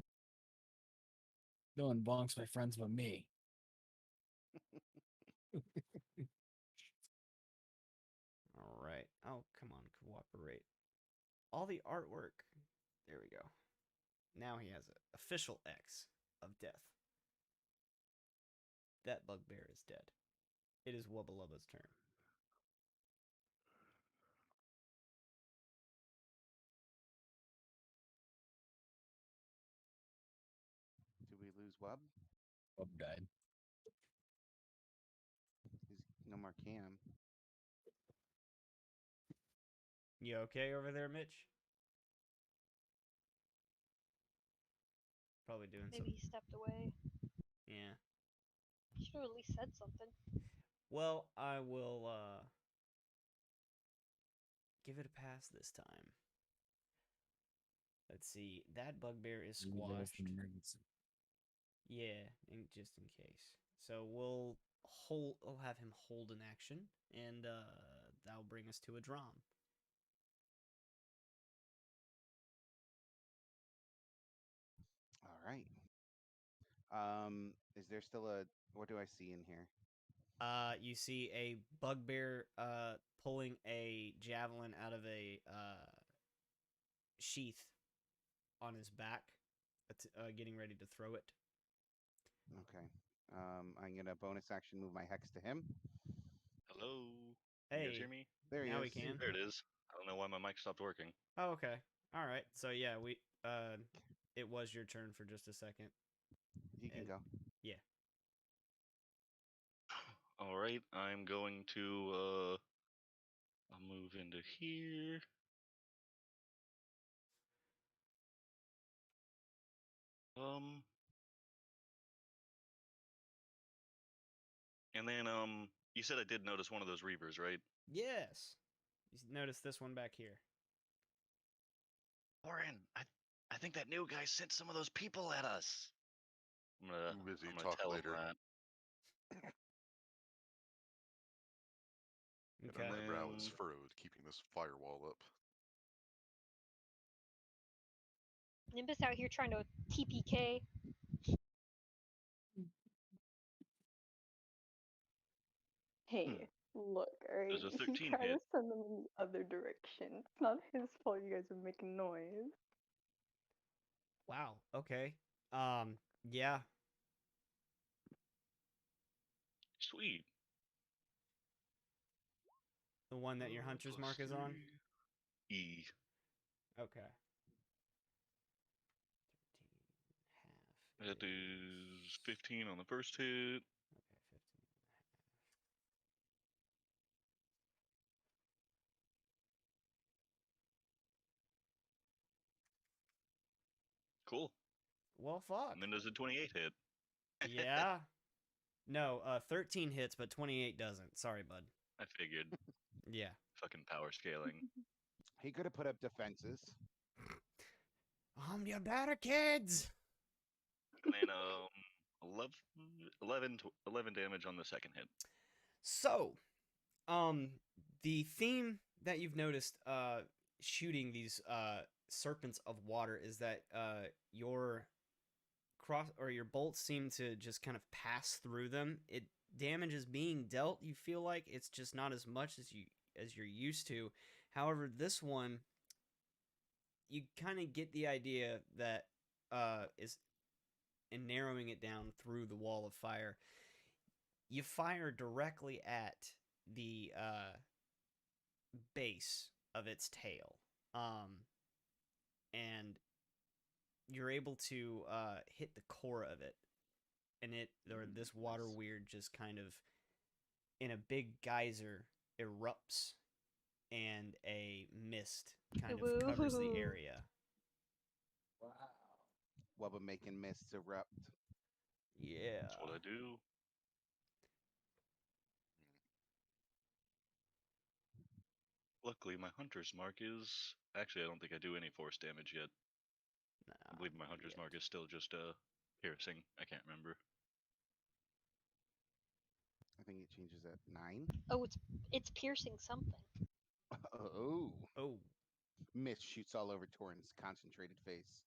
No one bonks my friends but me. All right. Oh, come on, cooperate. All the artwork. There we go. Now he has an official X of death. That bugbear is dead. It is Wubba Lubba's turn. Do we lose Wub? Wub died. He's no more Cam. You okay over there, Mitch? Probably doing Maybe he stepped away. Yeah. Should have at least said something. Well, I will give it a pass this time. Let's see. That bugbear is squashed. Yeah, just in case. So we'll have him hold an action, and that'll bring us to a Drom. All right. Is there still a? What do I see in here? You see a bugbear pulling a javelin out of a sheath on his back, getting ready to throw it. Okay. I'm gonna bonus action move my hex to him. Hello. Hey, You guys hear me? There he now is. we can. There it is. I don't know why my mic stopped working. Oh, okay. All right. So yeah, it was your turn for just a second. You can And- go. Yeah. All right, I'm going to I'll move into here. And then you said I did notice one of those reavers, right? Yes. You notice this one back here. Warren, I think that new guy sent some of those people at us. I'm Too busy, gonna talk tell later. him that. Okay. And my brow is then- furrowed, keeping this firewall up. Nimbus out here trying to TPK. Hey, look, alright. Alright, Does a he 13 tried to hit? send them in the other direction. It's not his fault you guys are making noise. Wow. Okay. Yeah. Sweet. The one that your hunter's mark is on? E. Okay. 13 half. That is 15 on the first hit. Okay, 15 and a half. Cool. Well, fuck. And then does a 28 hit? Yeah. No, 13 hits, but 28 doesn't. Sorry, bud. I figured. Yeah. Fucking power scaling. He could have put up defenses. I'm your better kids. And then 11 damage on the second hit. So, the theme that you've noticed, shooting these serpents of water is that your your bolts seem to just kind of pass through them. It damage is being dealt. You feel like it's just not as much as you're used to. However, this one, you kind of get the idea that is in narrowing it down through the wall of fire. You fire directly at the base of its tail, and you're able to hit the core of it, and this water Nice. weird just kind of in a big geyser erupts, and a mist kind of covers the Woo. area. Wow. Wubba making mists erupt. Yeah. That's what I do. Luckily, my hunter's mark is... Actually, I don't think I do any force damage yet. I believe my hunter's mark is still just piercing. I can't remember. I think it changes at 9. Oh, it's piercing something. Oh. Oh. Mist shoots all over Torrent's concentrated face.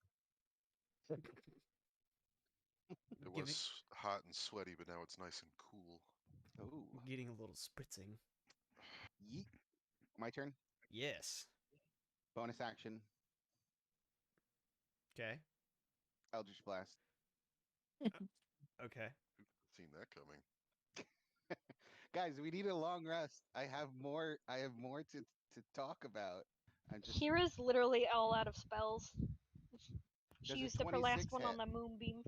It Give was hot and sweaty, but now it's nice and cool. Oh. Getting a little spritzing. Yeet. My turn. Yes. Bonus action. Okay. Eldritch Blast. Okay. Seen that coming. Guys, we need a long rest. I have more to talk about. I'm just Kira's literally all out of spells. She Does a used up her last 26 one on hit? the moonbeam.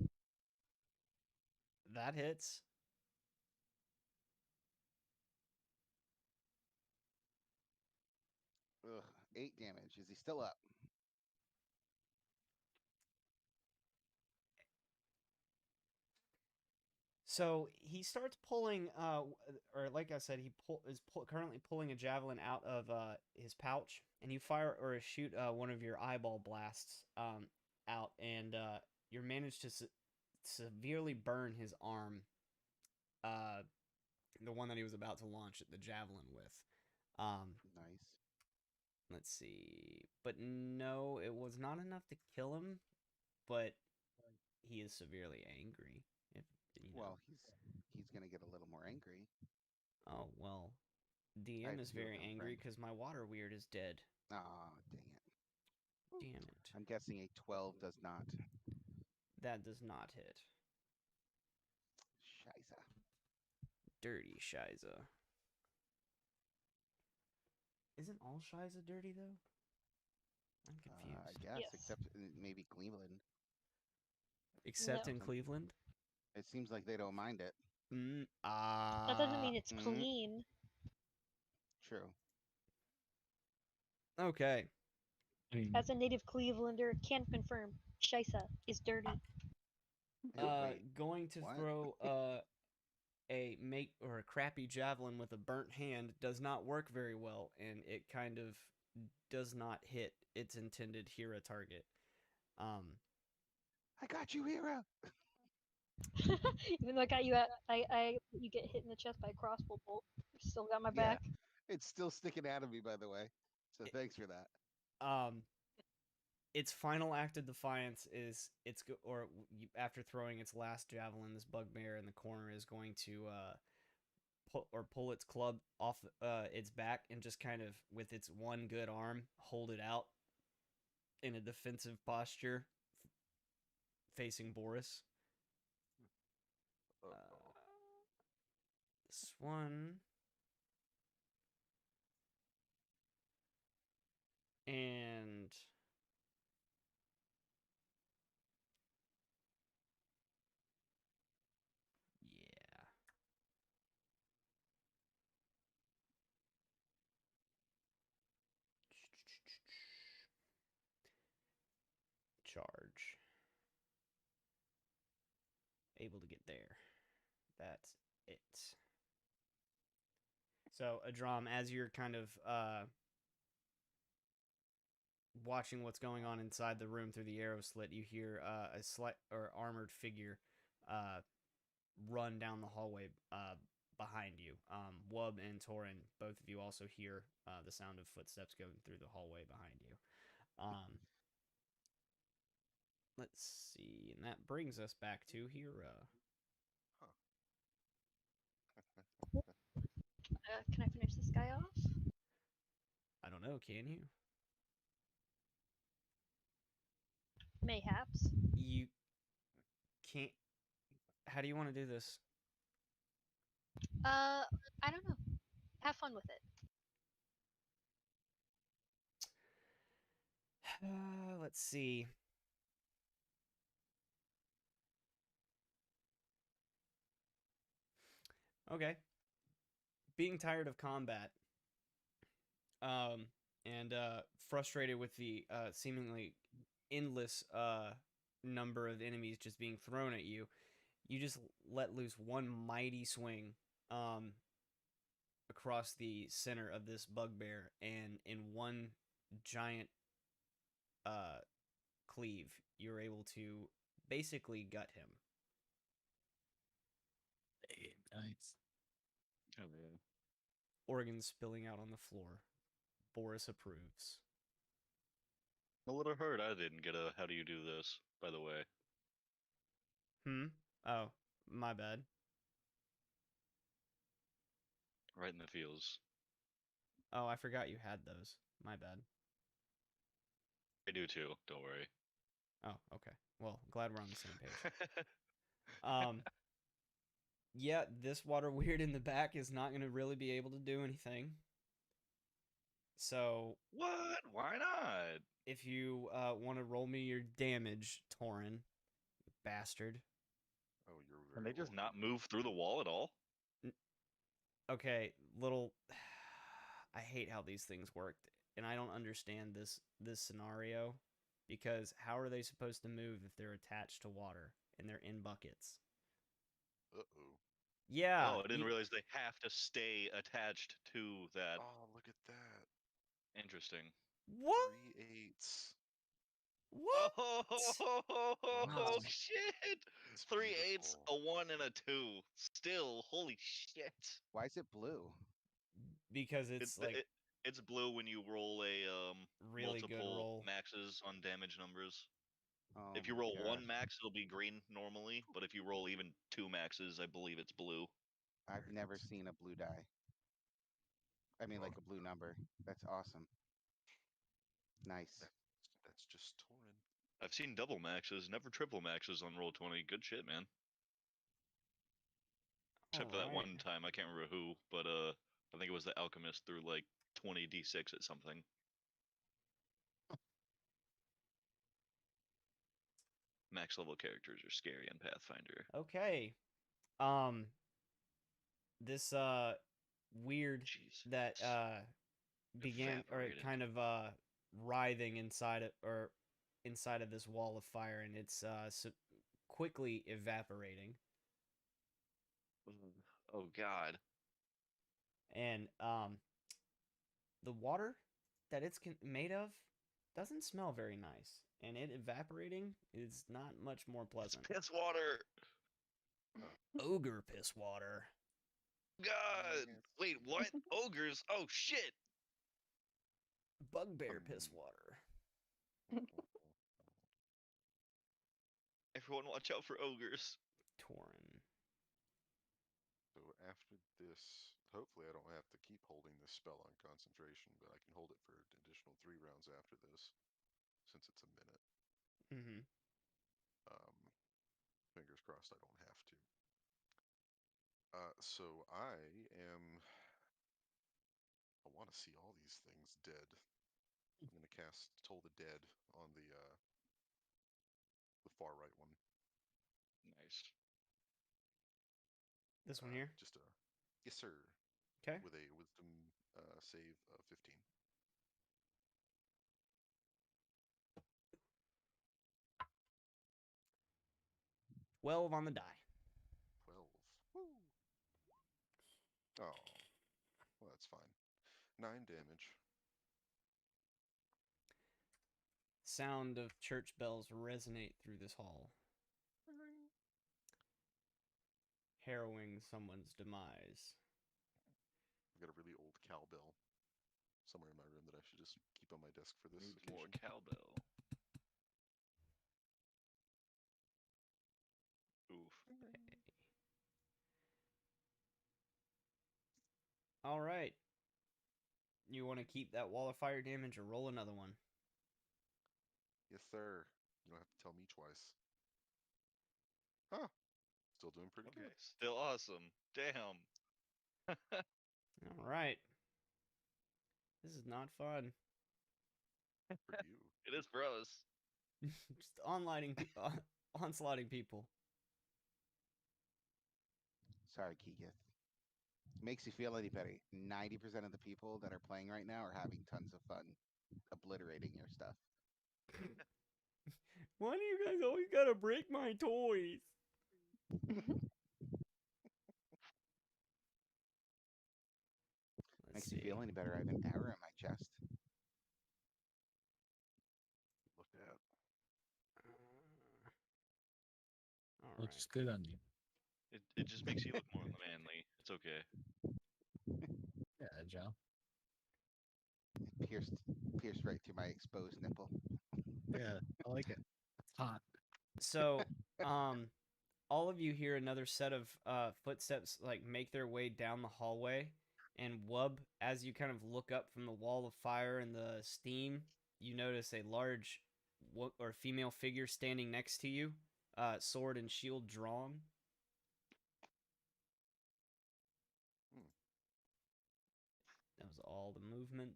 That hits. ugh, 8 damage. Is he still up? So he starts pulling, or like I said, he currently pulling a javelin out of his pouch, and you fire or shoot one of your eyeball blasts out, and you manage to severely burn his arm, the one that he was about to launch the javelin with. Nice. Let's see, but no, it was not enough to kill him, but he is severely angry. If you know. Well, he's gonna get a little more angry. Oh, well, I DM have is to heal very him, angry friend. because my water weird is dead. Ah, dang it. Damn it. I'm guessing a 12 does not. That does not hit. Scheiße. Dirty Shiza. Isn't all Shiza dirty, though? I'm confused. I guess, Yes. except maybe Cleveland. Except No. in Cleveland? It seems like they don't mind it. That doesn't mean it's mhm. clean. True. Okay. I mean, As a native Clevelander, can confirm, Shisa is dirty. Ew, wait, Going to what? throw a crappy javelin with a burnt hand does not work very well, and it kind of does not hit its intended Hera target. I got you, Hera. Even though I got you you get hit in the chest by a crossbow bolt. You still got my Yeah. back. It's still sticking out of me, by the way. So thanks for that. Its final act of defiance is after throwing its last javelin, this bugbear in the corner is going to pull its club off its back and just kind of with its one good arm hold it out in a defensive posture facing Boris. Uh-oh. This one and yeah. Charge. Able to get there. That's it. So, Adram, as you're kind of watching what's going on inside the room through the arrow slit, you hear a slight or armored figure run down the hallway behind you. Wub and Torin, both of you also hear the sound of footsteps going through the hallway behind you. Let's see, and that brings us back to Hera. Can I finish this guy off? I don't know, can you? Mayhaps. You can't. How do you want to do this? I don't know. Have fun with it. Let's see. Okay. Being tired of combat, and frustrated with the seemingly endless number of enemies just being thrown at you, you just let loose one mighty swing across the center of this bugbear, and in one giant cleave, you're able to basically gut him. Nice. Oh, yeah. Organs spilling out on the floor. Boris approves. A little hurt I didn't get a how do you do this, by the way. Oh, my bad. Right in the feels. Oh, I forgot you had those. My bad. I do too, don't worry. Oh, okay. Well, glad we're on the same page. Yeah, this water weird in the back is not going to really be able to do anything. So, What? Why not? if you want to roll me your damage, Torin, bastard. Oh, you're Can very they just welcome. not move through the wall at all? Okay, little. I hate how these things work, and I don't understand this scenario, because how are they supposed to move if they're attached to water and they're in buckets? Uh-oh. Yeah. Oh, I didn't realize they have to stay attached to that. Oh, look at that. Interesting. What? 3/8. What? Oh, shit! It's 3/8, beautiful. a 1, and a 2. Still, holy shit! Why is it blue? Because it's like It's blue when you roll a really good multiple roll. maxes on damage numbers. Oh If you my roll gosh. 1 max, it'll be green normally, but if you roll even 2 maxes, I believe it's blue. I've never seen a blue die. I mean, like a blue number. That's awesome. Nice. That's just Torin. I've seen double maxes, never triple maxes on Roll20. Good shit, man. Except for that Alright. one time, I can't remember who, but I think it was the alchemist threw like 20 d6 at something. Max level characters are scary in Pathfinder. Okay. This weird Jesus. that began or Evaporated. kind of writhing inside of this wall of fire, and it's quickly evaporating. Oh god. And the water that it's made of doesn't smell very nice, and it evaporating is not much more pleasant. Piss water. Ogre piss water. God. Wait, what? Ogres? Oh shit. Bugbear piss water. Everyone watch out for ogres. Torin. So after this, hopefully I don't have to keep holding this spell on concentration, but I can hold it for an additional 3 rounds after this, since it's a minute. Mm-hmm. Fingers crossed I don't have to. So I want to see all these things dead. I'm gonna cast Toll the Dead on the far right one. Nice. This one here. Just a yes, sir. Okay. With a Wisdom save of 15. 12 on the die. 12. Woo! Oh, well that's fine. 9 damage. Sound of church bells resonate through this hall, harrowing someone's demise. I've got a really old cowbell somewhere in my room that I should just keep on my desk for this Needs occasion. more cowbell. Oof. All right. You want to keep that wall of fire damage or roll another one? Yes, sir. You don't have to tell me twice. Huh. Still doing pretty Okay, good. still awesome. Damn. All right. This is not fun. For you. It is for us. Just onslaughting people. Sorry, Keegith. Makes you feel any better. 90% of the people that are playing right now are having tons of fun obliterating your stuff. Why do you guys always gotta break my toys? Makes you feel any better. I have an arrow in my chest. Looked at. All right. Looks good on you. It just makes you look more manly. It's okay. Yeah, Joe. Pierced right through my exposed nipple. Yeah, I like it. It's hot. So, all of you hear another set of footsteps like make their way down the hallway, and Wub, as you kind of look up from the wall of fire and the steam, you notice a large or female figure standing next to you, sword and shield drawn. That was all the movement.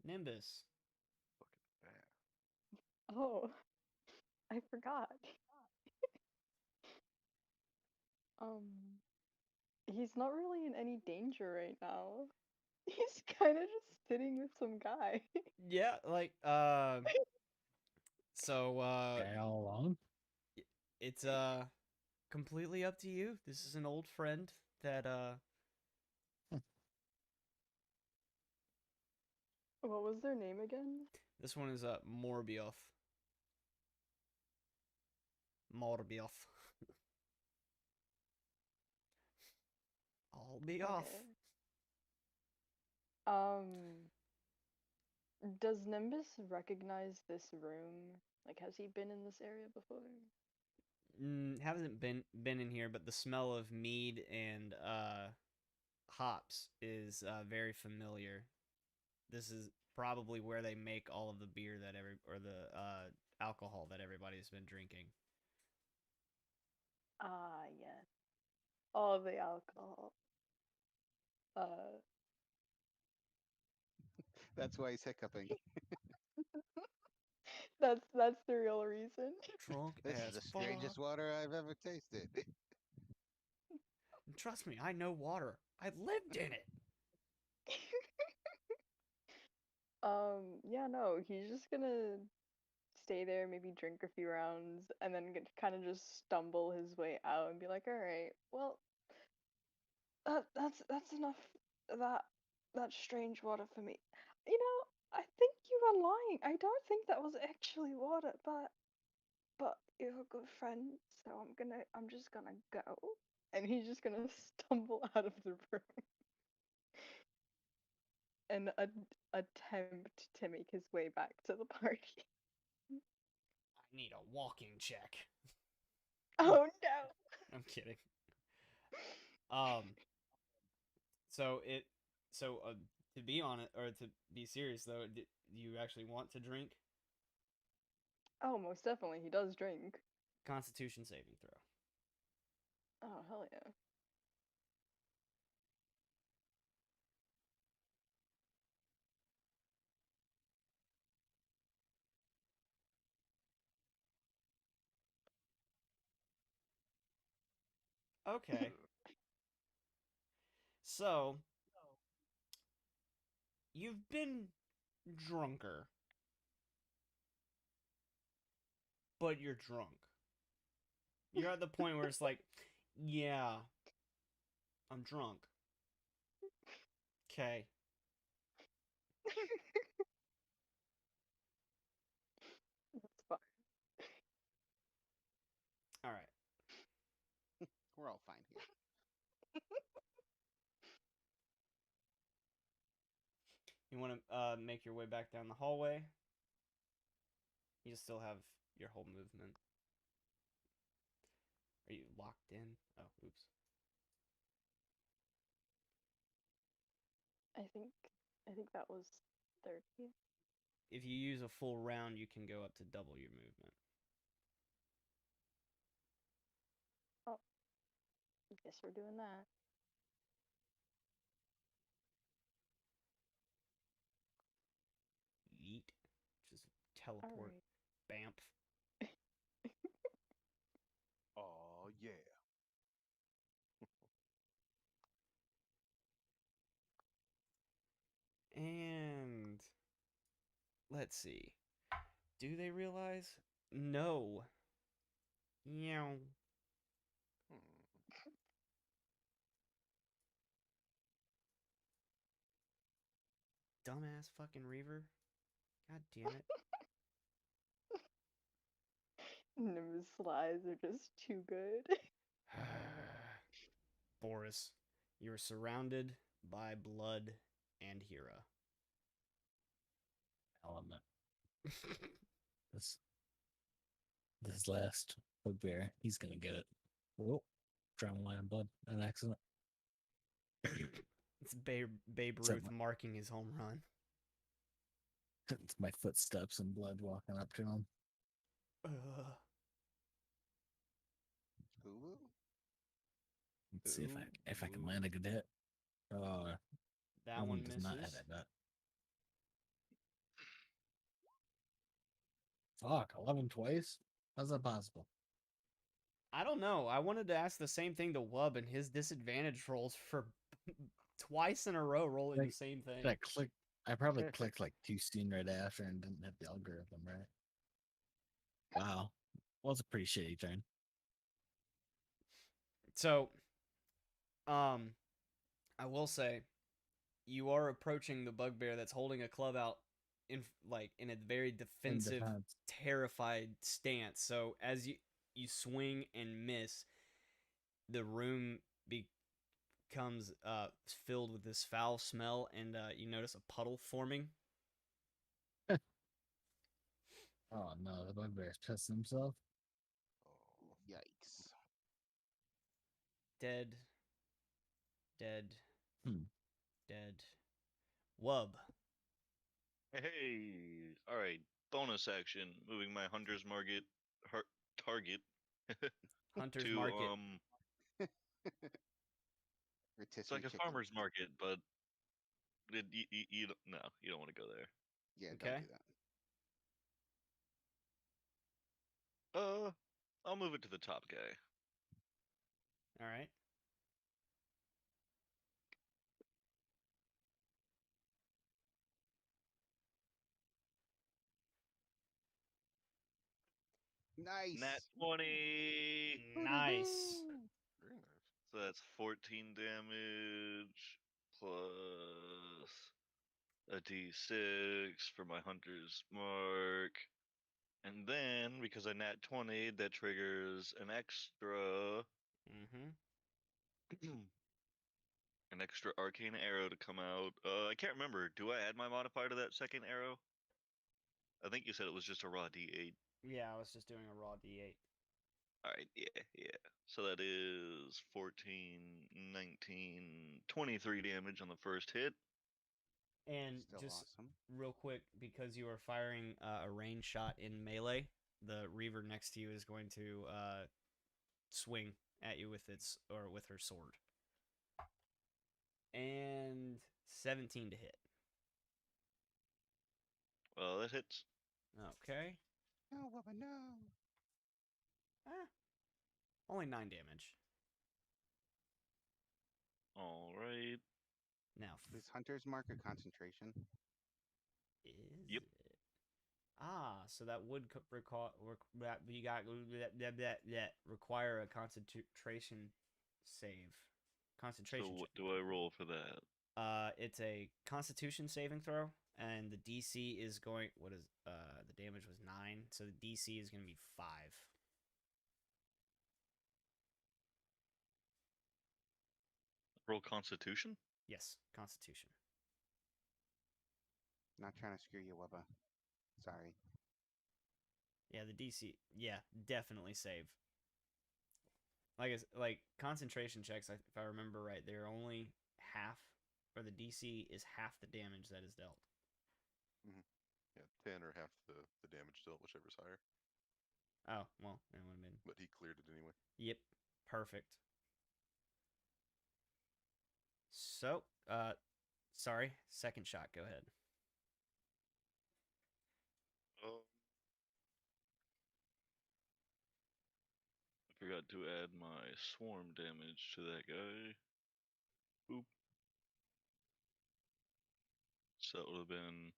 Nimbus. Look at that. Oh, I forgot. He's not really in any danger right now. He's kind of just sitting with some guy. Yeah, like so Guy all alone. it's completely up to you. This is an old friend that What was their name again? this one is Morbioth. Morbioth. I'll be off. Okay. Does Nimbus recognize this room? Like, has he been in this area before? Haven't been in here, but the smell of mead and hops is very familiar. This is probably where they make all of the beer that the alcohol that everybody's been drinking. Ah, yes. All the alcohol. That's why he's hiccuping. That's the real reason. Drunk This as is the fuck. strangest water I've ever tasted. Trust me, I know water. I lived in it. Yeah, no, he's just gonna stay there, maybe drink a few rounds, and then kind of just stumble his way out and be like, "All right, well, that's enough of that strange water for me. You know, I think you are lying. I don't think that was actually water, but you're a good friend, so I'm just gonna go." And he's just gonna stumble out of the room and attempt to make his way back to the party. I need a walking check. Oh no! I'm kidding. So to be on it or to be serious though, do you actually want to drink? Oh, most definitely, he does drink. Constitution saving throw. Oh, hell yeah. Okay. So you've been drunker, but you're drunk. You're at the point where it's like, yeah, I'm drunk. Okay. That's fine. All right. We're all fine here. You want to make your way back down the hallway. You still have your whole movement. Are you locked in? Oh, oops. I think that was 30. If you use a full round, you can go up to double your movement. Oh, I guess we're doing that. Yeet. Just teleport. Alright. Bamf. Oh yeah. And let's see. Do they realize? No. Meow. Hmm. Dumbass fucking Reaver. God damn it. Nimbus slides are just too good. Boris, you are surrounded by blood and Hera. Element. This last bugbear, he's gonna get it. Whoa. Drown line of blood. An accident. It's Babe Except Ruth marking his home run. It's my footsteps and blood walking up to him. Ugh. Hulu? Let's see if I can land a good hit. That one does misses. not have that bet. Fuck, 11 twice? How's that possible? I don't know. I wanted to ask the same thing to Wub, and his disadvantage rolls for twice in a row rolling the same thing. I probably clicked like too soon right after and didn't hit the algorithm right. Wow. Well, it's a pretty shitty turn. So, I will say, you are approaching the bugbear that's holding a club out in a very defensive, defense. terrified stance. So as you swing and miss, the room becomes filled with this foul smell, and you notice a puddle forming. Oh no, the bugbear's pissed himself. Oh, yikes. Dead. Dead. Hmm. Dead. Wub. Hey, all right. Bonus action: moving my hunter's target Hunter's to market. It's like a chicken. farmer's market, but you don't, no, you don't want to go there. Yeah, Okay. don't do that. I'll move it to the top guy. All right. Nice. Nat 20. Nice. Very nice. So that's 14 damage plus a d6 for my hunter's mark. And then, because I nat 20, that triggers an extra Mm-hmm. an extra arcane arrow to come out. I can't remember. Do I add my modifier to that second arrow? I think you said it was just a raw d8. Yeah, I was just doing a raw d8. Alright, yeah. So that is 14, 19, 23 damage on the first hit. And Still just awesome. real quick, because you are firing a range shot in melee, the Reaver next to you is going to swing at you with with her sword. And 17 to hit. Well, that hits. No, Okay. Bubba, no. Only 9 damage. Alright. Now, Is Hunter's Mark a concentration? is Yep. it? So that would you got that require a concentration save. Concentration. So what check. do I roll for that? It's a Constitution saving throw, and the DC is going. What is the damage was 9, so the DC is going to be 5. Roll Constitution? Yes, Constitution. Not trying to screw you, Wubba. Sorry. Yeah, the DC. Yeah, definitely save. Like concentration checks, if I remember right, they're only half, or the DC is half the damage that is dealt. Yeah, 10 or half the damage dealt, whichever's higher. Oh, well, it would have been. But he cleared it anyway. Yep, perfect. So, sorry, second shot. Go ahead. I forgot to add my swarm damage to that guy. Oop. So that would have been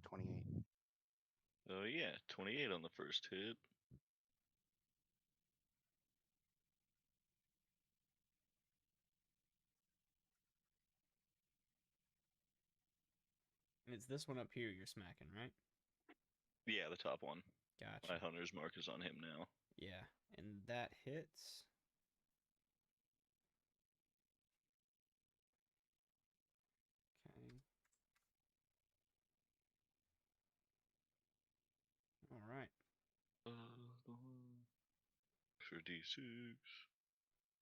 28. Oh yeah, 28 on the first hit. And it's this one up here you're smacking, right? Yeah, the top one. Gotcha. My hunter's mark is on him now. Yeah, and that hits. Okay. All right. Extra D6.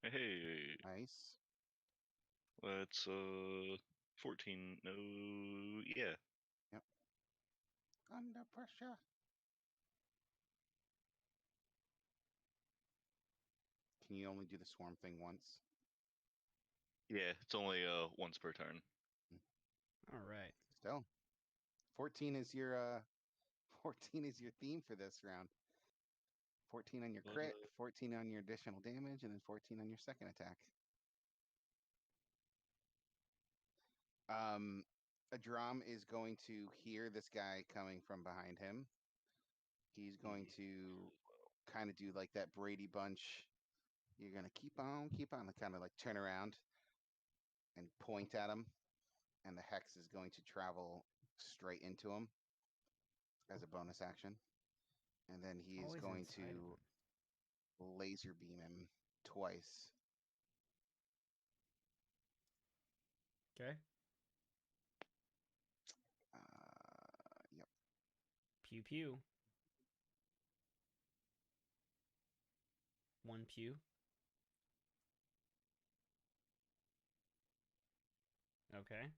Hey, Nice. that's 14. No, yeah. Under pressure. Can you only do the swarm thing once? Yeah, it's only once per turn. All right. Still. 14 is your 14 is your theme for this round. 14 on your crit, 14 on your additional damage, and then 14 on your second attack. Adram is going to hear this guy coming from behind him. He's going to kind of do like that Brady Bunch. You're going to keep on, kind of like turn around and point at him. And the hex is going to travel straight into him as a bonus action. And then he is Always going inside of him. to laser beam him twice. Okay. Yep. Pew pew. 1 pew. Okay.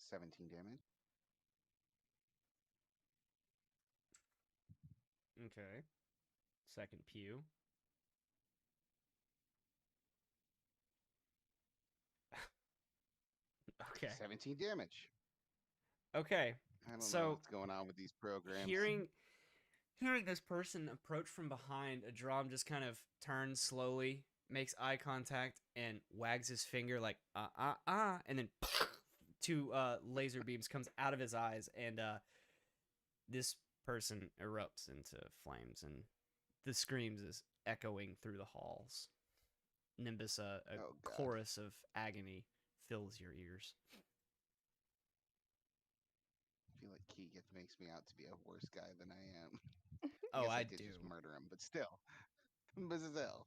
17 damage. Okay. Second pew. Okay. 17 damage. Okay. I don't know So, what's going on with these programs. Hearing this person approach from behind, Adram just kind of turns slowly, makes eye contact, and wags his finger like and then 2 laser beams comes out of his eyes, and this person erupts into flames, and the screams is echoing through the halls. Nimbus, a Oh, God. chorus of agony fills your ears. I feel like Keegan makes me out to be a worse guy than I am. Oh, guess I did do. just murder him, but still. But still.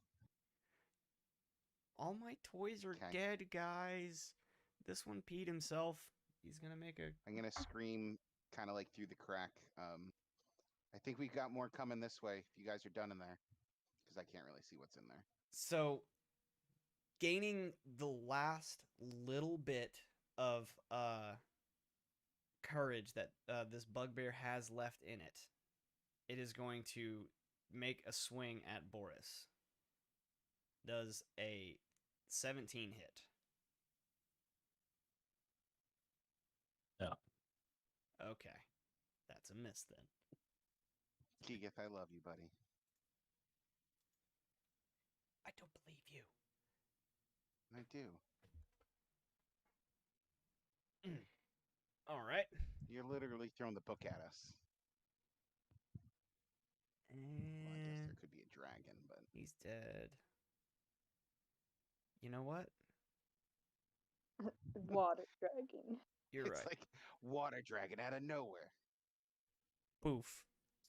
All my toys are Okay. dead, guys. This one peed himself. He's gonna make a. I'm going to scream kind of like through the crack. I think we got more coming this way. If you guys are done in there, because I can't really see what's in there. So, gaining the last little bit of courage that this bugbear has left in it, it is going to make a swing at Boris. Does a 17 hit? No. Okay. That's a miss then. Keegith, I love you, buddy. I don't believe you. I do. All right. You're literally throwing the book at us. Well, I guess And there could be a dragon, but he's dead. You know what? Water dragon. You're it's right. like water dragon out of nowhere. Poof.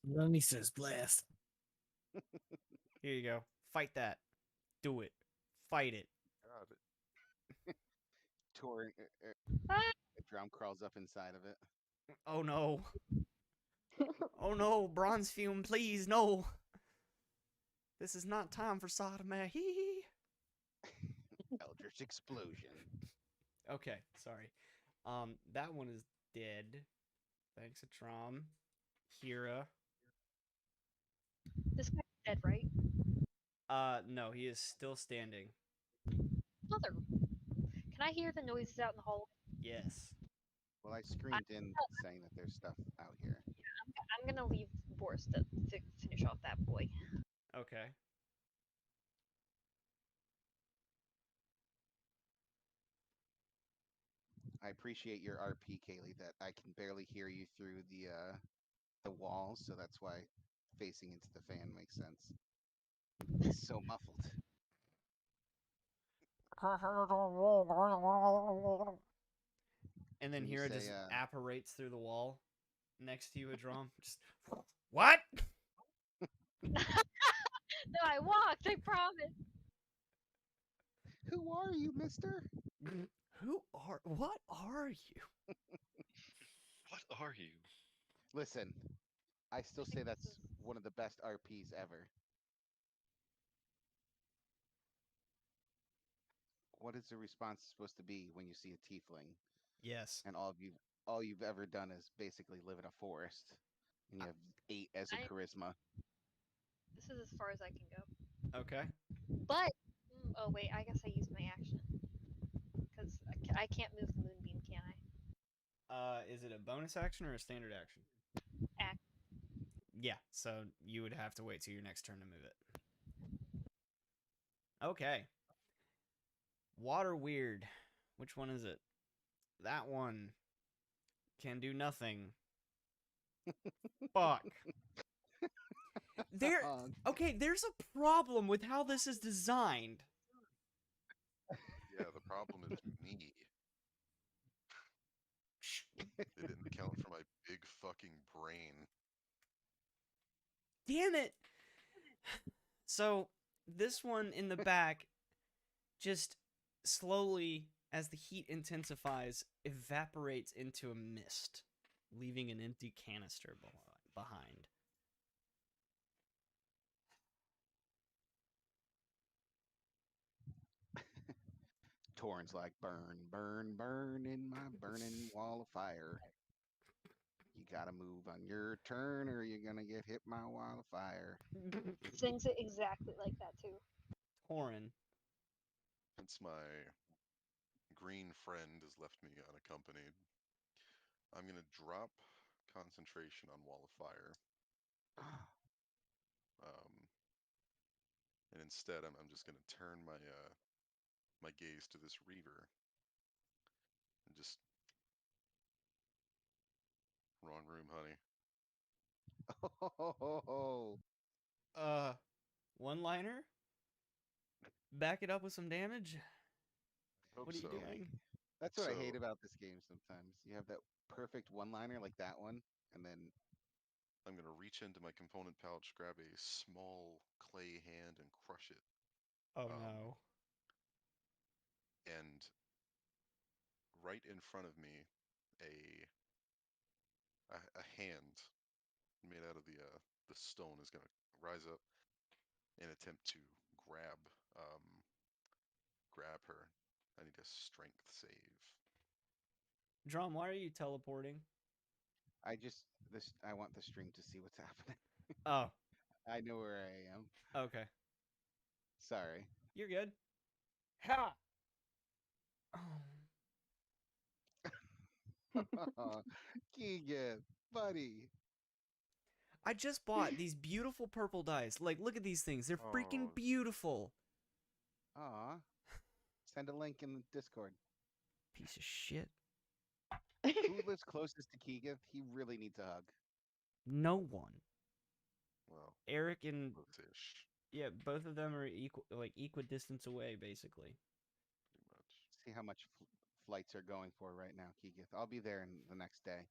Then he says blast. Here you go. Fight that. Do it. Fight it. Got it. Tor, Ah! a drum crawls up inside of it. Oh no. Oh no, Bronze Fume, please, no. This is not time for sodomy. Hee. Eldritch explosion. Okay, sorry. That one is dead. Thanks, Atrom. Hira. This guy's dead, right? No, he is still standing. Mother. Can I hear the noises out in the hallway? Yes. Well, I screamed in saying that there's stuff out here. I'm gonna leave Boris to finish off that boy. Okay. I appreciate your RP, Kaylee, that I can barely hear you through the walls, so that's why facing into the fan makes sense. It's so muffled. And then When you Hira say, just apparates through the wall next to you, Adrom. Just, what? No, I walked, I promise. Who are you, mister? What are you? What are you? Listen, I still I say think this that's is- one of the best RPs ever. What is the response supposed to be when you see a tiefling Yes. and all you've ever done is basically live in a forest and you have 8 as a I- charisma? This is as far as I can go. Okay. But oh wait, I guess I used my action because I can't move the moonbeam, can I? Is it a bonus action or a standard action? Act. Yeah, so you would have to wait till your next turn to move it. Okay. Water Weird. Which one is it? That one can do nothing. Fuck. There. Okay, there's a problem with how this is designed. Yeah, the problem is me. They didn't account for my big fucking brain. Damn it. So, this one in the back just slowly, as the heat intensifies, evaporates into a mist, leaving an empty canister behind. Torrens like burn, burn, burn in my burning wall of fire. You gotta move on your turn or you're gonna get hit by a wall of fire. Sings it exactly like that too. Torin. Since my green friend has left me unaccompanied, I'm gonna drop concentration on Wall of Fire. And instead, I'm just gonna turn my my gaze to this Reaver and just wrong room, honey. Oh, One-liner? Back it up with some damage? Hope What are you so. doing? that's what I hate So- about this game sometimes. You have that perfect one-liner like that one, and then I'm gonna reach into my component pouch, grab a small clay hand, and crush it. Oh Um, no. And right in front of me, a a hand made out of the stone is gonna rise up and attempt to grab grab her. I need a strength save. Drum, why are you teleporting? I want the stream to see what's happening. Oh, I know where I am. okay. Sorry. You're good. Ha! Oh. Keegan, buddy. I just bought these beautiful purple dice. Like, look at these things. They're freaking Oh. beautiful. Aw. Send a link in the Discord. Piece of shit. Who lives closest to Keegan? He really needs a hug. No one. Well, Eric and close-ish, yeah, both of them are equidistance away, basically. pretty much. See how much flights are going for right now, Keegan. I'll be there in the next day.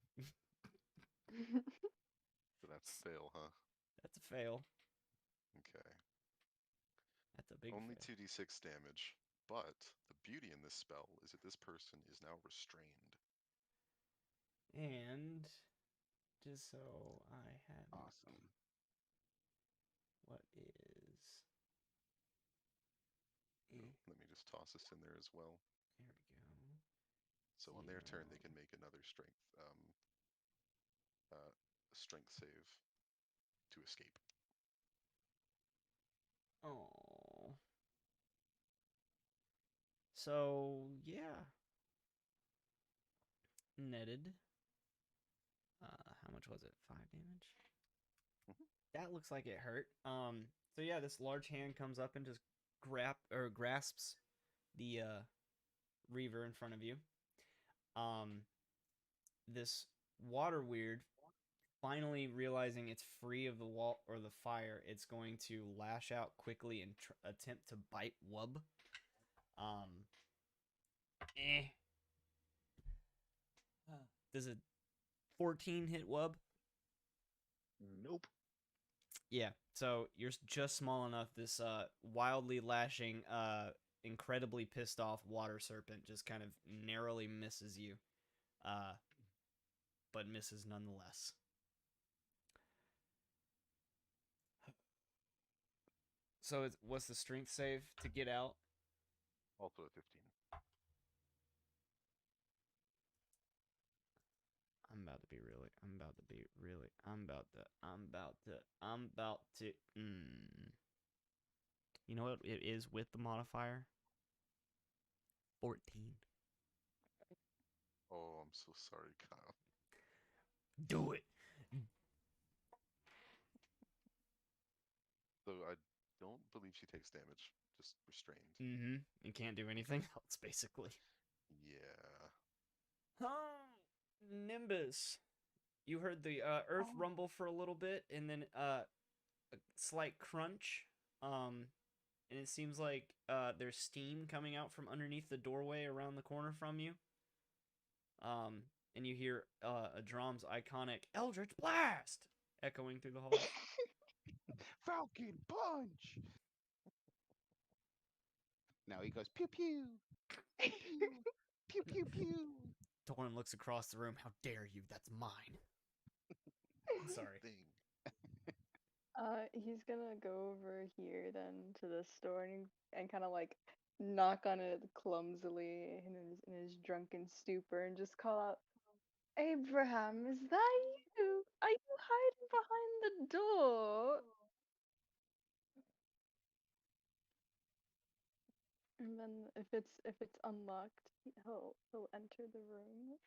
So that's a fail, huh? That's a fail. Okay. That's a big Only fail. 2d6 damage, but the beauty in this spell is that this person is now restrained. And just so I have Awesome. what is Let me just toss this in there as well. there we go. So on their turn, they 0. can make another strength save to escape. Oh. So yeah. Netted. How much was it? 5 damage? Mhm. That looks like it hurt. So yeah, this large hand comes up and just grasps the Reaver in front of you. This water weird, finally realizing it's free of the wall or the fire, it's going to lash out quickly and attempt to bite Wub. Does a 14 hit Wub? Nope. Yeah, so you're just small enough. This wildly lashing, incredibly pissed off water serpent just kind of narrowly misses you, but misses nonetheless. So what's the strength save to get out? Also a 15. I'm about to. You know what it is with the modifier? 14. Oh, I'm so sorry, Kyle. Do it. So I don't believe she takes damage, just restrained. Mm-hmm. And can't do anything else, basically. Yeah. Nimbus. You heard the earth rumble for a little bit, and then a slight crunch. And it seems like there's steam coming out from underneath the doorway around the corner from you. And you hear a Drom's iconic Eldritch Blast echoing through the hall. Falcon punch. Now he goes pew pew, pew pew, pew pew pew. Doran looks across the room. How dare you? That's mine. Sorry. Thing. He's gonna go over here then to the store and kind of like knock on it clumsily in his drunken stupor and just call out, "Abraham, is that you? Are you hiding behind the door?" And then if it's unlocked, he'll enter the room.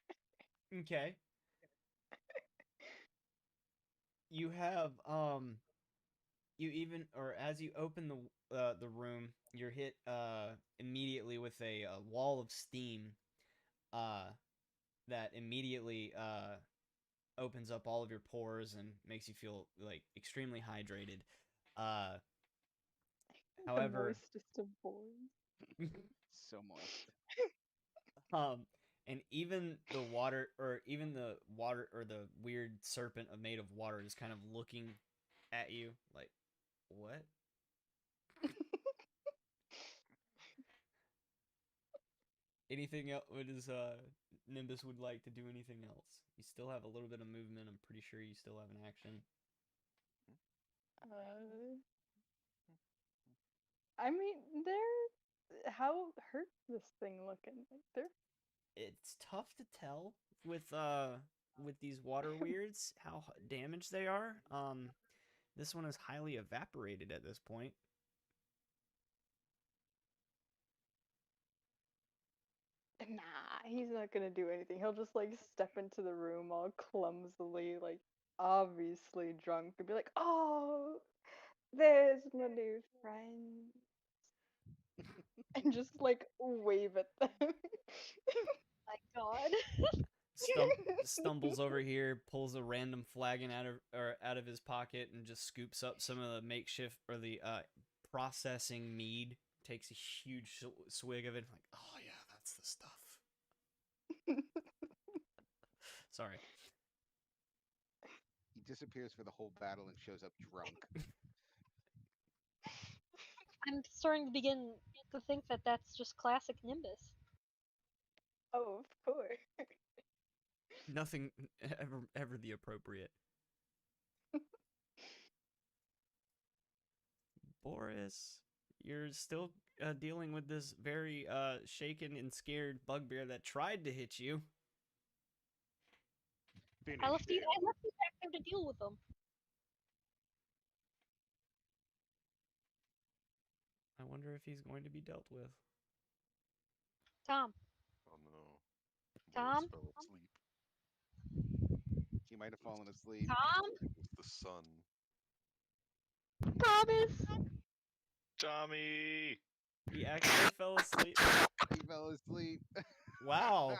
Okay. You have you even or as you open the room, you're hit immediately with a wall of steam that immediately opens up all of your pores and makes you feel like extremely hydrated. The However, moistest of boys. So moist. and even the water or the weird serpent made of water is kind of looking at you like, what? Anything else? What is Nimbus would like to do? Anything else? You still have a little bit of movement. I'm pretty sure you still have an action. I mean, they're how hurt this thing looking? Like they're It's tough to tell with these water weirds how damaged they are. This one is highly evaporated at this point. nah. He's not gonna do anything. He'll just like step into the room all clumsily, like obviously drunk, and be like, "Oh, there's my new friend," and just like wave at them. My God. Stumbles over here, pulls a random flagon out of his pocket, and just scoops up some of the makeshift or the processing mead. Takes a huge swig of it. Like, oh yeah, that's the stuff. Sorry. He disappears for the whole battle and shows up drunk. I'm starting to begin to think that that's just classic Nimbus. Oh, of course. Nothing ever the appropriate. Boris, you're still dealing with this very shaken and scared bugbear that tried to hit you. I left you back there to deal with them. I wonder if he's going to be dealt with. Tom. Oh no. Tom? Boris fell asleep. He might have fallen asleep. Tom? It was the sun. Thomas! Tommy! He actually fell asleep. He fell asleep. Wow.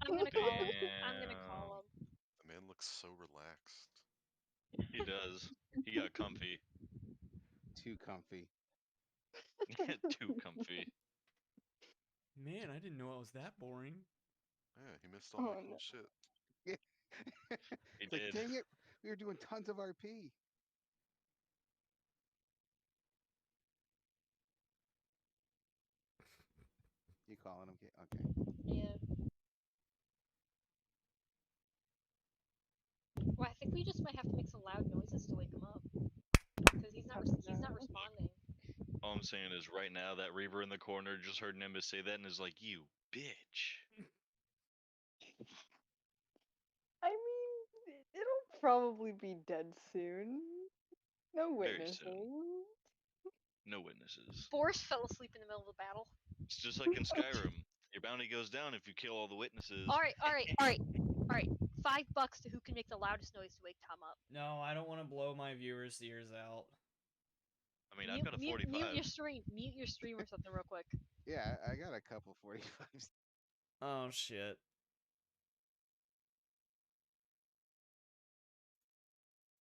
I'm gonna call him. I'm gonna call him. The man looks so relaxed. He does. He got comfy. Too comfy. Too comfy. Man, I didn't know it was that boring. Yeah, he missed all Oh, the cool no. shit. He It's like, did. dang it, we were doing tons of RP. You calling him? Okay. Yeah. Well, I think we just might have to make some loud noises to wake him up. Because he's not No. responding. All I'm saying is right now that Reaver in the corner just heard Nimbus say that and is like, you bitch. I mean, it'll probably be dead soon. No Very witnesses. soon. No witnesses. Boris fell asleep in the middle of the battle. It's just like in Skyrim. Your bounty goes down if you kill all the witnesses. Alright. $5 to who can make the loudest noise to wake Tom up. No, I don't want to blow my viewers' ears out. I mean, I've got a 45. Mute your stream. Mute your stream or something real quick. Yeah, I got a couple 45s. Oh shit.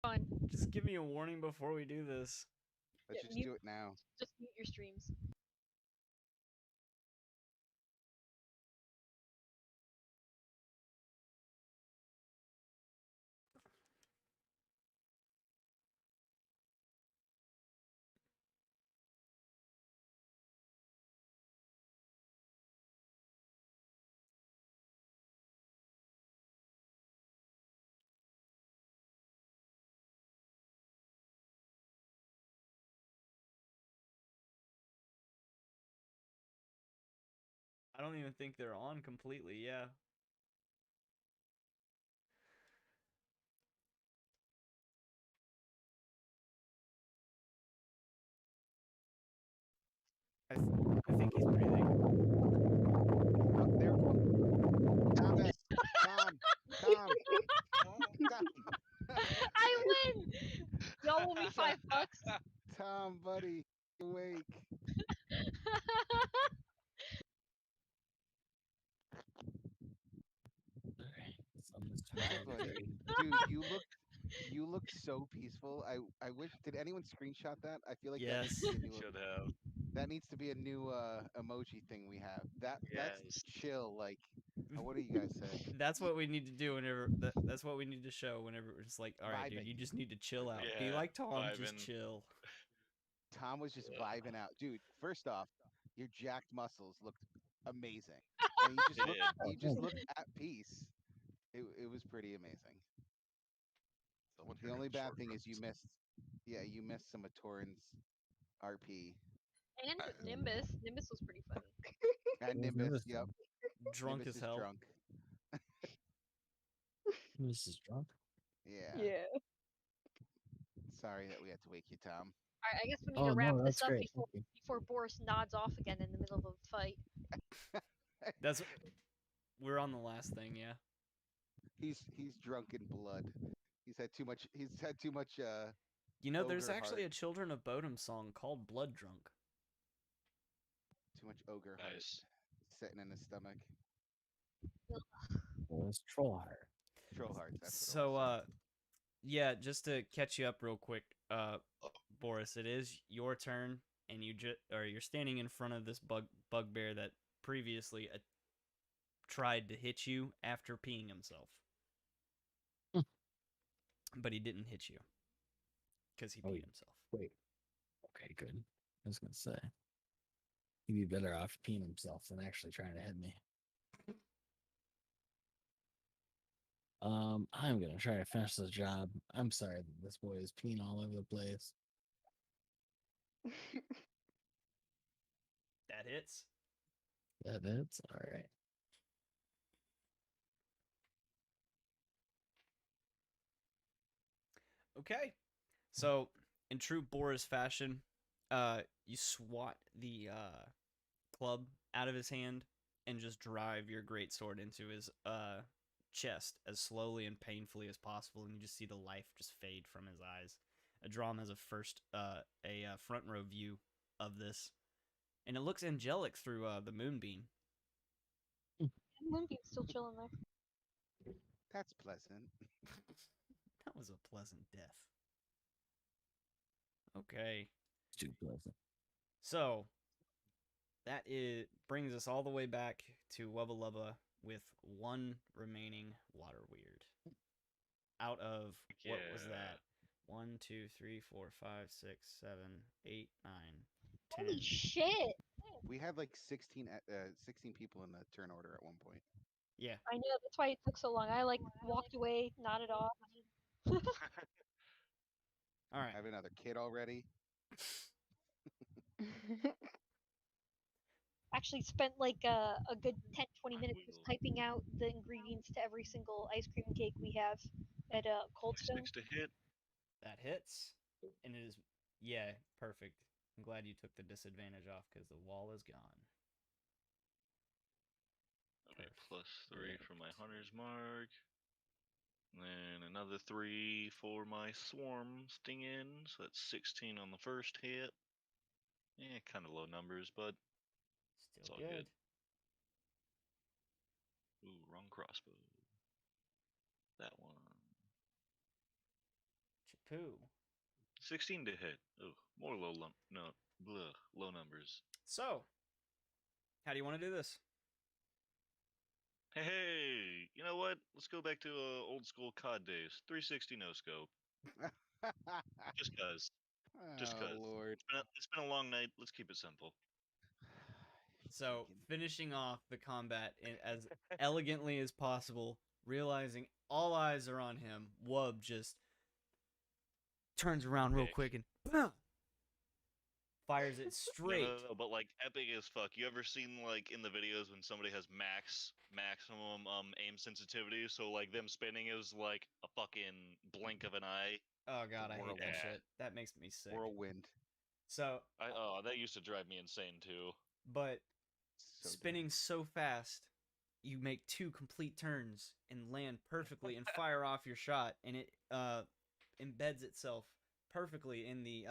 Fine. Just give me a warning before we do this. Let's Yeah, just mute- do it now. Just mute your streams. I don't even think they're on completely, yeah. I think he's breathing. Oh, there. Thomas. Tom. I win! Y'all owe me $5. Tom, buddy, awake. Buddy. Dude, you look so peaceful. I wish. Did anyone screenshot that? I feel like Yes. Should have. that needs to be a new emoji thing we have. That's Yes. chill. Like, what do you guys say? That's what we need to do whenever. That's what we need to show whenever we're just like, all right, dude, Vibing. you just need to chill out. Be Yeah, like Tom, vibing. just chill. Tom was just vibing out, dude. First off, your jacked muscles looked amazing. And you just look at peace. It was pretty amazing. Someone The here only got bad short thing is you rounds. missed. Yeah, you missed some of Torin's RP And I- Nimbus. Nimbus was pretty fun. and Where's Nimbus. Nimbus Yep, from? Drunk Nimbus as is hell. drunk. Nimbus is drunk. Yeah. Yeah. Sorry that we had to wake you, Tom. Alright, I guess we need Oh to wrap no, this that's up great. before Thank you. before Boris nods off again in the middle of a fight. That's we're on the last thing, yeah. He's drunk in blood. He's had too much. He's had too much. You know, there's Ogre actually heart. a Children of Bodom song called Blood Drunk. Too much ogre heart Nice. sitting in his stomach. Well, it's troll heart. Troll hearts. That's what it So, was. yeah, just to catch you up real quick, Boris, it is your turn, and you're standing in front of this bugbear that previously tried to hit you after peeing himself, but he didn't hit you because he Oh, peed himself. Wait. Okay, good. I was gonna say he'd be better off peeing himself than actually trying to hit me. I'm gonna try to finish the job. I'm sorry that this boy is peeing all over the place. That hits. That's all right. Okay. So, in true Boris fashion, you swat the club out of his hand and just drive your greatsword into his chest as slowly and painfully as possible, and you just see the life just fade from his eyes. Adram has a front row view of this, and it looks angelic through the moonbeam. Moonbeam's still chilling there. That's pleasant. That was a pleasant death. Okay. It's too pleasant. So that brings us all the way back to Wubba Lubba with one remaining water weird. Out of what was Yeah. that? 1, 2, 3, 4, 5, 6, 7, 8, 9, 10. Holy shit! We had like 16 people in the turn order at one point. Yeah. I know, that's why it took so long. I like walked away, nodded off. All right. I have another kid already. Actually spent like a good 10-20 minutes just typing out the ingredients to every single ice cream cake we have at Cold Stone. 6 to hit. That hits, and it is perfect. I'm glad you took the disadvantage off because the wall is gone. Okay, +3 for my hunter's mark. Then another 3 for my swarm stinging, so that's 16 on the first hit. Kind of low numbers, but Still all good. good. Ooh, wrong crossbow. That one. Chapoo. 16 to hit. Ooh, more low numbers. So, how do you want to do this? Hey, you know what? Let's go back to old school COD days. 360 no scope. Just cause. Just Oh cause. Lord. It's been a long night. Let's keep it simple. So, finishing off the combat as elegantly as possible, realizing all eyes are on him, Wub just turns around real Dick. quick and boom, fires it straight. No, but like epic as fuck. You ever seen like in the videos when somebody has maximum aim sensitivity? So like them spinning is like a fucking blink of an eye. Oh god, I hate that whirlwind. shit. That makes me sick. Whirlwind. So, That used to drive me insane too. but So spinning so fast, you make 2 complete turns and land perfectly and fire off your shot, and it embeds itself perfectly in the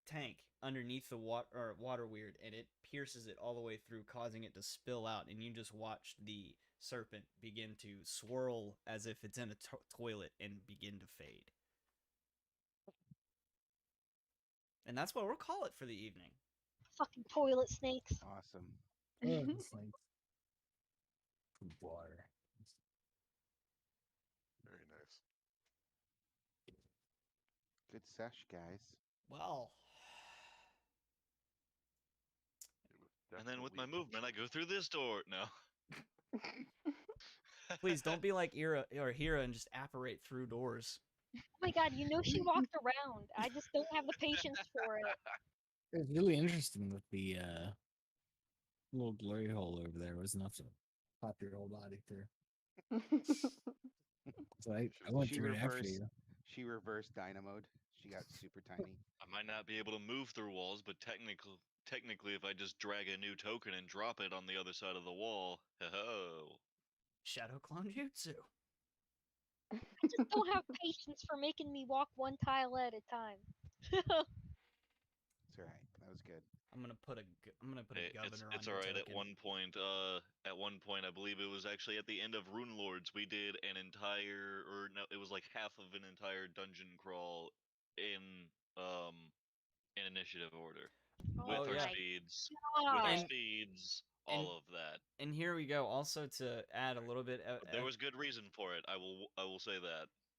tank underneath the water weird, and it pierces it all the way through, causing it to spill out, and you just watch the serpent begin to swirl as if it's in a toilet and begin to fade. And that's what we'll call it for the evening. Fucking toilet snakes. awesome. Oh, it's like water. Very nice. Good sesh, guys. Well, And then with my Definitely movement, I go through this door. No. Please don't be like Ira or Hira and just apparate through doors. Oh my god, you know she walked around. I just don't have the patience for it. It's really interesting that the little glory hole over there was enough to pop your whole body through. So I went She through it after reversed. you. She reversed dynamoed. She got super tiny. I might not be able to move through walls, but technically, if I just drag a new token and drop it on the other side of the wall, ho. Shadow clone jutsu. I just don't have patience for making me walk one tile at a time. It's all right. That was good. I'm gonna put a governor It's on your alright. token. At one point, I believe it was actually at the end of Rune Lords, we did an entire, or no, it was like half of an entire dungeon crawl in initiative order with Oh, our yeah. speeds, God. all of that. And here we go. Also to add a little bit, There was good reason for it. I will say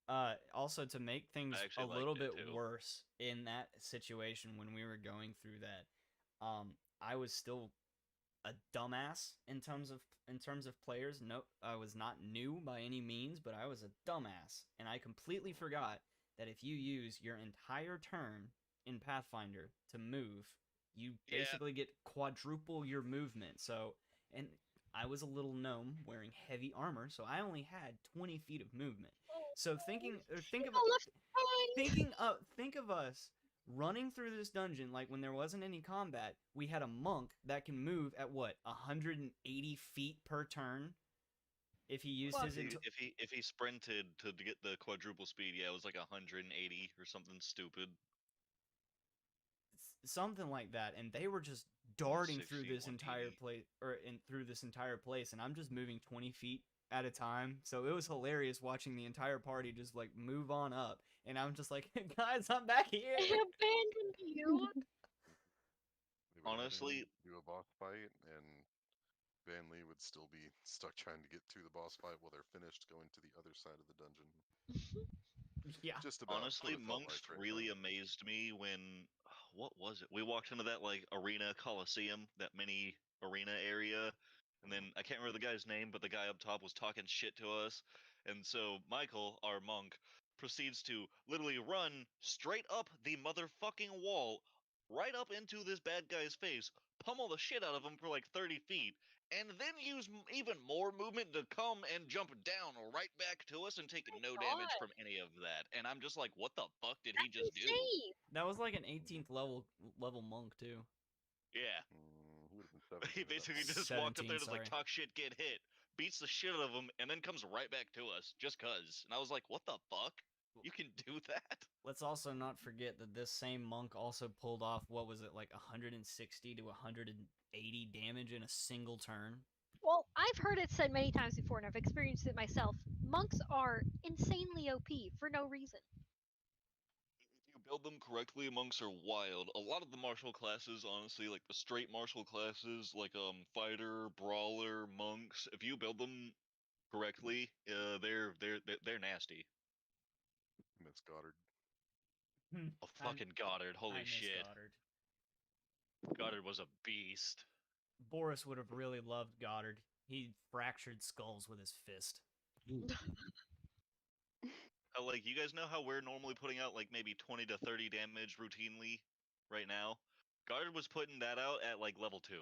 that. also to make things a actually little liked bit it, too. worse in that situation when we were going through that, I was still a dumbass in terms of players. No, I was not new by any means, but I was a dumbass, and I completely forgot that if you use your entire turn in Pathfinder to move, you Yeah. basically get quadruple your movement. So, and I was a little gnome wearing heavy armor, so I only had 20 feet of movement. So think of us running through this dungeon like when there wasn't any combat. We had a monk that can move at what 180 feet per turn. If he used Well, his If he sprinted to get the quadruple speed, yeah, it was like 180 or something stupid. something like that, and they were just darting 160, through this entire 180. place through this entire place, and I'm just moving 20 feet at a time. So it was hilarious watching the entire party just like move on up, and I'm just like, guys, I'm back here. I abandoned you. They would head Honestly- in, do a boss fight, and Van Lee would still be stuck trying to get to the boss fight while they're finished going to the other side of the dungeon. Yeah. Just about. Honestly, what it felt monks like right really now. amazed me when what was it? We walked into that like arena coliseum, that mini arena area, and then I can't remember the guy's name, but the guy up top was talking shit to us, and so Michael, our monk, proceeds to literally run straight up the motherfucking wall, right up into this bad guy's face, pummel the shit out of him for like 30 feet, and then use even more movement to come and jump down right back to us and take no damage God. from any of that. And I'm just like, what the fuck did he That's just do? insane. That was like an 18th level monk too. Yeah. He would have been 17 He at that basically point. just walked up there and 17, just like sorry. talk shit, get hit, beats the shit out of him, and then comes right back to us just cuz. And I was like, what the fuck? You can do that? Let's also not forget that this same monk also pulled off, what was it, like 160 to 180 damage in a single turn. Well, I've heard it said many times before, and I've experienced it myself. Monks are insanely OP for no reason. If you build them correctly, monks are wild. A lot of the martial classes, honestly, like the straight martial classes, like fighter, brawler, monks, if you build them correctly, they're nasty. Miss Goddard. Oh, fucking Goddard, I holy miss shit. Goddard. Goddard was a beast. Boris would have really loved Goddard. He fractured skulls with his fist. Like, you guys know how we're normally putting out like maybe 20 to 30 damage routinely right now? Goddard was putting that out at like level 2.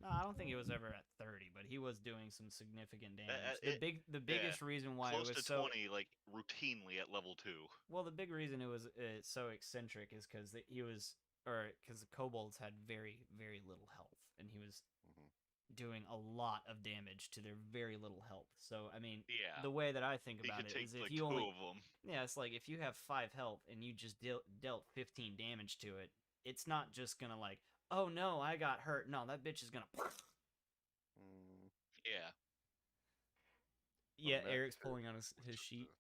No, I don't think it was ever at 30, but he was doing some significant damage. The yeah, biggest reason why Close it was to so 20, like routinely at level 2. well, the big reason it was so eccentric is because because the kobolds had very little health, and he was Mhm. doing a lot of damage to their very little health. So I mean, Yeah. the way that I think He about could it take is if like you 2 only of them. yeah, it's like if you have 5 health and you just dealt 15 damage to it, it's not just gonna like, oh no, I got hurt. No, that bitch is gonna. Mm, Yeah. Yeah, Matt Eric's Carey pulling on was his just sheet.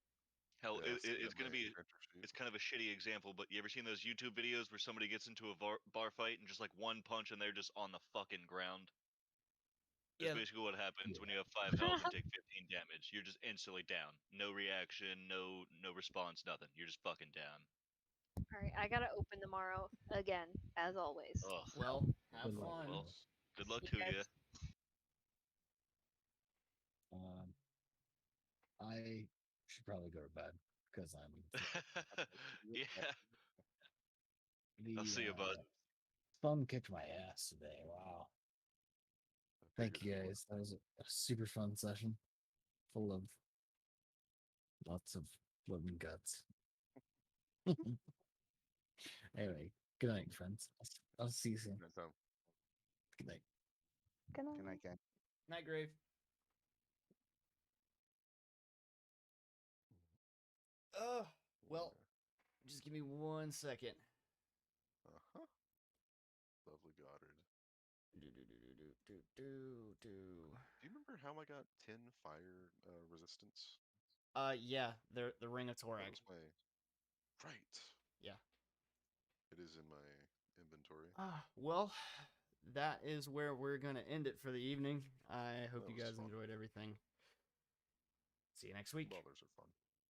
Hell, yeah, it's gonna be. character sheet. It's kind of a shitty example, but you ever seen those YouTube videos where somebody gets into a bar fight and just like one punch and they're just on the fucking ground? That's Yeah. basically what happens when you have 5 health and take 15 damage. You're just instantly down. No reaction, no response, nothing. You're just fucking down. Alright, I gotta open tomorrow again, as always. Ugh. Well, have Good luck. fun. Well, Good luck See to you you. guys. I should probably go to bed because I'm Yeah. the I'll see you, bud. sun kicked my ass today. Wow. I Thank figured you it would. guys. That was a super fun session, full of lots of blood and guts. Anyway, good night, friends. I'll see you soon. Good time. Good night. Good night. Good night, gang. Night, Grave. Well, just give me 1 second. Uh-huh. Lovely Goddard. Do. Do you remember how I got 10 fire resistance? Yeah, the Ring of That Torag. was my... Right. Yeah. It is in my inventory. Well, that is where we're gonna end it for the evening. I hope That you was guys fun. enjoyed everything. See you next week. Ballers are fun.